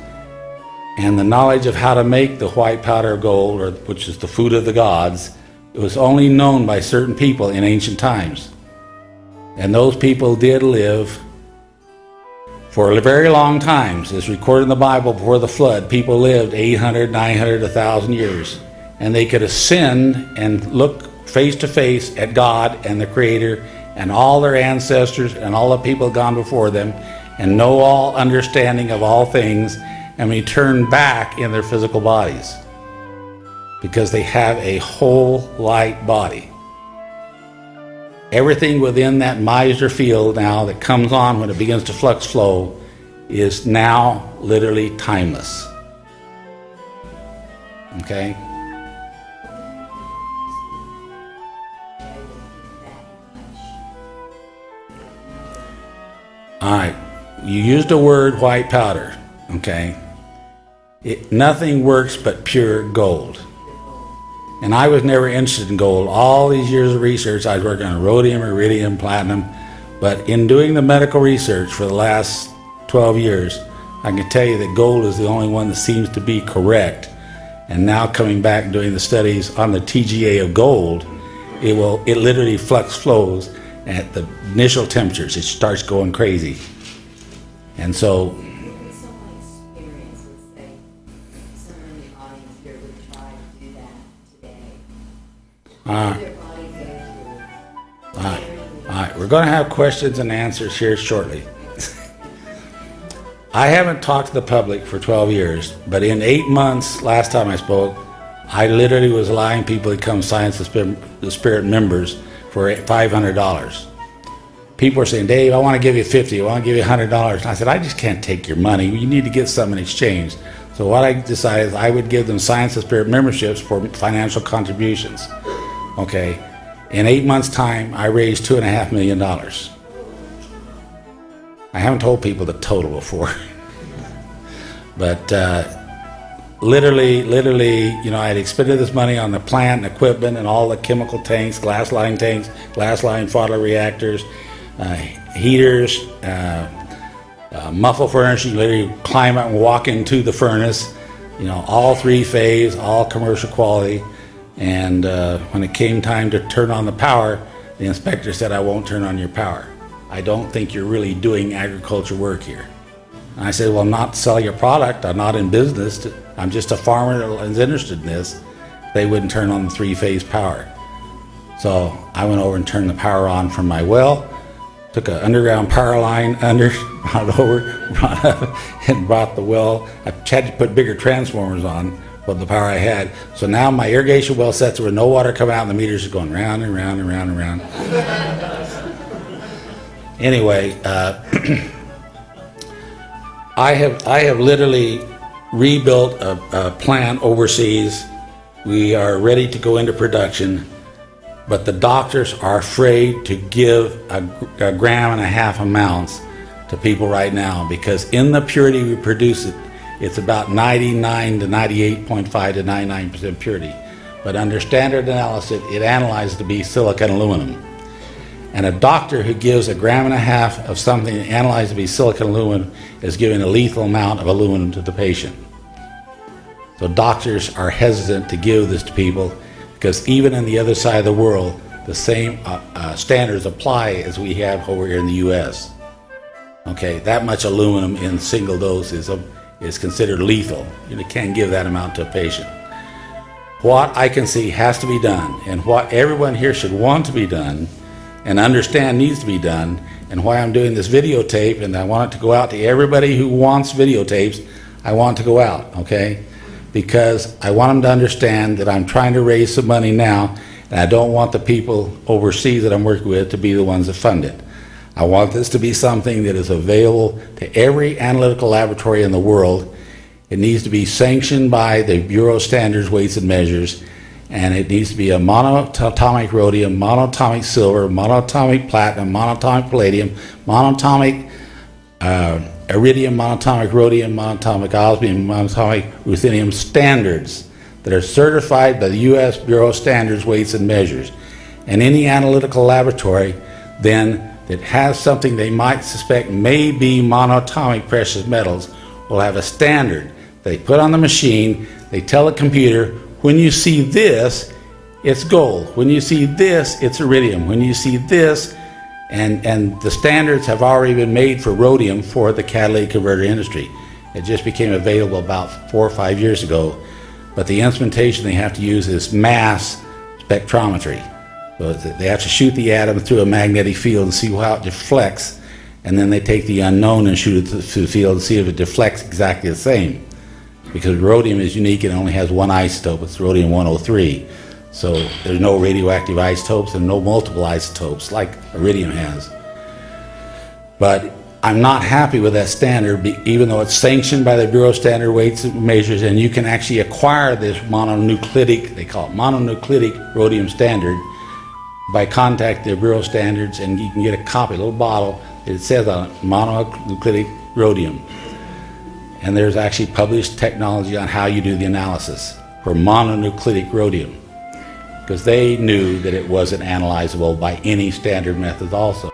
And the knowledge of how to make the white powder of gold, or which is the food of the gods, it was only known by certain people in ancient times. And those people did live for a very long times. It's recorded in the Bible before the flood. People lived 800, 900, 1,000 years. And they could ascend and look face to face at God and the Creator and all their ancestors and all the people gone before them, and know all understanding of all things, and return back in their physical bodies, because they have a whole light body. Everything within that Meissner field now that comes on when it begins to flux flow is now literally timeless. Okay? All right. You used the word white powder. Okay? Nothing works but pure gold. And I was never interested in gold. All these years of research, I was working on rhodium, iridium, platinum. But in doing the medical research for the last 12 years, I can tell you that gold is the only one that seems to be correct. And now coming back and doing the studies on the TGA of gold, it literally flux flows at the initial temperatures. It starts going crazy. And so All right, we're going to have questions and answers here shortly. I haven't talked to the public for 12 years, but in 8 months, last time I spoke, I literally was allowing people to become Science of the Spirit members for $500. People are saying, Dave, I want to give you $50, I want to give you $100. And I said, I just can't take your money. You need to get some in exchange. So what I decided is I would give them Science of Spirit memberships for financial contributions. Okay, in 8 months' time, I raised $2.5 million. I haven't told people the total before. But literally, you know, I had expended this money on the plant and equipment and all the chemical tanks, glass line Muffle furnace, you literally climb out and walk into the furnace, you know, all 3-phase, all commercial quality. And when it came time to turn on the power, the inspector said, I won't turn on your power. I don't think you're really doing agriculture work here. And I said, well, I'm not selling your product. I'm not in business. I'm just a farmer that is interested in this. They wouldn't turn on the 3-phase power. So I went over and turned the power on from my well, took an underground power line under, brought it over, brought up, and brought the well. I had to put bigger transformers on with the power I had. So now my irrigation well sets with no water coming out and the meter's just going round and round and round and round. Anyway, I have literally rebuilt a plant overseas. We are ready to go into production, but the doctors are afraid to give a 1.5 grams amounts to people right now, because in the purity we produce it, it's about 99 to 98.5 to 99% purity. But under standard analysis, it analyzed to be silicon aluminum. And a doctor who gives 1.5 grams of something analyzed to be silicon aluminum is giving a lethal amount of aluminum to the patient. So doctors are hesitant to give this to people, because even in the other side of the world, the same standards apply as we have over here in the U.S. Okay, that much aluminum in single dose is considered lethal. You can't give that amount to a patient. What I can see has to be done, and what everyone here should want to be done and understand needs to be done, and why I'm doing this videotape, and I want it to go out to everybody who wants videotapes. I want it to go out, okay? Because I want them to understand that I'm trying to raise some money now, and I don't want the people overseas that I'm working with to be the ones that fund it. I want this to be something that is available to every analytical laboratory in the world. It needs to be sanctioned by the Bureau of Standards, Weights and Measures, and it needs to be a monoatomic rhodium, monoatomic silver, monoatomic platinum, monoatomic palladium, monoatomic iridium, monoatomic rhodium, monoatomic osmium, monoatomic ruthenium standards that are certified by the U.S. Bureau of Standards, Weights and Measures. And any analytical laboratory then that has something they might suspect may be monoatomic precious metals will have a standard they put on the machine. They tell the computer, when you see this, it's gold. When you see this, it's iridium. When you see this, and the standards have already been made for rhodium for the catalytic converter industry. It just became available about 4 or 5 years ago. But the instrumentation they have to use is mass spectrometry. So they have to shoot the atom through a magnetic field and see how it deflects, and then they take the unknown and shoot it through the field and see if it deflects exactly the same. Because rhodium is unique and only has one isotope, it's rhodium-103. So there's no radioactive isotopes and no multiple isotopes like iridium has. But I'm not happy with that standard, even though it's sanctioned by the Bureau of Standard Weights and Measures, and you can actually acquire this mononuclidic, they call it mononuclidic rhodium standard, by contacting the Bureau of Standards, and you can get a copy, a little bottle, it says on it, mononuclidic rhodium. And there's actually published technology on how you do the analysis for mononuclidic rhodium, because they knew that it wasn't analyzable by any standard methods also.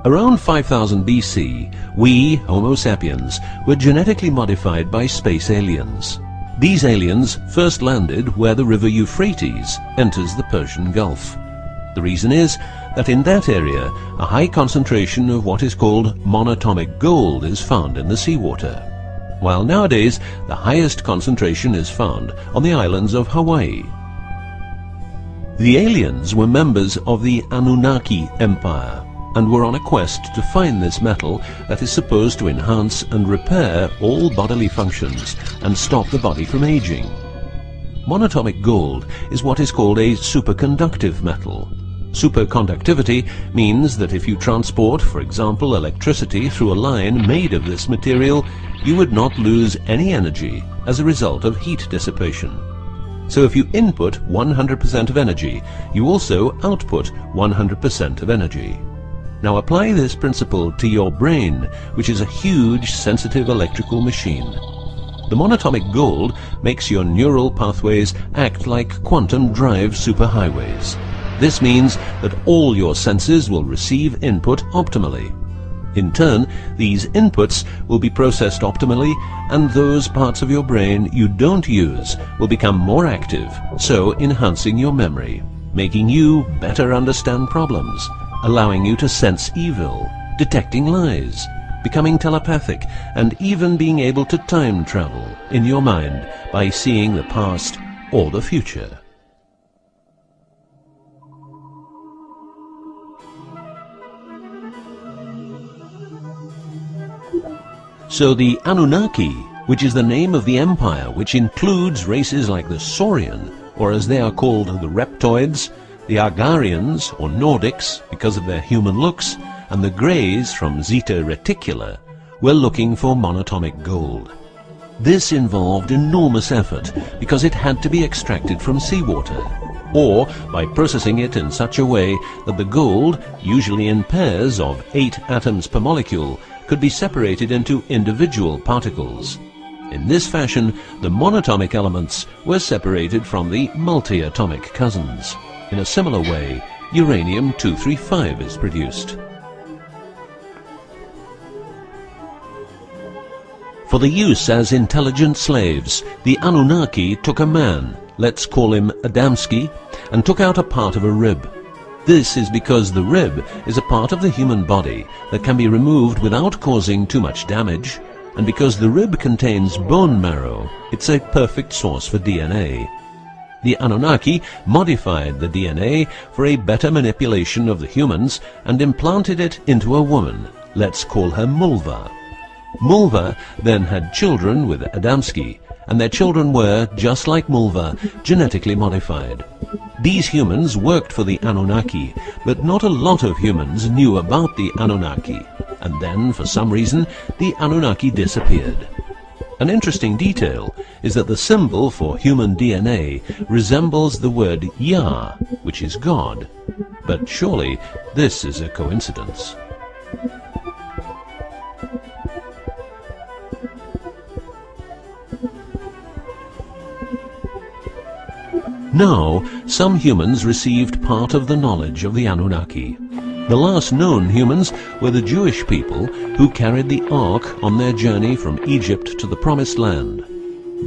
Around 5000 BC, we, Homo sapiens, were genetically modified by space aliens. These aliens first landed where the river Euphrates enters the Persian Gulf. The reason is that in that area, a high concentration of what is called monatomic gold is found in the seawater, while nowadays the highest concentration is found on the islands of Hawaii. The aliens were members of the Anunnaki Empire and were on a quest to find this metal that is supposed to enhance and repair all bodily functions and stop the body from aging. Monatomic gold is what is called a superconductive metal. Superconductivity means that if you transport, for example, electricity through a line made of this material, you would not lose any energy as a result of heat dissipation. So if you input 100% of energy, you also output 100% of energy. Now apply this principle to your brain, which is a huge sensitive electrical machine. The monatomic gold makes your neural pathways act like quantum drive superhighways. This means that all your senses will receive input optimally. In turn, these inputs will be processed optimally, and those parts of your brain you don't use will become more active, so enhancing your memory, making you better understand problems, allowing you to sense evil, detecting lies, becoming telepathic, and even being able to time travel in your mind by seeing the past or the future. So the Anunnaki, which is the name of the empire which includes races like the Saurian, or as they are called the Reptoids, the Argarians or Nordics because of their human looks, and the Greys from Zeta Reticula, were looking for monatomic gold. This involved enormous effort because it had to be extracted from seawater, or by processing it in such a way that the gold, usually in pairs of 8 atoms per molecule, could be separated into individual particles. In this fashion, the monatomic elements were separated from the multiatomic cousins. In a similar way, uranium-235 is produced. For the use as intelligent slaves, the Anunnaki took a man, let's call him Adamski, and took out a part of a rib. This is because the rib is a part of the human body that can be removed without causing too much damage, and because the rib contains bone marrow, it's a perfect source for DNA. The Anunnaki modified the DNA for a better manipulation of the humans and implanted it into a woman, let's call her Mulva. Mulva then had children with Adamski, and their children were, just like Mulva, genetically modified. These humans worked for the Anunnaki, but not a lot of humans knew about the Anunnaki, and then, for some reason, the Anunnaki disappeared. An interesting detail is that the symbol for human DNA resembles the word Yah, which is God. But surely this is a coincidence. Now, some humans received part of the knowledge of the Anunnaki. The last known humans were the Jewish people who carried the Ark on their journey from Egypt to the Promised Land.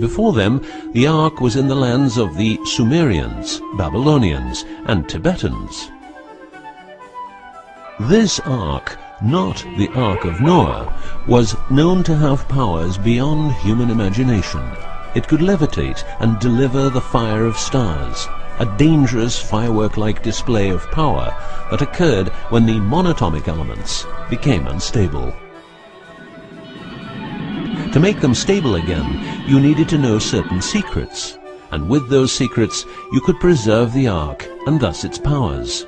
Before them, the Ark was in the lands of the Sumerians, Babylonians, and Tibetans. This Ark, not the Ark of Noah, was known to have powers beyond human imagination. It could levitate and deliver the fire of stars, a dangerous firework-like display of power that occurred when the monatomic elements became unstable. To make them stable again, you needed to know certain secrets, and with those secrets you could preserve the Ark and thus its powers.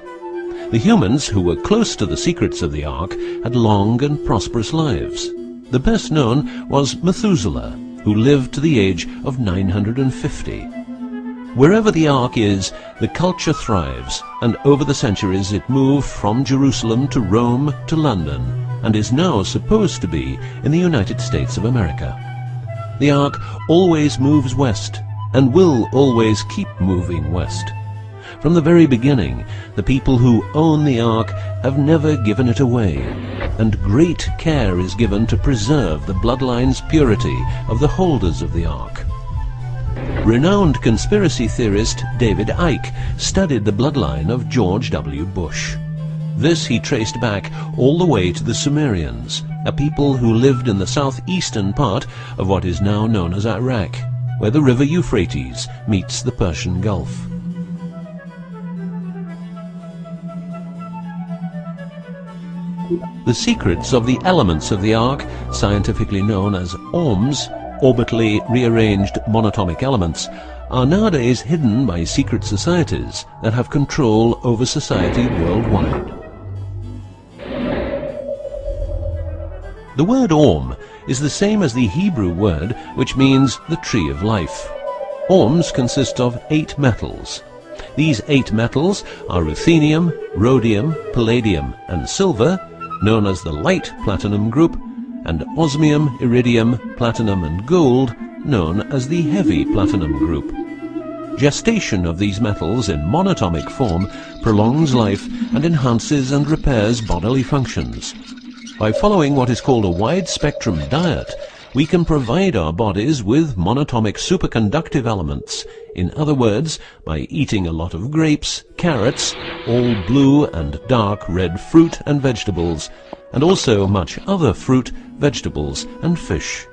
The humans who were close to the secrets of the Ark had long and prosperous lives. The best known was Methuselah, who lived to the age of 950. Wherever the Ark is, the culture thrives, and over the centuries it moved from Jerusalem to Rome to London, and is now supposed to be in the United States of America. The Ark always moves west, and will always keep moving west. From the very beginning, the people who own the Ark have never given it away, and great care is given to preserve the bloodline's purity of the holders of the Ark. Renowned conspiracy theorist David Icke studied the bloodline of George W. Bush. This he traced back all the way to the Sumerians, a people who lived in the southeastern part of what is now known as Iraq, where the river Euphrates meets the Persian Gulf. The secrets of the elements of the Ark, scientifically known as ORMEs, orbitally rearranged monatomic elements, are nowadays hidden by secret societies that have control over society worldwide. The word ORME is the same as the Hebrew word which means the tree of life. ORMEs consist of 8 metals. These 8 metals are ruthenium, rhodium, palladium, and silver, known as the light platinum group, and osmium, iridium, platinum, and gold, known as the heavy platinum group. Gestation of these metals in monatomic form prolongs life and enhances and repairs bodily functions. By following what is called a wide-spectrum diet, we can provide our bodies with monatomic superconductive elements. In other words, by eating a lot of grapes, carrots, all blue and dark red fruit and vegetables, and also much other fruit, vegetables and fish.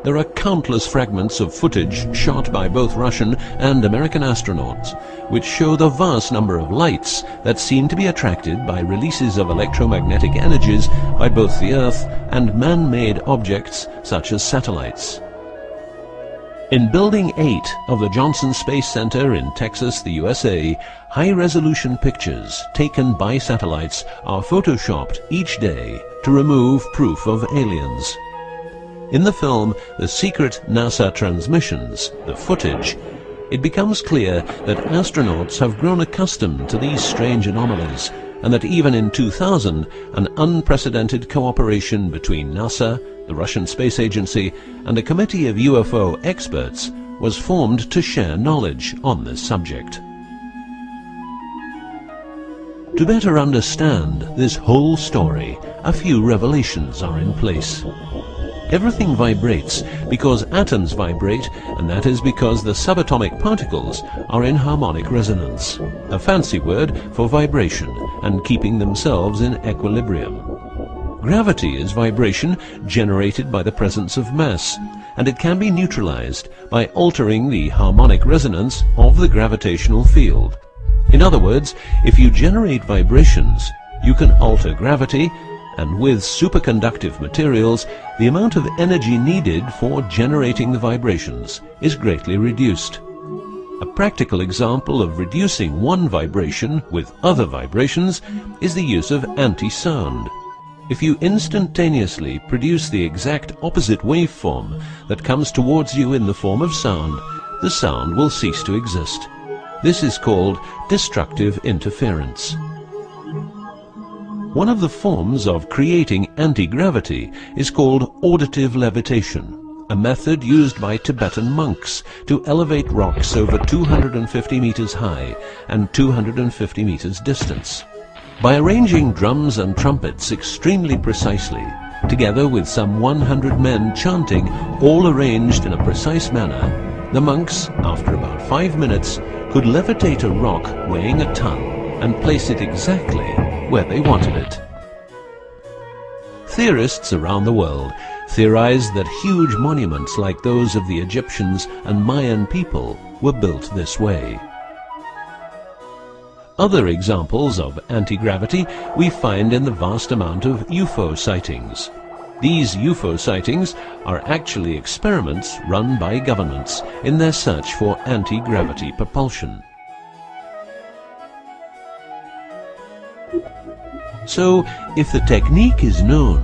There are countless fragments of footage shot by both Russian and American astronauts, which show the vast number of lights that seem to be attracted by releases of electromagnetic energies by both the Earth and man-made objects such as satellites. In Building 8 of the Johnson Space Center in Texas, the USA, high-resolution pictures taken by satellites are photoshopped each day to remove proof of aliens. In the film The Secret NASA Transmissions, the footage, it becomes clear that astronauts have grown accustomed to these strange anomalies, and that even in 2000, an unprecedented cooperation between NASA, the Russian Space Agency, and a committee of UFO experts was formed to share knowledge on this subject. To better understand this whole story, a few revelations are in place. Everything vibrates because atoms vibrate, and that is because the subatomic particles are in harmonic resonance, a fancy word for vibration and keeping themselves in equilibrium. Gravity is vibration generated by the presence of mass, and it can be neutralized by altering the harmonic resonance of the gravitational field. In other words, if you generate vibrations, you can alter gravity, and with superconductive materials, the amount of energy needed for generating the vibrations is greatly reduced. A practical example of reducing one vibration with other vibrations is the use of anti-sound. If you instantaneously produce the exact opposite waveform that comes towards you in the form of sound, the sound will cease to exist. This is called destructive interference. One of the forms of creating anti-gravity is called auditive levitation, a method used by Tibetan monks to elevate rocks over 250 meters high and 250 meters distance. By arranging drums and trumpets extremely precisely, together with some 100 men chanting, all arranged in a precise manner, the monks, after about 5 minutes, could levitate a rock weighing a ton and place it exactly where they wanted it. Theorists around the world theorize that huge monuments like those of the Egyptians and Mayan people were built this way. Other examples of anti-gravity we find in the vast amount of UFO sightings. These UFO sightings are actually experiments run by governments in their search for anti-gravity propulsion. So, if the technique is known,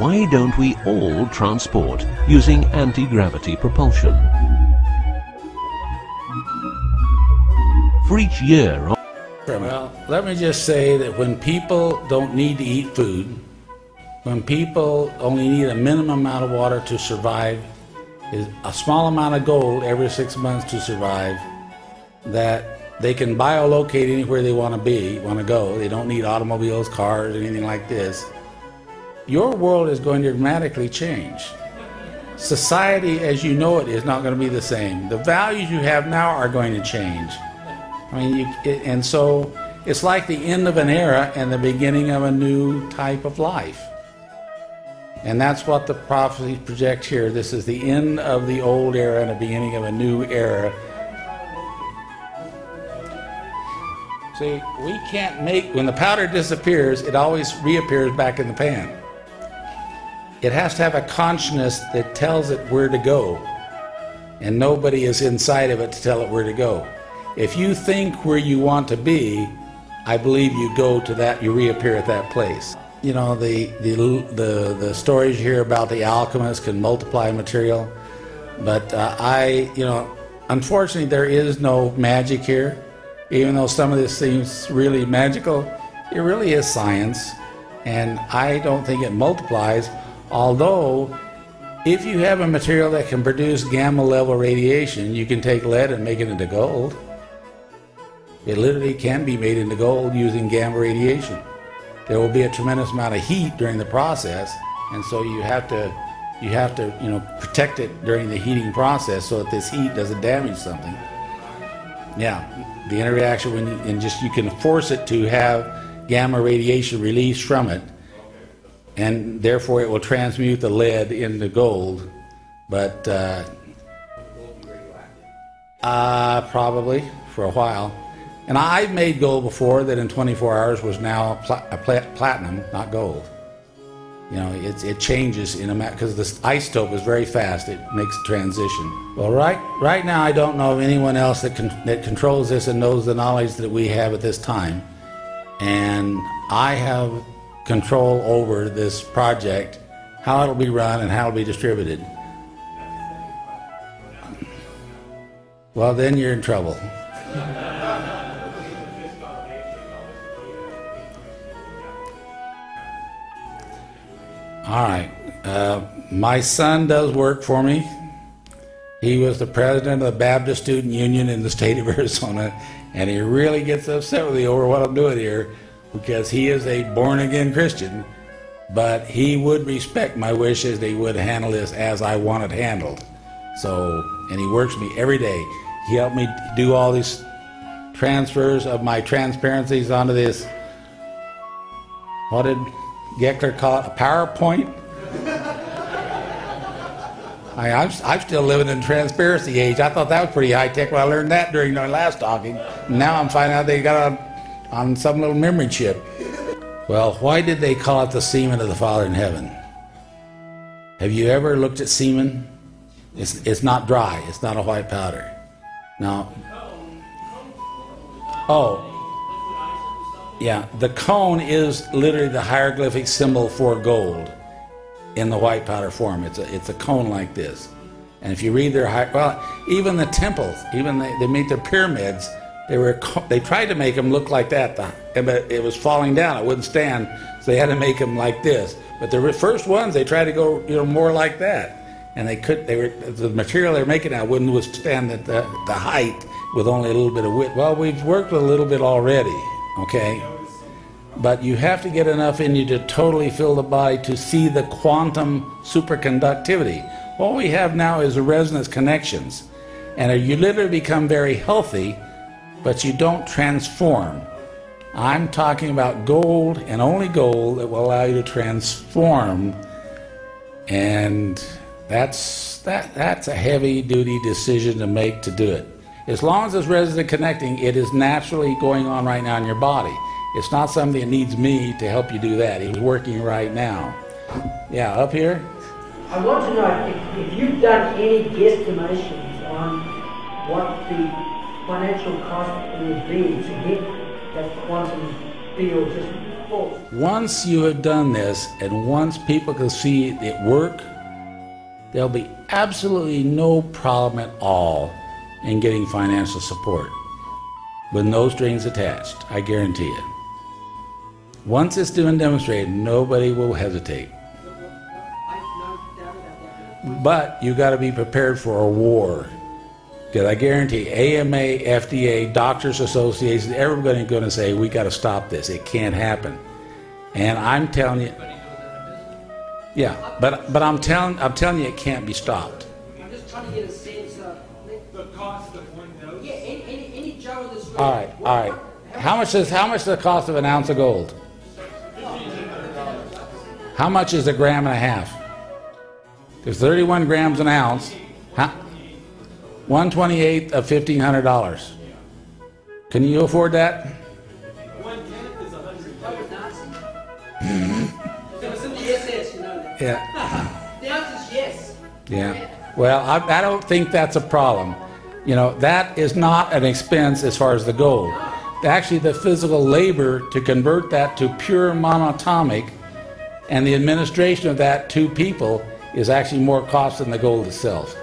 why don't we all transport using anti-gravity propulsion? For each year... Well, let me just say that when people don't need to eat food, when people only need a minimum amount of water to survive, a small amount of gold every 6 months to survive, that they can biolocate anywhere they want to go. They don't need automobiles, cars, anything like this. Your world is going to dramatically change. Society as you know it is not going to be the same. The values you have now are going to change. I mean, and so it's like the end of an era and the beginning of a new type of life. And that's what the prophecy projects here. This is the end of the old era and the beginning of a new era. See, we can't make, when the powder disappears, it always reappears back in the pan. It has to have a consciousness that tells it where to go. And nobody is inside of it to tell it where to go. If you think where you want to be, I believe you go to that, you reappear at that place. You know, the stories you hear about the alchemists can multiply material, but unfortunately there is no magic here. Even though some of this seems really magical, it really is science. and I don't think it multiplies, although if you have a material that can produce gamma level radiation, you can take lead and make it into gold. It literally can be made into gold using gamma radiation. There will be a tremendous amount of heat during the process, and so you have to protect it during the heating process so that this heat doesn't damage something. Yeah, the interaction you can force it to have gamma radiation released from it, and therefore it will transmute the lead into gold. But probably for a while. And I've made gold before that in 24 hours was now platinum, not gold. You know, it changes in a because the isotope is very fast. It makes a transition. Well, right now I don't know of anyone else that controls this and knows the knowledge that we have at this time. And I have control over this project, how it'll be run and how it'll be distributed. Well, then you're in trouble. All right. My son does work for me. He was the president of the Baptist Student Union in the state of Arizona, and he really gets upset with me over what I'm doing here because he is a born-again Christian, but he would respect my wishes that he would handle this as I want it handled. So, and he works with me every day. He helped me do all these transfers of my transparencies onto this, what did Geckler call it, a PowerPoint? I'm still living in the transparency age. I thought that was pretty high-tech when I learned that during our last talking. Now I'm finding out they got it on some little memory chip. Well, why did they call it the semen of the Father in heaven? Have you ever looked at semen? It's not dry. It's not a white powder. Now, yeah, the cone is literally the hieroglyphic symbol for gold in the white powder form. It's a cone like this. And if you read their even the temples, even they made their pyramids, they tried to make them look like that, but it was falling down. It wouldn't stand, so they had to make them like this. But the first ones, they tried to go more like that, and the material they were making now wouldn't withstand the height with only a little bit of width. Well, we've worked with a little bit already, okay? But you have to get enough in you to totally fill the body to see the quantum superconductivity. What we have now is the resonance connections, and you literally become very healthy, but you don't transform. I'm talking about gold and only gold that will allow you to transform, and that's a heavy-duty decision to make to do it. As long as it's resonant connecting, it is naturally going on right now in your body. It's not something that needs me to help you do that. It's working right now. Yeah, up here? I want to know if you've done any guesstimations on what the financial cost would be to hit that quantum field just full. Once you have done this, and once people can see it work, there'll be absolutely no problem at all in getting financial support with no strings attached. I guarantee it. Once it's done and demonstrated, nobody will hesitate. But you got to be prepared for a war. Because I guarantee AMA, FDA, Doctors Association, everybody's going to say, we got to stop this. It can't happen. And I'm telling you, yeah, but I'm telling you it can't be stopped. I'm just trying to get a sense of the cost of one dose. Yeah, any Joe in this room. All right. How much is the cost of an ounce of gold? How much is a gram and a half? There's 31 grams an ounce. 1/28 of $1,500. Can you afford that? 1/10 is 100. It's in the SS, you know that. Yeah. The answer is yes. Yeah. Well, I don't think that's a problem. You know, that is not an expense as far as the gold. Actually, the physical labor to convert that to pure monatomic and the administration of that to people is actually more cost than the gold itself.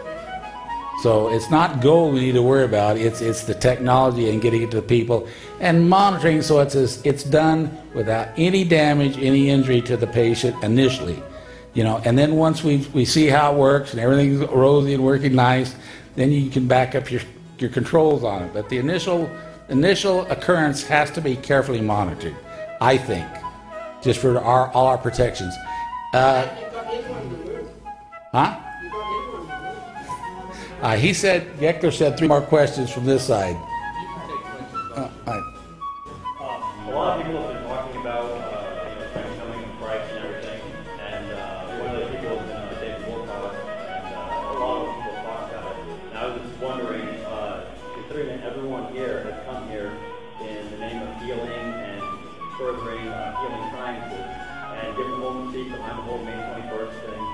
So it's not gold we need to worry about. It's the technology and getting it to the people and monitoring so it's done without any damage, any injury to the patient initially. And then once we see how it works and everything's rosy and working nice, then you can back up your controls on it. But the initial occurrence has to be carefully monitored, I think, just for all our protections. He said, Geckler said 3 more questions from this side. A lot of people have been talking about coming and price and everything, and one of those people has been David Wilcox, and a lot of people talk about it. And I was just wondering, considering that everyone here has come here in the name of healing and furthering healing sciences, and given the whole mystique behind the whole May 21st thing,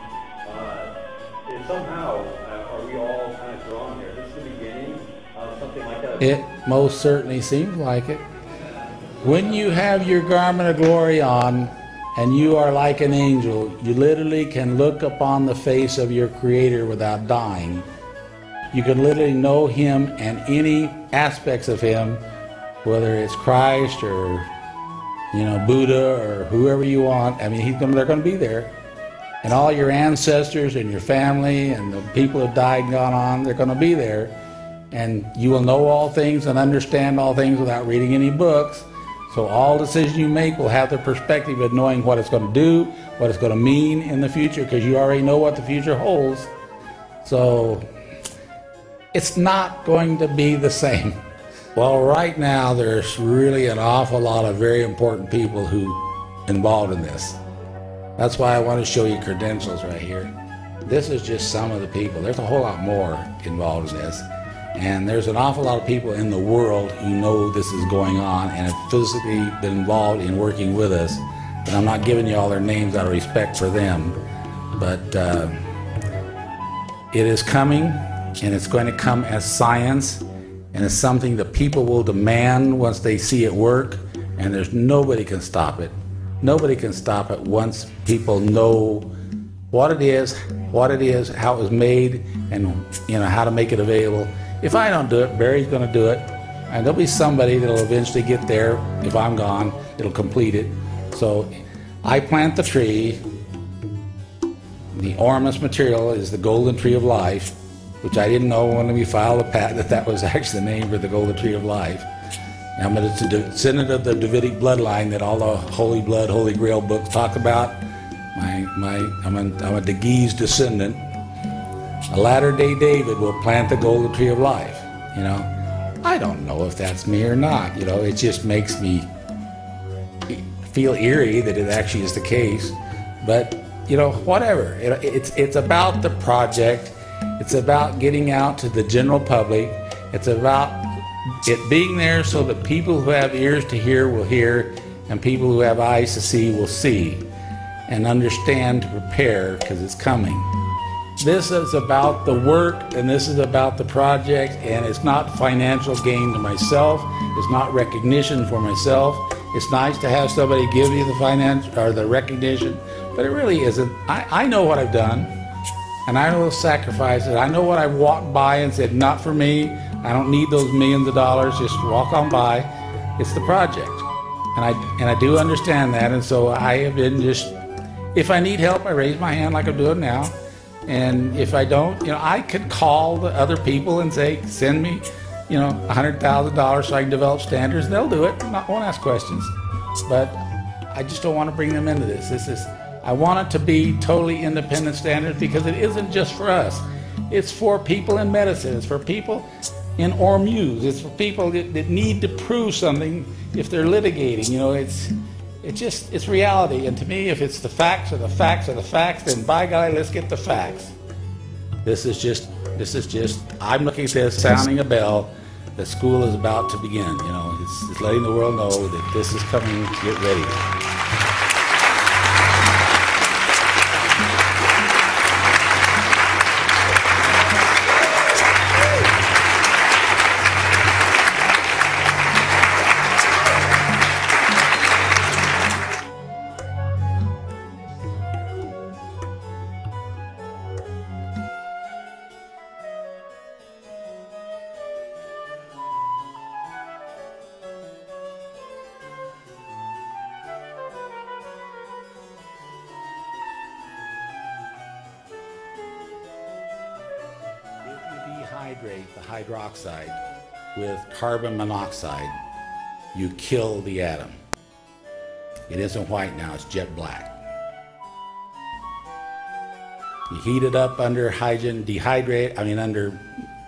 is somehow are we all kind of drawn here? Is this the beginning of something like that? It most certainly seems like it. When you have your garment of glory on and you are like an angel, you literally can look upon the face of your Creator without dying. You can literally know Him and any aspects of Him, whether it's Christ or Buddha or whoever you want. I mean, they're going to be there. And all your ancestors and your family and the people who have died and gone on, they're going to be there. And you will know all things and understand all things without reading any books. So all decisions you make will have the perspective of knowing what it's going to do, what it's going to mean in the future, because you already know what the future holds. So it's not going to be the same. Well, right now there's really an awful lot of very important people who are involved in this. That's why I want to show you credentials right here. This is just some of the people. There's a whole lot more involved in this. And there's an awful lot of people in the world who know this is going on and have physically been involved in working with us. And I'm not giving you all their names out of respect for them. But it is coming, and it's going to come as science, and it's something that people will demand once they see it work, and there's nobody can stop it. Nobody can stop it once people know what it is, how it was made, and how to make it available. If I don't do it, Barry's going to do it, and there'll be somebody that'll eventually get there. If I'm gone, it'll complete it. So I plant the tree. The ORME material is the golden tree of life, which I didn't know when we filed a patent that was actually the name for the golden tree of life. I'm a descendant of the Davidic bloodline that all the Holy Blood, Holy Grail books talk about. I'm a DeGee's descendant. A latter-day David will plant the golden tree of life. I don't know if that's me or not. It just makes me feel eerie that it actually is the case. But whatever. It's about the project. It's about getting out to the general public. It's about it being there so that people who have ears to hear will hear, and people who have eyes to see will see and understand to prepare, because it's coming. This is about the work, and this is about the project, and it's not financial gain to myself. It's not recognition for myself. It's nice to have somebody give you the finance or the recognition, but it really isn't. I know what I've done, and I know the sacrifices. I know what I've walked by and said, not for me. I don't need those millions of dollars. Just walk on by. It's the project, and I do understand that. And so I have been just, if I need help, I raise my hand like I'm doing now. And if I don't, I could call the other people and say, send me, $100,000 so I can develop standards. They'll do it. I won't ask questions. But I just don't want to bring them into this. I want it to be totally independent standards, because it isn't just for us. It's for people in medicine. It's for people in ORME. It's for people that need to prove something if they're litigating. It's reality. And to me, if it's the facts are the facts are the facts, then by golly, let's get the facts. This is just, I'm looking at this, sounding a bell. The school is about to begin. It's letting the world know that this is coming. Get ready. dehydrate the hydroxide with carbon monoxide, you kill the atom. It isn't white now, it's jet black. You heat it up under under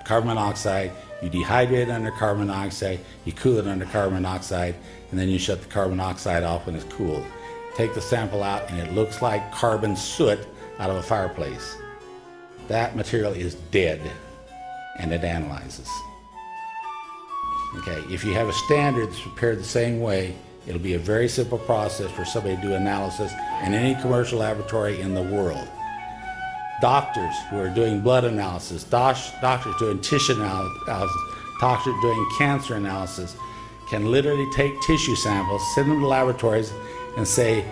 carbon monoxide, you dehydrate it under carbon monoxide, you cool it under carbon monoxide, and then you shut the carbon monoxide off when it's cooled. Take the sample out and it looks like carbon soot out of a fireplace. That material is dead, and it analyzes. Okay, if you have a standard that's prepared the same way, it'll be a very simple process for somebody to do analysis in any commercial laboratory in the world. Doctors who are doing blood analysis, doctors doing tissue analysis, doctors doing cancer analysis can literally take tissue samples, send them to laboratories, and say,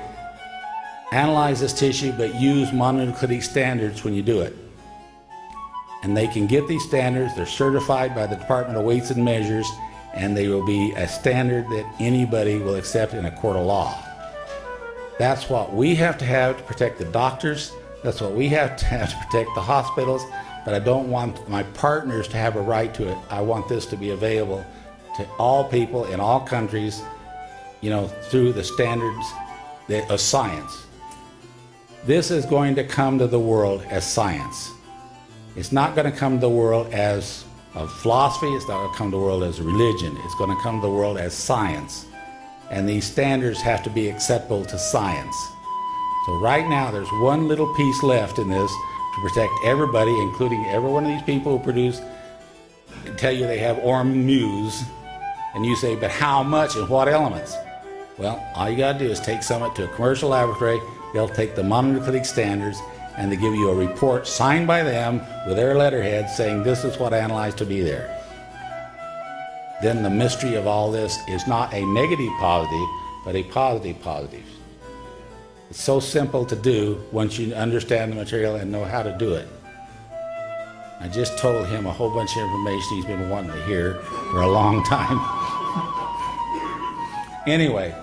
analyze this tissue, but use mononucleotic standards when you do it. And they can get these standards, they're certified by the Department of Weights and Measures, and they will be a standard that anybody will accept in a court of law. That's what we have to protect the doctors, that's what we have to protect the hospitals, but I don't want my partners to have a right to it. I want this to be available to all people in all countries, through the standards of science. This is going to come to the world as science. It's not going to come to the world as a philosophy, it's not going to come to the world as a religion, it's going to come to the world as science. And these standards have to be acceptable to science. So right now there's one little piece left in this to protect everybody, including every one of these people who produce, tell you they have ORME, and you say, but how much and what elements? Well, all you got to do is take some of it to a commercial laboratory, they'll take the mononucleotic standards, and they give you a report signed by them with their letterhead saying this is what I analyzed to be there. Then the mystery of all this is not a negative positive, but a positive positive. It's so simple to do once you understand the material and know how to do it. I just told him a whole bunch of information he's been wanting to hear for a long time. Anyway,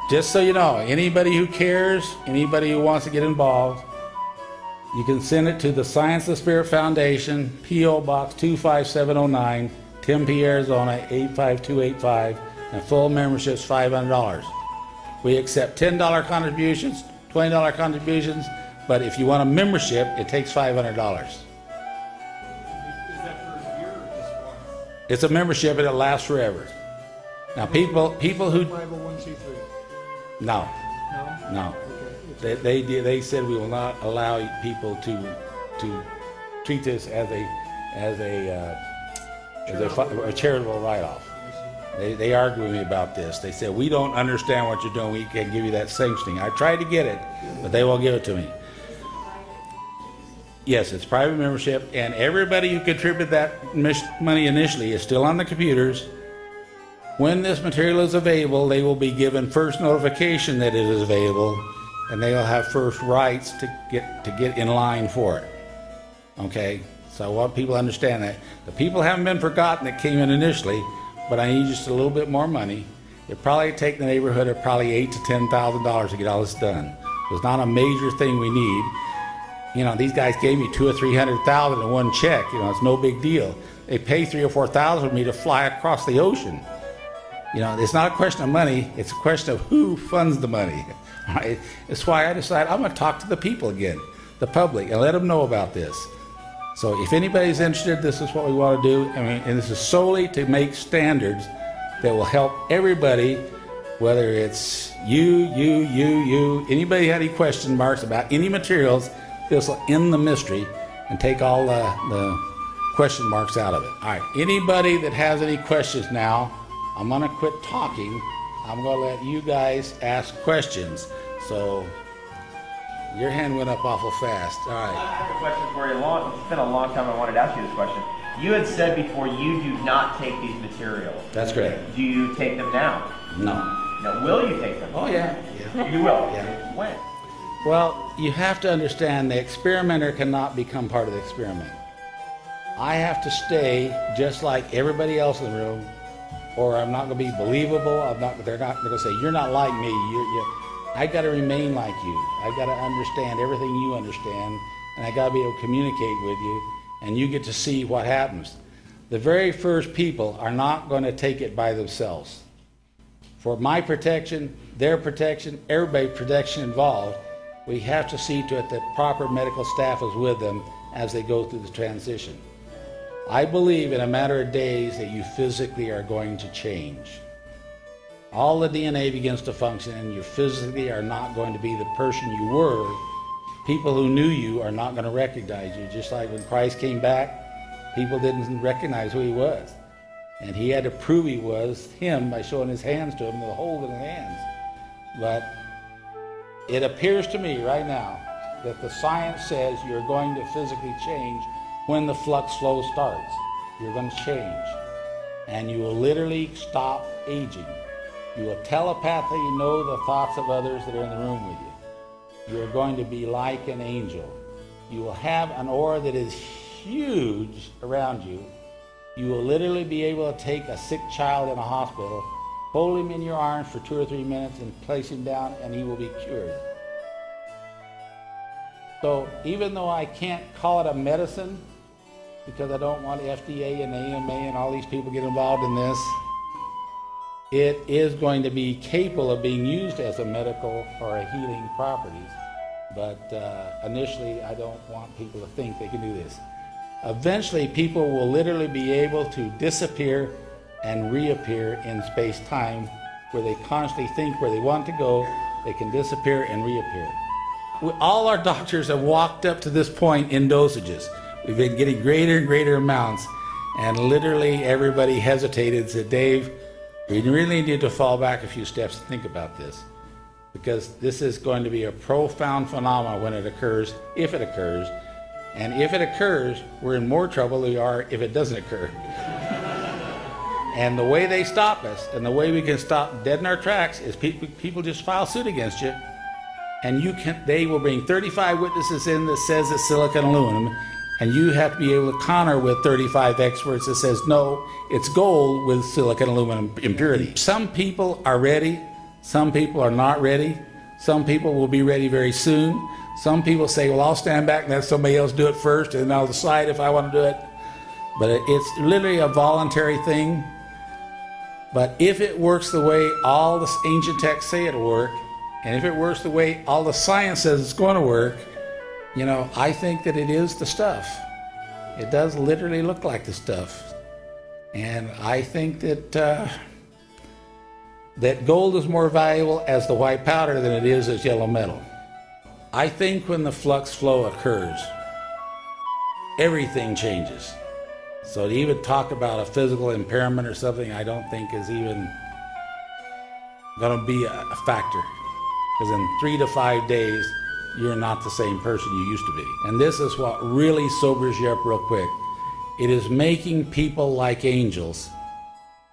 just so you know, anybody who cares, anybody who wants to get involved, you can send it to the Science of the Spirit Foundation, P.O. Box 25709, Tempe, Arizona 85285, and full membership's $500. We accept $10 contributions, $20 contributions, but if you want a membership, it takes $500. Is that for a year or just once? It's a membership and it lasts forever. Now people who 501c3. No. No? No. Okay. They said we will not allow people to treat this as a charitable write-off. They argued with me about this. They said, we don't understand what you're doing. We can't give you that sanctioning. I tried to get it, but they won't give it to me. Yes, it's private membership, and everybody who contributed that money initially is still on the computers. When this material is available, they will be given first notification that it is available, and they will have first rights to get in line for it. Okay? So I want people to understand that. The people haven't been forgotten that came in initially, but I need just a little bit more money. It probably take the neighborhood of probably $8,000 to $10,000 to get all this done. It's not a major thing we need. These guys gave me $200,000 or $300,000 in one check. It's no big deal. They pay $3,000 or $4,000 for me to fly across the ocean. It's not a question of money, it's a question of who funds the money. Right? That's why I decided I'm going to talk to the people again, the public, and let them know about this. So if anybody's interested, this is what we want to do. And this is solely to make standards that will help everybody, whether it's you, anybody had any question marks about any materials, this will end the mystery and take all the question marks out of it. All right, anybody that has any questions now, I'm going to quit talking. I'm going to let you guys ask questions. So your hand went up awful fast. All right. I have a question for you. It's been a long time I wanted to ask you this question. You had said before you do not take these materials. That's correct. Do you take them now? No. No. Will you take them? Oh, yeah. You will? Yeah. When? Well, you have to understand the experimenter cannot become part of the experiment. I have to stay just like everybody else in the room, or I'm not going to be believable. They're not going to say, you're not like me. I got to remain like you. I got to understand everything you understand, and I got to be able to communicate with you. and you get to see what happens. The very first people are not going to take it by themselves. For my protection, their protection, everybody's protection involved, we have to see to it that proper medical staff is with them as they go through the transition. I believe in a matter of days that you physically are going to change. All the DNA begins to function and you physically are not going to be the person you were. People who knew you are not going to recognize you. Just like when Christ came back, people didn't recognize who he was. And he had to prove he was him by showing his hands to him, the hole in his hands. But it appears to me right now that the science says you're going to physically change when the flux flow starts. You're going to change. And you will literally stop aging. You will telepathically know the thoughts of others that are in the room with you. You're going to be like an angel. You will have an aura that is huge around you. You will literally be able to take a sick child in a hospital, hold him in your arms for 2 or 3 minutes and place him down, and he will be cured. So even though I can't call it a medicine, because I don't want FDA and AMA and all these people get involved in this, it is going to be capable of being used as a medical or a healing properties. But initially, I don't want people to think they can do this. Eventually, people will literally be able to disappear and reappear in space-time, where they constantly think where they want to go, they can disappear and reappear. All our doctors have walked up to this point in dosages. We've been getting greater and greater amounts, and literally everybody hesitated and said, Dave, we really need to fall back a few steps and think about this, because this is going to be a profound phenomenon when it occurs, if it occurs, and if it occurs, we're in more trouble than we are if it doesn't occur. And the way they stop us, and the way we can stop dead in our tracks, is people just file suit against you, and they will bring 35 witnesses in that says it's silicon aluminum, and you have to be able to counter with 35 experts that says, no, it's gold with silicon aluminum impurity. Some people are ready, some people are not ready, some people will be ready very soon. Some people say, well, I'll stand back and let somebody else do it first, and I'll decide if I want to do it. But it's literally a voluntary thing. But if it works the way all the ancient texts say it'll work, and if it works the way all the science says it's going to work, you know, I think that it is the stuff. It does literally look like the stuff. And I think that that gold is more valuable as the white powder than it is as yellow metal. I think when the flux flow occurs, everything changes. So to even talk about a physical impairment or something, I don't think is even going to be a factor. Because in 3 to 5 days, you're not the same person you used to be. And this is what really sobers you up real quick. It is making people like angels,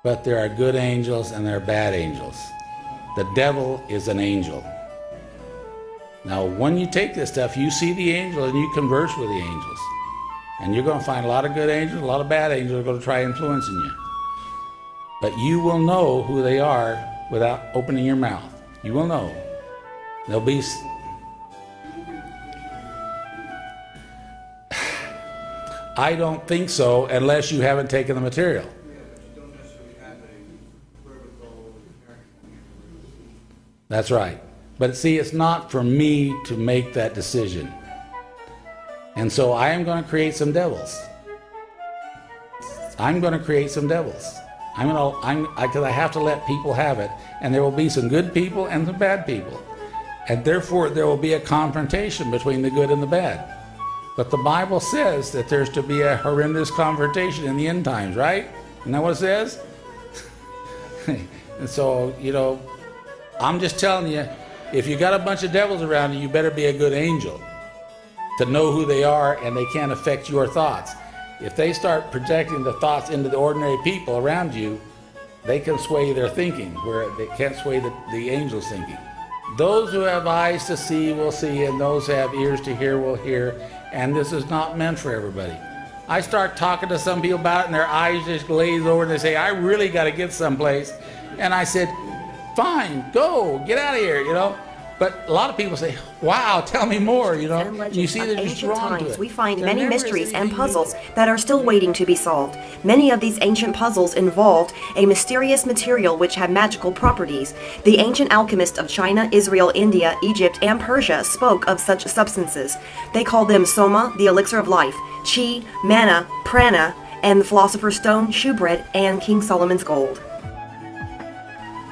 but there are good angels and there are bad angels. The devil is an angel. Now, when you take this stuff, you see the angel and you converse with the angels. And you're going to find a lot of good angels, a lot of bad angels are going to try influencing you. But you will know who they are without opening your mouth. You will know. There'll be... I don't think so unless you haven't taken the material. That's right. But see, it's not for me to make that decision. And so I am going to create some devils. I'm going to create some devils. Because I have to let people have it. And there will be some good people and some bad people. And therefore there will be a confrontation between the good and the bad. But the Bible says that there's to be a horrendous confrontation in the end times, right? Isn't that what it says? And so, you know, I'm just telling you, if you got a bunch of devils around you, you better be a good angel to know who they are and they can't affect your thoughts. If they start projecting the thoughts into the ordinary people around you, they can sway their thinking, where they can't sway the angels' thinking. Those who have eyes to see will see, and those who have ears to hear will hear, and this is not meant for everybody. I start talking to some people about it, and their eyes just glaze over, and they say, I really got to get someplace. And I said, fine, go, get out of here, you know. But a lot of people say, wow, tell me more, you know. You see they're just drawn to it. We find many mysteries and puzzles that are still waiting to be solved. Many of these ancient puzzles involved a mysterious material which had magical properties. The ancient alchemists of China, Israel, India, Egypt, and Persia spoke of such substances. They called them soma, the elixir of life, chi, mana, prana, and the philosopher's stone, shewbread, and King Solomon's gold.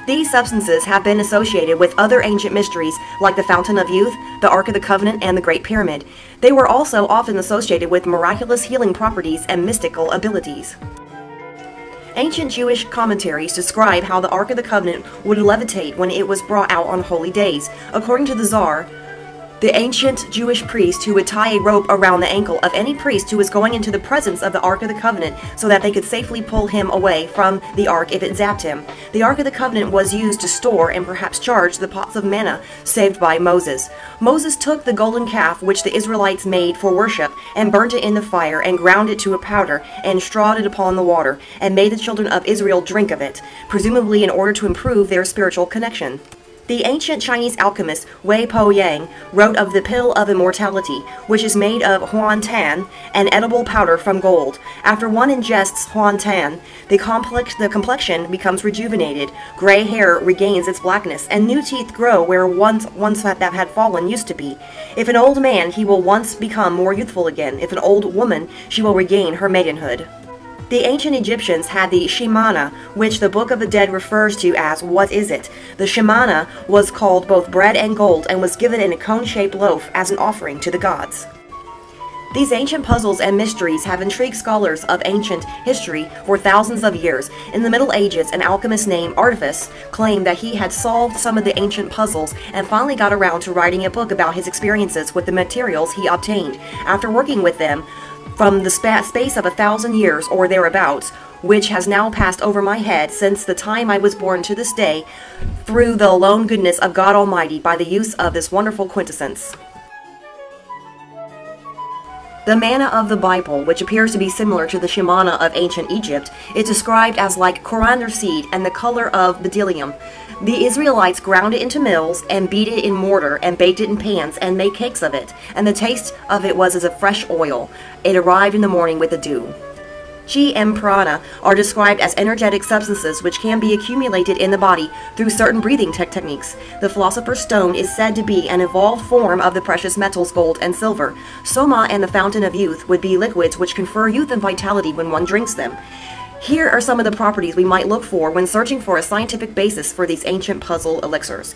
These substances have been associated with other ancient mysteries like the Fountain of Youth, the Ark of the Covenant, and the Great Pyramid. They were also often associated with miraculous healing properties and mystical abilities. Ancient Jewish commentaries describe how the Ark of the Covenant would levitate when it was brought out on holy days. According to the Tsar, the ancient Jewish priest who would tie a rope around the ankle of any priest who was going into the presence of the Ark of the Covenant so that they could safely pull him away from the Ark if it zapped him. The Ark of the Covenant was used to store and perhaps charge the pots of manna saved by Moses. Moses took the golden calf which the Israelites made for worship and burnt it in the fire and ground it to a powder and strawed it upon the water and made the children of Israel drink of it, presumably in order to improve their spiritual connection. The ancient Chinese alchemist Wei Po Yang wrote of the pill of immortality, which is made of huan tan, an edible powder from gold. After one ingests huan tan, the complexion becomes rejuvenated, gray hair regains its blackness, and new teeth grow where ones that had fallen used to be. If an old man, he will once become more youthful again. If an old woman, she will regain her maidenhood. The ancient Egyptians had the shimana, which the Book of the Dead refers to as what is it. The shimana was called both bread and gold and was given in a cone-shaped loaf as an offering to the gods. These ancient puzzles and mysteries have intrigued scholars of ancient history for thousands of years. In the Middle Ages, an alchemist named Artephus claimed that he had solved some of the ancient puzzles and finally got around to writing a book about his experiences with the materials he obtained. After working with them from the space of 1,000 years or thereabouts, which has now passed over my head since the time I was born to this day, through the alone goodness of God Almighty by the use of this wonderful quintessence. The manna of the Bible, which appears to be similar to the shimana of ancient Egypt, is described as like coriander seed and the color of bdellium. The Israelites ground it into mills and beat it in mortar and baked it in pans and made cakes of it, and the taste of it was as a fresh oil. It arrived in the morning with the dew. Chi and prana are described as energetic substances which can be accumulated in the body through certain breathing techniques. The philosopher's stone is said to be an evolved form of the precious metals gold and silver. Soma and the fountain of youth would be liquids which confer youth and vitality when one drinks them. Here are some of the properties we might look for when searching for a scientific basis for these ancient puzzle elixirs.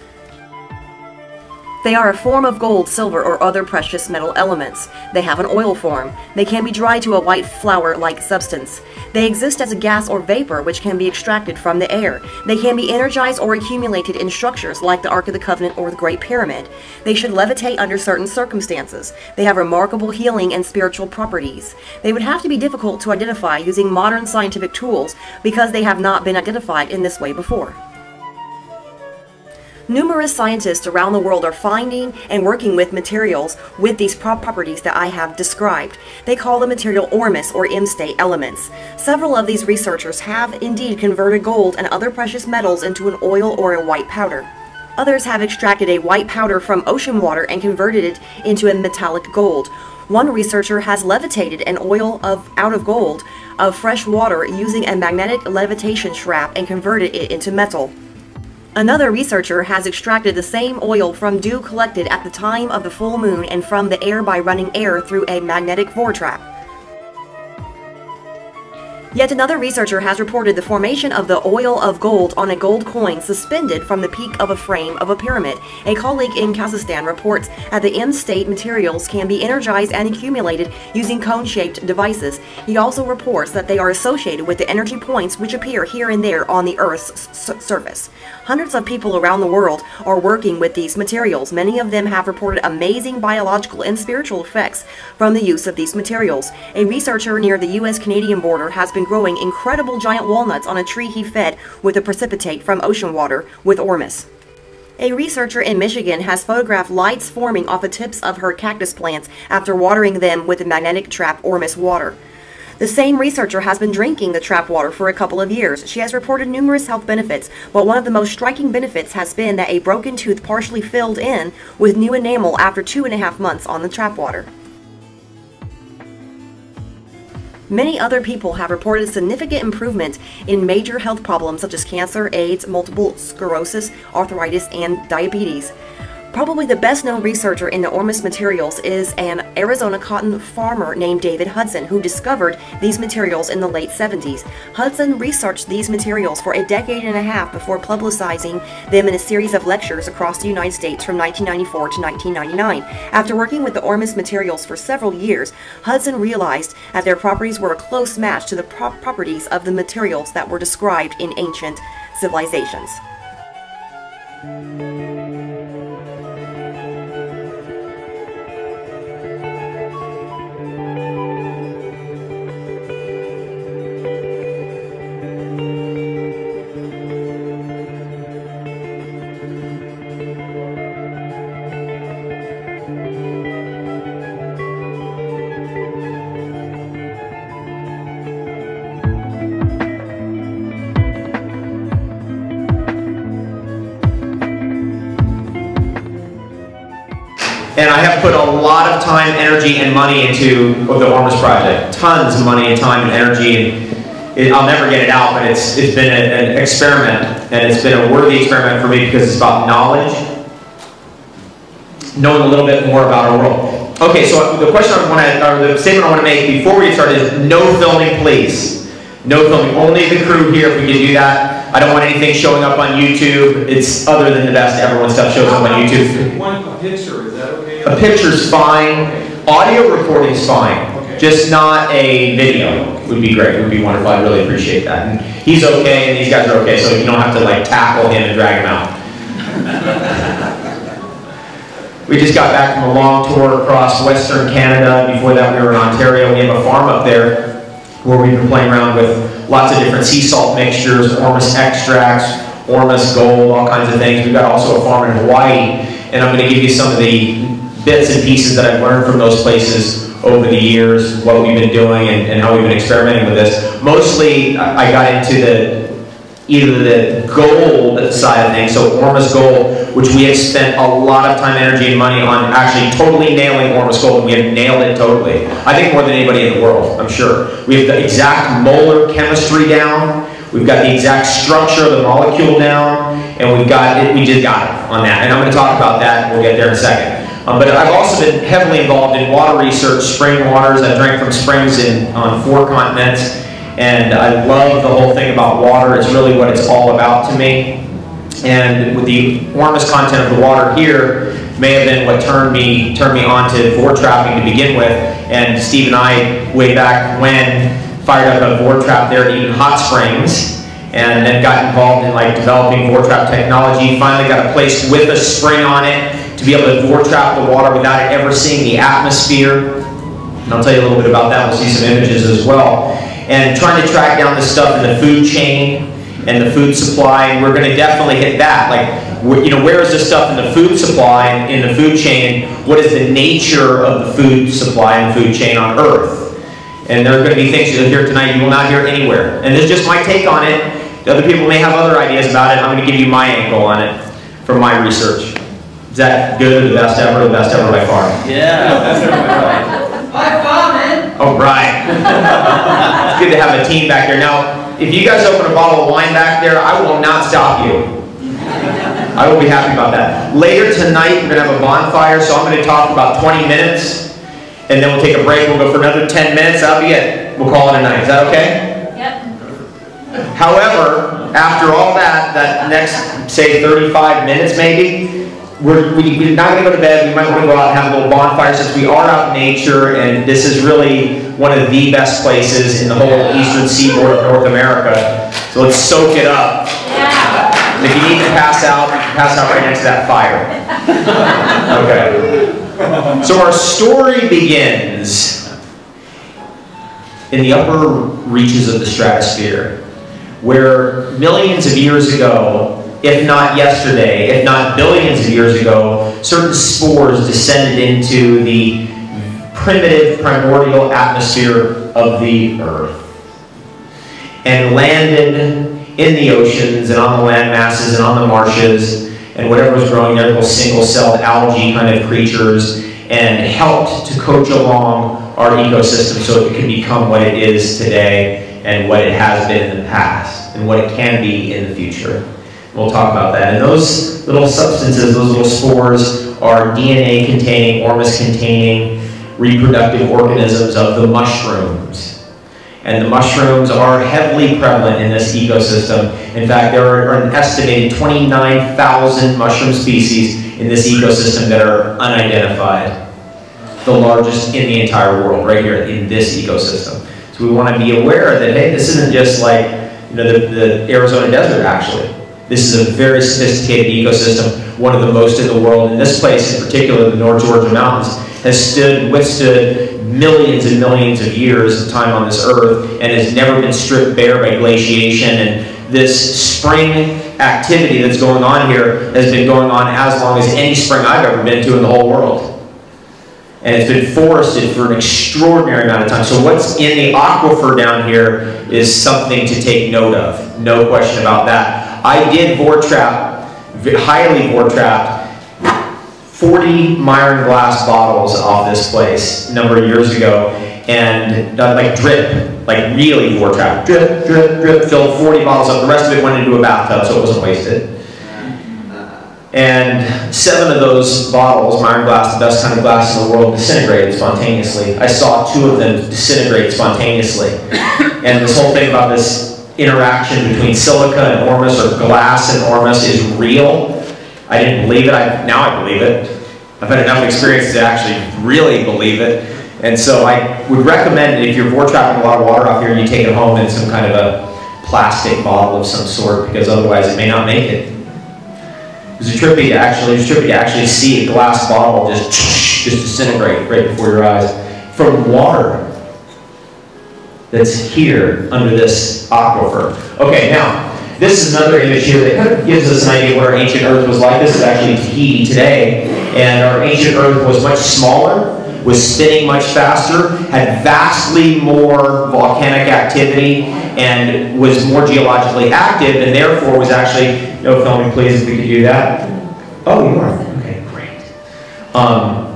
They are a form of gold, silver, or other precious metal elements. They have an oil form. They can be dried to a white flour-like substance. They exist as a gas or vapor which can be extracted from the air. They can be energized or accumulated in structures like the Ark of the Covenant or the Great Pyramid. They should levitate under certain circumstances. They have remarkable healing and spiritual properties. They would have to be difficult to identify using modern scientific tools because they have not been identified in this way before. Numerous scientists around the world are finding and working with materials with these properties that I have described. They call the material ORME or M-state elements. Several of these researchers have indeed converted gold and other precious metals into an oil or a white powder. Others have extracted a white powder from ocean water and converted it into a metallic gold. One researcher has levitated an oil out of gold of fresh water using a magnetic levitation strap and converted it into metal. Another researcher has extracted the same oil from dew collected at the time of the full moon and from the air by running air through a magnetic vortrap. Yet another researcher has reported the formation of the oil of gold on a gold coin suspended from the peak of a frame of a pyramid. A colleague in Kazakhstan reports that the M-state materials can be energized and accumulated using cone-shaped devices. He also reports that they are associated with the energy points which appear here and there on the Earth's surface. Hundreds of people around the world are working with these materials. Many of them have reported amazing biological and spiritual effects from the use of these materials. A researcher near the US-Canadian border has been growing incredible giant walnuts on a tree he fed with a precipitate from ocean water with ORME. A researcher in Michigan has photographed lights forming off the tips of her cactus plants after watering them with the magnetic trap ORME water. The same researcher has been drinking the trapped water for a couple of years. She has reported numerous health benefits, but one of the most striking benefits has been that a broken tooth partially filled in with new enamel after 2.5 months on the trapped water. Many other people have reported significant improvement in major health problems such as cancer, AIDS, multiple sclerosis, arthritis, and diabetes. Probably the best known researcher in the ORME materials is an Arizona cotton farmer named David Hudson, who discovered these materials in the late 70s. Hudson researched these materials for a decade and a half before publicizing them in a series of lectures across the United States from 1994 to 1999. After working with the ORME materials for several years, Hudson realized that their properties were a close match to the properties of the materials that were described in ancient civilizations. And I have put a lot of time, energy, and money into the ORME project. Tons of money and time and energy, and I'll never get it out, but it's been an experiment, and it's been a worthy experiment for me because it's about knowledge, knowing a little bit more about our world. Okay, so the question I want to, or the statement I want to make before we get started is no filming, please. No filming, only the crew here if we can do that. I don't want anything showing up on YouTube. It's other than the best ever when stuff shows up on YouTube. A picture, is that okay? A picture's fine. Audio recording's fine. Okay. Just not a video would be great. Would be wonderful. I really appreciate that. And he's okay, and these guys are okay, so you don't have to like tackle him and drag him out. We just got back from a long tour across Western Canada. Before that, we were in Ontario. We have a farm up there where we've been playing around with lots of different sea salt mixtures, ORME extracts, ORME gold, all kinds of things. We've got also a farm in Hawaii, and I'm going to give you some of the bits and pieces that I've learned from those places over the years, what we've been doing, and how we've been experimenting with this. Mostly, I got into either the gold side of things, so ORME gold, which we have spent a lot of time, energy, and money on actually totally nailing ORME gold. We have nailed it totally. I think more than anybody in the world, I'm sure. We have the exact molar chemistry down. We've got the exact structure of the molecule down, and we just got it on that. And I'm going to talk about that, and we'll get there in a second. But I've also been heavily involved in water research, spring waters. I drank from springs on 4 continents. And I love the whole thing about water. It's really what it's all about to me. And with the warmest content of the water here may have been what turned me on to vore trapping to begin with. And Steve and I, way back when, fired up a vore trap there at Eden Hot Springs, and then got involved in like developing vore trap technology. Finally got a place with a spring on it to be able to vore trap the water without it ever seeing the atmosphere. And I'll tell you a little bit about that. We'll see some images as well. And trying to track down this stuff in the food chain and the food supply, and we're going to definitely hit that. Like, you know, where is this stuff in the food supply and in the food chain? What is the nature of the food supply and food chain on Earth? And there are going to be things you'll hear tonight you will not hear anywhere. And this is just my take on it. The other people may have other ideas about it. I'm going to give you my angle on it from my research. Is that good or the best ever? The best ever by far. Yeah, best ever by far. By far, man. Oh, right. It's good to have a team back there. Now, if you guys open a bottle of wine back there, I will not stop you. I will be happy about that. Later tonight, we're going to have a bonfire, so I'm going to talk for about 20 minutes, and then we'll take a break. We'll go for another 10 minutes. That'll be it. We'll call it a night. Is that okay? Yep. However, after all that next, say, 35 minutes maybe, we're not going to go to bed. We might want to go out and have a little bonfire since we are out in nature, and this is really one of the best places in the whole eastern seaboard of North America. So let's soak it up. Yeah. If you need to pass out, you can pass out right next to that fire. Okay. So our story begins in the upper reaches of the stratosphere, where millions of years ago, if not yesterday, if not billions of years ago, certain spores descended into the primitive, primordial atmosphere of the Earth and landed in the oceans and on the land masses and on the marshes and whatever was growing there, those single-celled algae kind of creatures, and helped to coach along our ecosystem so it could become what it is today and what it has been in the past and what it can be in the future. We'll talk about that. And those little substances, those little spores, are DNA containing, ORME containing reproductive organisms of the mushrooms. And the mushrooms are heavily prevalent in this ecosystem. In fact, there are an estimated 29,000 mushroom species in this ecosystem that are unidentified. The largest in the entire world, right here in this ecosystem. So we want to be aware that, hey, this isn't just like, you know, the Arizona desert, actually. This is a very sophisticated ecosystem, one of the most in the world. And this place, in particular, the North Georgia Mountains, has withstood millions and millions of years of time on this earth and has never been stripped bare by glaciation. And this spring activity that's going on here has been going on as long as any spring I've ever been to in the whole world. And it's been forested for an extraordinary amount of time. So what's in the aquifer down here is something to take note of. No question about that. I did highly vortrapped 40 Myron glass bottles off this place a number of years ago, and like drip, like really vortrapped, drip, drip, drip, filled 40 bottles up. The rest of it went into a bathtub, so it wasn't wasted. And 7 of those bottles, Myron glass, the best kind of glass in the world, disintegrated spontaneously. I saw 2 of them disintegrate spontaneously. And this whole thing about this interaction between silica and ORME, or glass and ORME, is real. I didn't believe it. Now I believe it. I've had enough experience to actually really believe it. And so I would recommend, if you're vortrapping a lot of water out here, you take it home in some kind of a plastic bottle of some sort, because otherwise it may not make it. It's trippy to actually see a glass bottle just disintegrate right before your eyes from water that's here under this aquifer. Okay, now, this is another image here that kind of gives us an idea of what our ancient Earth was like. This is actually Tahiti today, and our ancient Earth was much smaller, was spinning much faster, had vastly more volcanic activity, and was more geologically active, and therefore was actually, no filming please if we could do that. Oh, you are? Okay, great.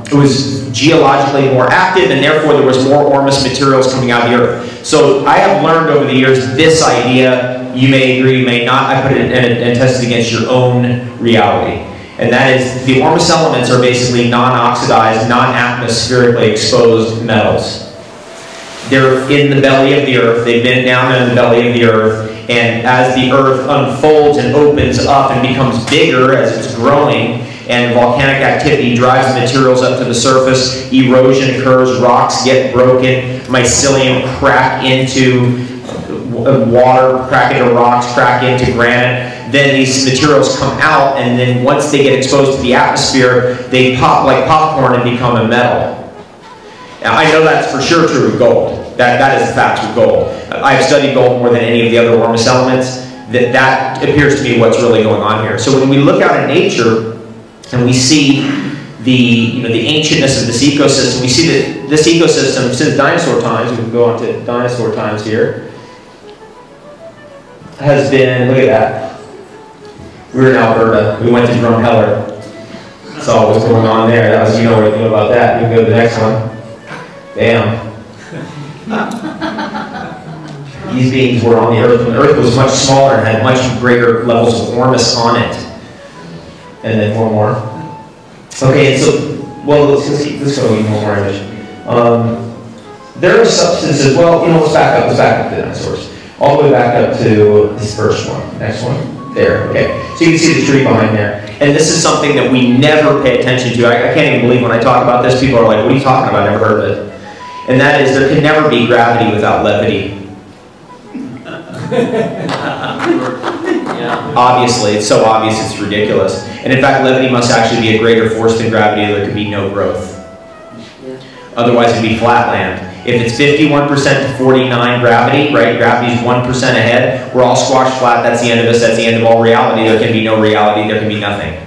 It was geologically more active, and therefore there was more ORME materials coming out of the Earth. So I have learned over the years this idea, you may agree, you may not, I put it and tested against your own reality. And that is, the ORME elements are basically non-oxidized, non-atmospherically exposed metals. They're in the belly of the Earth, they've been down in the belly of the Earth, and as the Earth unfolds and opens up and becomes bigger as it's growing, and volcanic activity drives the materials up to the surface, erosion occurs, rocks get broken, mycelium crack into water, crack into rocks, crack into granite. Then these materials come out, and then once they get exposed to the atmosphere, they pop like popcorn and become a metal. Now, I know that's for sure true with gold. That is the fact with gold. I've studied gold more than any of the other ORME elements. That appears to be what's really going on here. So when we look out in nature and we see the ancientness of this ecosystem, we see that this ecosystem since dinosaur times, we can go on to dinosaur times here, has been, look at that. We were in Alberta. We went to Drumheller. Saw what was going on there. That was, you know what I know about that. We can go to the next one. Bam. These beings were on the Earth, and the Earth was much smaller and had much greater levels of ORME on it. And then one more. Okay, and so, well, let's go even one more image. There are substances, well, let's back up to the dinosaurs. All the way back up to this first one. Next one. There, okay. So you can see the tree behind there. And this is something that we never pay attention to. I can't even believe when I talk about this, people are like, what are you talking about? I've never heard of it. And that is, there can never be gravity without levity. Obviously, it's so obvious it's ridiculous. And in fact, levity must actually be a greater force than gravity, or there could be no growth. Otherwise, it'd be flat land. If it's 51% to 49 gravity, right? Gravity's 1% ahead. We're all squashed flat. That's the end of us. That's the end of all reality. There can be no reality. There can be nothing.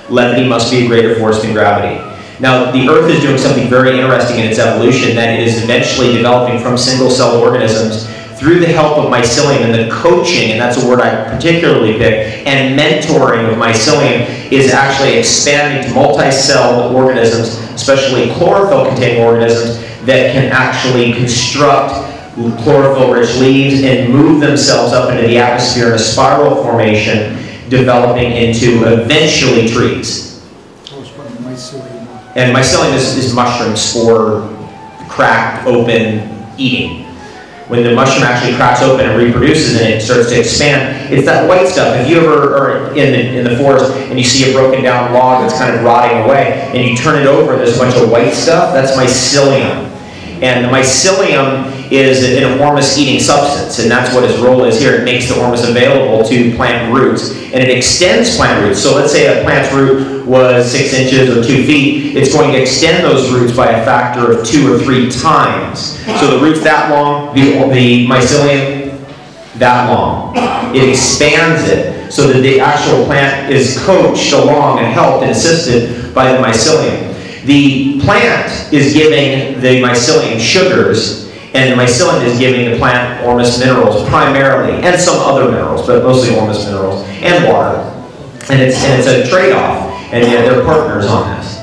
Levity must be a greater force than gravity. Now, the Earth is doing something very interesting in its evolution, that it is eventually developing from single-celled organisms through the help of mycelium, and the coaching, and that's a word I particularly pick, and mentoring of mycelium is actually expanding to multi-celled organisms, especially chlorophyll-containing organisms, that can actually construct chlorophyll-rich leaves and move themselves up into the atmosphere in a spiral formation, developing into eventually trees. And mycelium is mushroom spore, cracked open, eating. When the mushroom actually cracks open and reproduces and it starts to expand, it's that white stuff. If you ever are in the forest and you see a broken down log that's kind of rotting away, and you turn it over and there's a bunch of white stuff, that's mycelium. And the mycelium is an ormus-eating substance, and that's what its role is here. It makes the ormus available to plant roots, and it extends plant roots. So let's say a plant's root was 6 inches or 2 feet, it's going to extend those roots by a factor of 2 or 3 times. So the root's that long, the mycelium that long. It expands it so that the actual plant is coached along and helped and assisted by the mycelium. The plant is giving the mycelium sugars, and the mycelium is giving the plant ormus minerals primarily, and some other minerals, but mostly ormus minerals, and water. And it's a trade-off, and they're partners on this.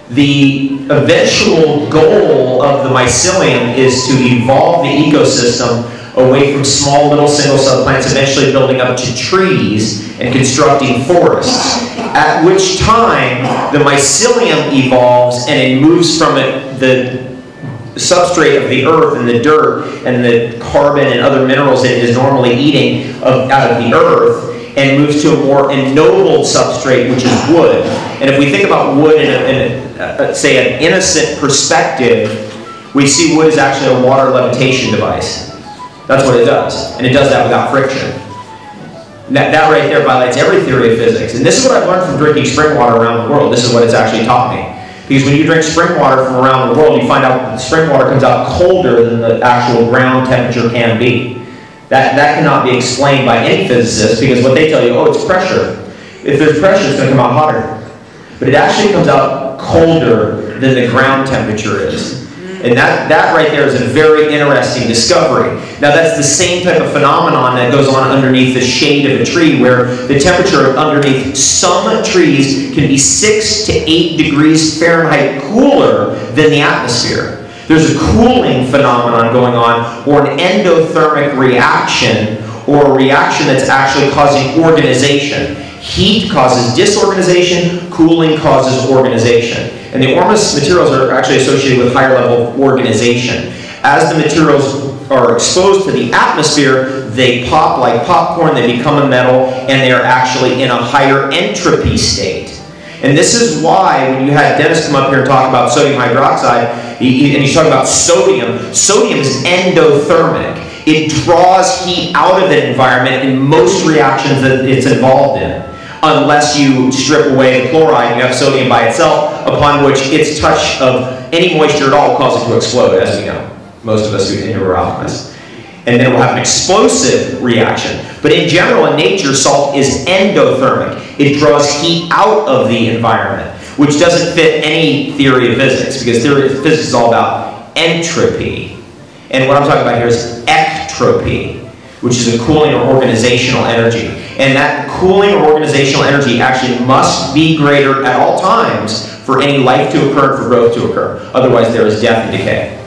The eventual goal of the mycelium is to evolve the ecosystem away from small little single-celled plants, eventually building up to trees and constructing forests. At which time the mycelium evolves and it moves from the substrate of the earth and the dirt and the carbon and other minerals that it is normally eating out of the earth, and moves to a more ennobled substrate, which is wood. And if we think about wood in say, an innocent perspective, we see wood as actually a water levitation device. That's what it does, and it does that without friction. That right there violates every theory of physics. And this is what I've learned from drinking spring water around the world. This is what it's actually taught me. Because when you drink spring water from around the world, you find out that the spring water comes out colder than the actual ground temperature can be. That cannot be explained by any physicist, because what they tell you, oh, it's pressure. If there's pressure, it's going to come out hotter. But it actually comes out colder than the ground temperature is. And that right there is a very interesting discovery. Now that's the same type of phenomenon that goes on underneath the shade of a tree, where the temperature underneath some trees can be 6 to 8 degrees Fahrenheit cooler than the atmosphere. There's a cooling phenomenon going on, or an endothermic reaction, or a reaction that's actually causing organization. Heat causes disorganization, cooling causes organization. And the ormus materials are actually associated with higher level of organization. As the materials are exposed to the atmosphere, they pop like popcorn, they become a metal, and they are actually in a higher entropy state. And this is why when you had Dennis come up here and talk about sodium hydroxide, and he's talking about sodium, sodium is endothermic. It draws heat out of the environment in most reactions that it's involved in, unless you strip away the chloride and you have sodium by itself, upon which its touch of any moisture at all will cause it to explode, as we know. Most of us who are alchemists. And then it will have an explosive reaction. But in general, in nature, salt is endothermic. It draws heat out of the environment, which doesn't fit any theory of physics, because theory of physics is all about entropy. And what I'm talking about here is ectropy, which is a cooling or organizational energy. And that cooling or organizational energy actually must be greater at all times for any life to occur and for growth to occur. Otherwise, there is death and decay.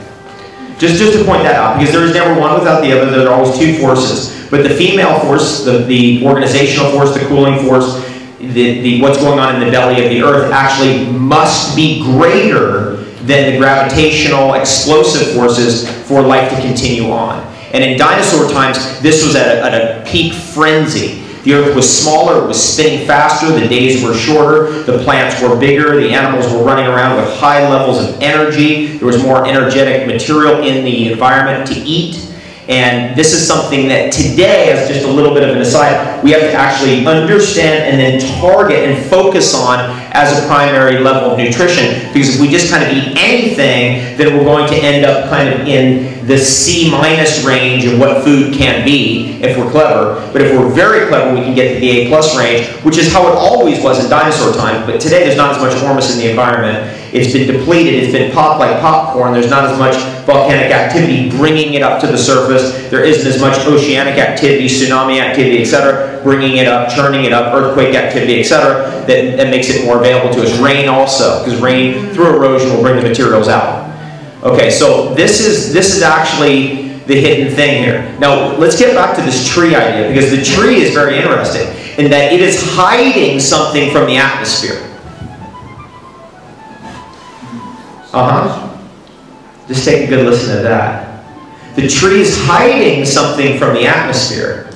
Just to point that out, because there is never one without the other, there are always two forces. But the female force, the organizational force, the cooling force, what's going on in the belly of the earth actually must be greater than the gravitational explosive forces for life to continue on. And in dinosaur times, this was at a peak frenzy. The earth was smaller, it was spinning faster, the days were shorter, the plants were bigger, the animals were running around with high levels of energy, there was more energetic material in the environment to eat. And this is something that today, as just a little bit of an aside, we have to actually understand and then target and focus on as a primary level of nutrition. Because if we just kind of eat anything, then we're going to end up kind of in the C- range of what food can be if we're clever. But if we're very clever, we can get to the A+ range, which is how it always was in dinosaur time. But today there's not as much ormus in the environment, It's been depleted, it's been popped like popcorn. There's not as much volcanic activity bringing it up to the surface. There isn't as much oceanic activity, tsunami activity, etc., bringing it up, churning it up, earthquake activity, etc., that makes it more available to us. Rain also, because rain through erosion will bring the materials out. Okay, so this is actually the hidden thing here. Now, let's get back to this tree idea, because the tree is very interesting in that it is hiding something from the atmosphere. Just take a good listen to that. The tree is hiding something from the atmosphere.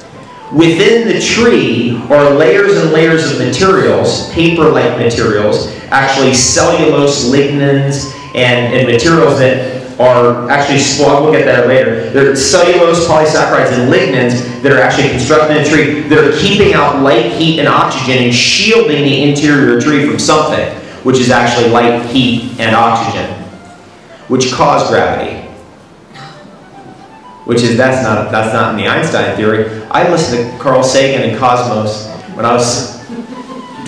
Within the tree are layers and layers of materials, paper-like materials, actually cellulose, lignins, and materials that are actually, well, we'll get there later. They're cellulose, polysaccharides, and lignins that are actually constructed in the tree that are keeping out light, heat, and oxygen and shielding the interior of the tree from something, which is actually light, heat, and oxygen, which cause gravity. Which is, that's not in the Einstein theory. I listened to Carl Sagan and Cosmos when I was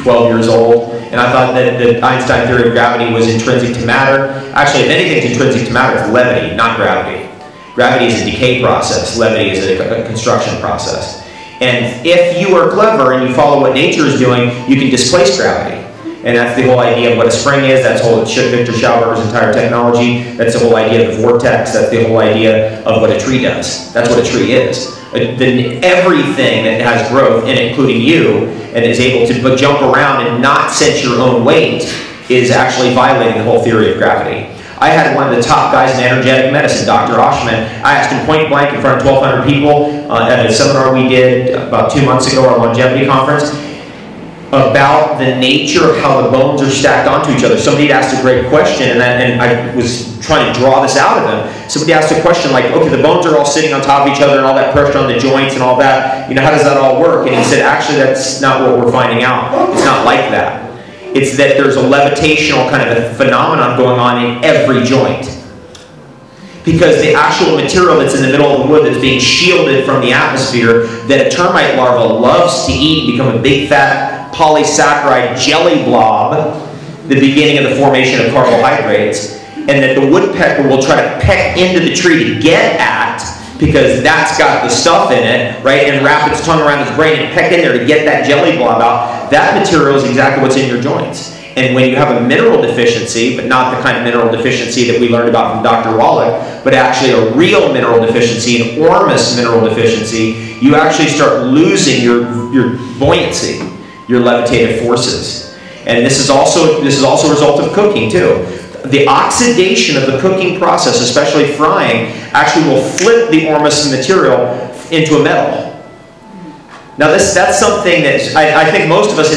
12 years old, and I thought that the Einstein theory of gravity was intrinsic to matter. Actually, if anything's intrinsic to matter, it's levity, not gravity. Gravity is a decay process. Levity is a construction process. And if you are clever and you follow what nature is doing, you can displace gravity. And that's the whole idea of what a spring is. That's Victor Schauberger's entire technology. That's the whole idea of the vortex. That's the whole idea of what a tree does. That's what a tree is. Everything that has growth in it, including you, and is able to jump around and not sense your own weight, is actually violating the whole theory of gravity. I had one of the top guys in energetic medicine, Dr. Oshman. I asked him point blank in front of 1,200 people at a seminar we did about 2 months ago, our longevity conference, about the nature of how the bones are stacked onto each other. Somebody had asked a great question, and I was trying to draw this out of him. Somebody asked a question like, okay, the bones are all sitting on top of each other and all that pressure on the joints and all that, you know, how does that all work? And he said, actually, that's not what we're finding out. It's not like that. It's that there's a levitational kind of a phenomenon going on in every joint. Because the actual material that's in the middle of the wood that's being shielded from the atmosphere that a termite larva loves to eat and become a big fat polysaccharide jelly blob, the beginning of the formation of carbohydrates, and that the woodpecker will try to peck into the tree to get at, because that's got the stuff in it, right, and wrap its tongue around its brain and peck in there to get that jelly blob out. That material is exactly what's in your joints. And when you have a mineral deficiency, but not the kind of mineral deficiency that we learned about from Dr. Wallach, but actually a real mineral deficiency, an ORME mineral deficiency, you actually start losing your buoyancy, your levitative forces. And this is also a result of cooking too. The oxidation of the cooking process, especially frying, actually will flip the ORME material into a metal. Now that's something that I think most of us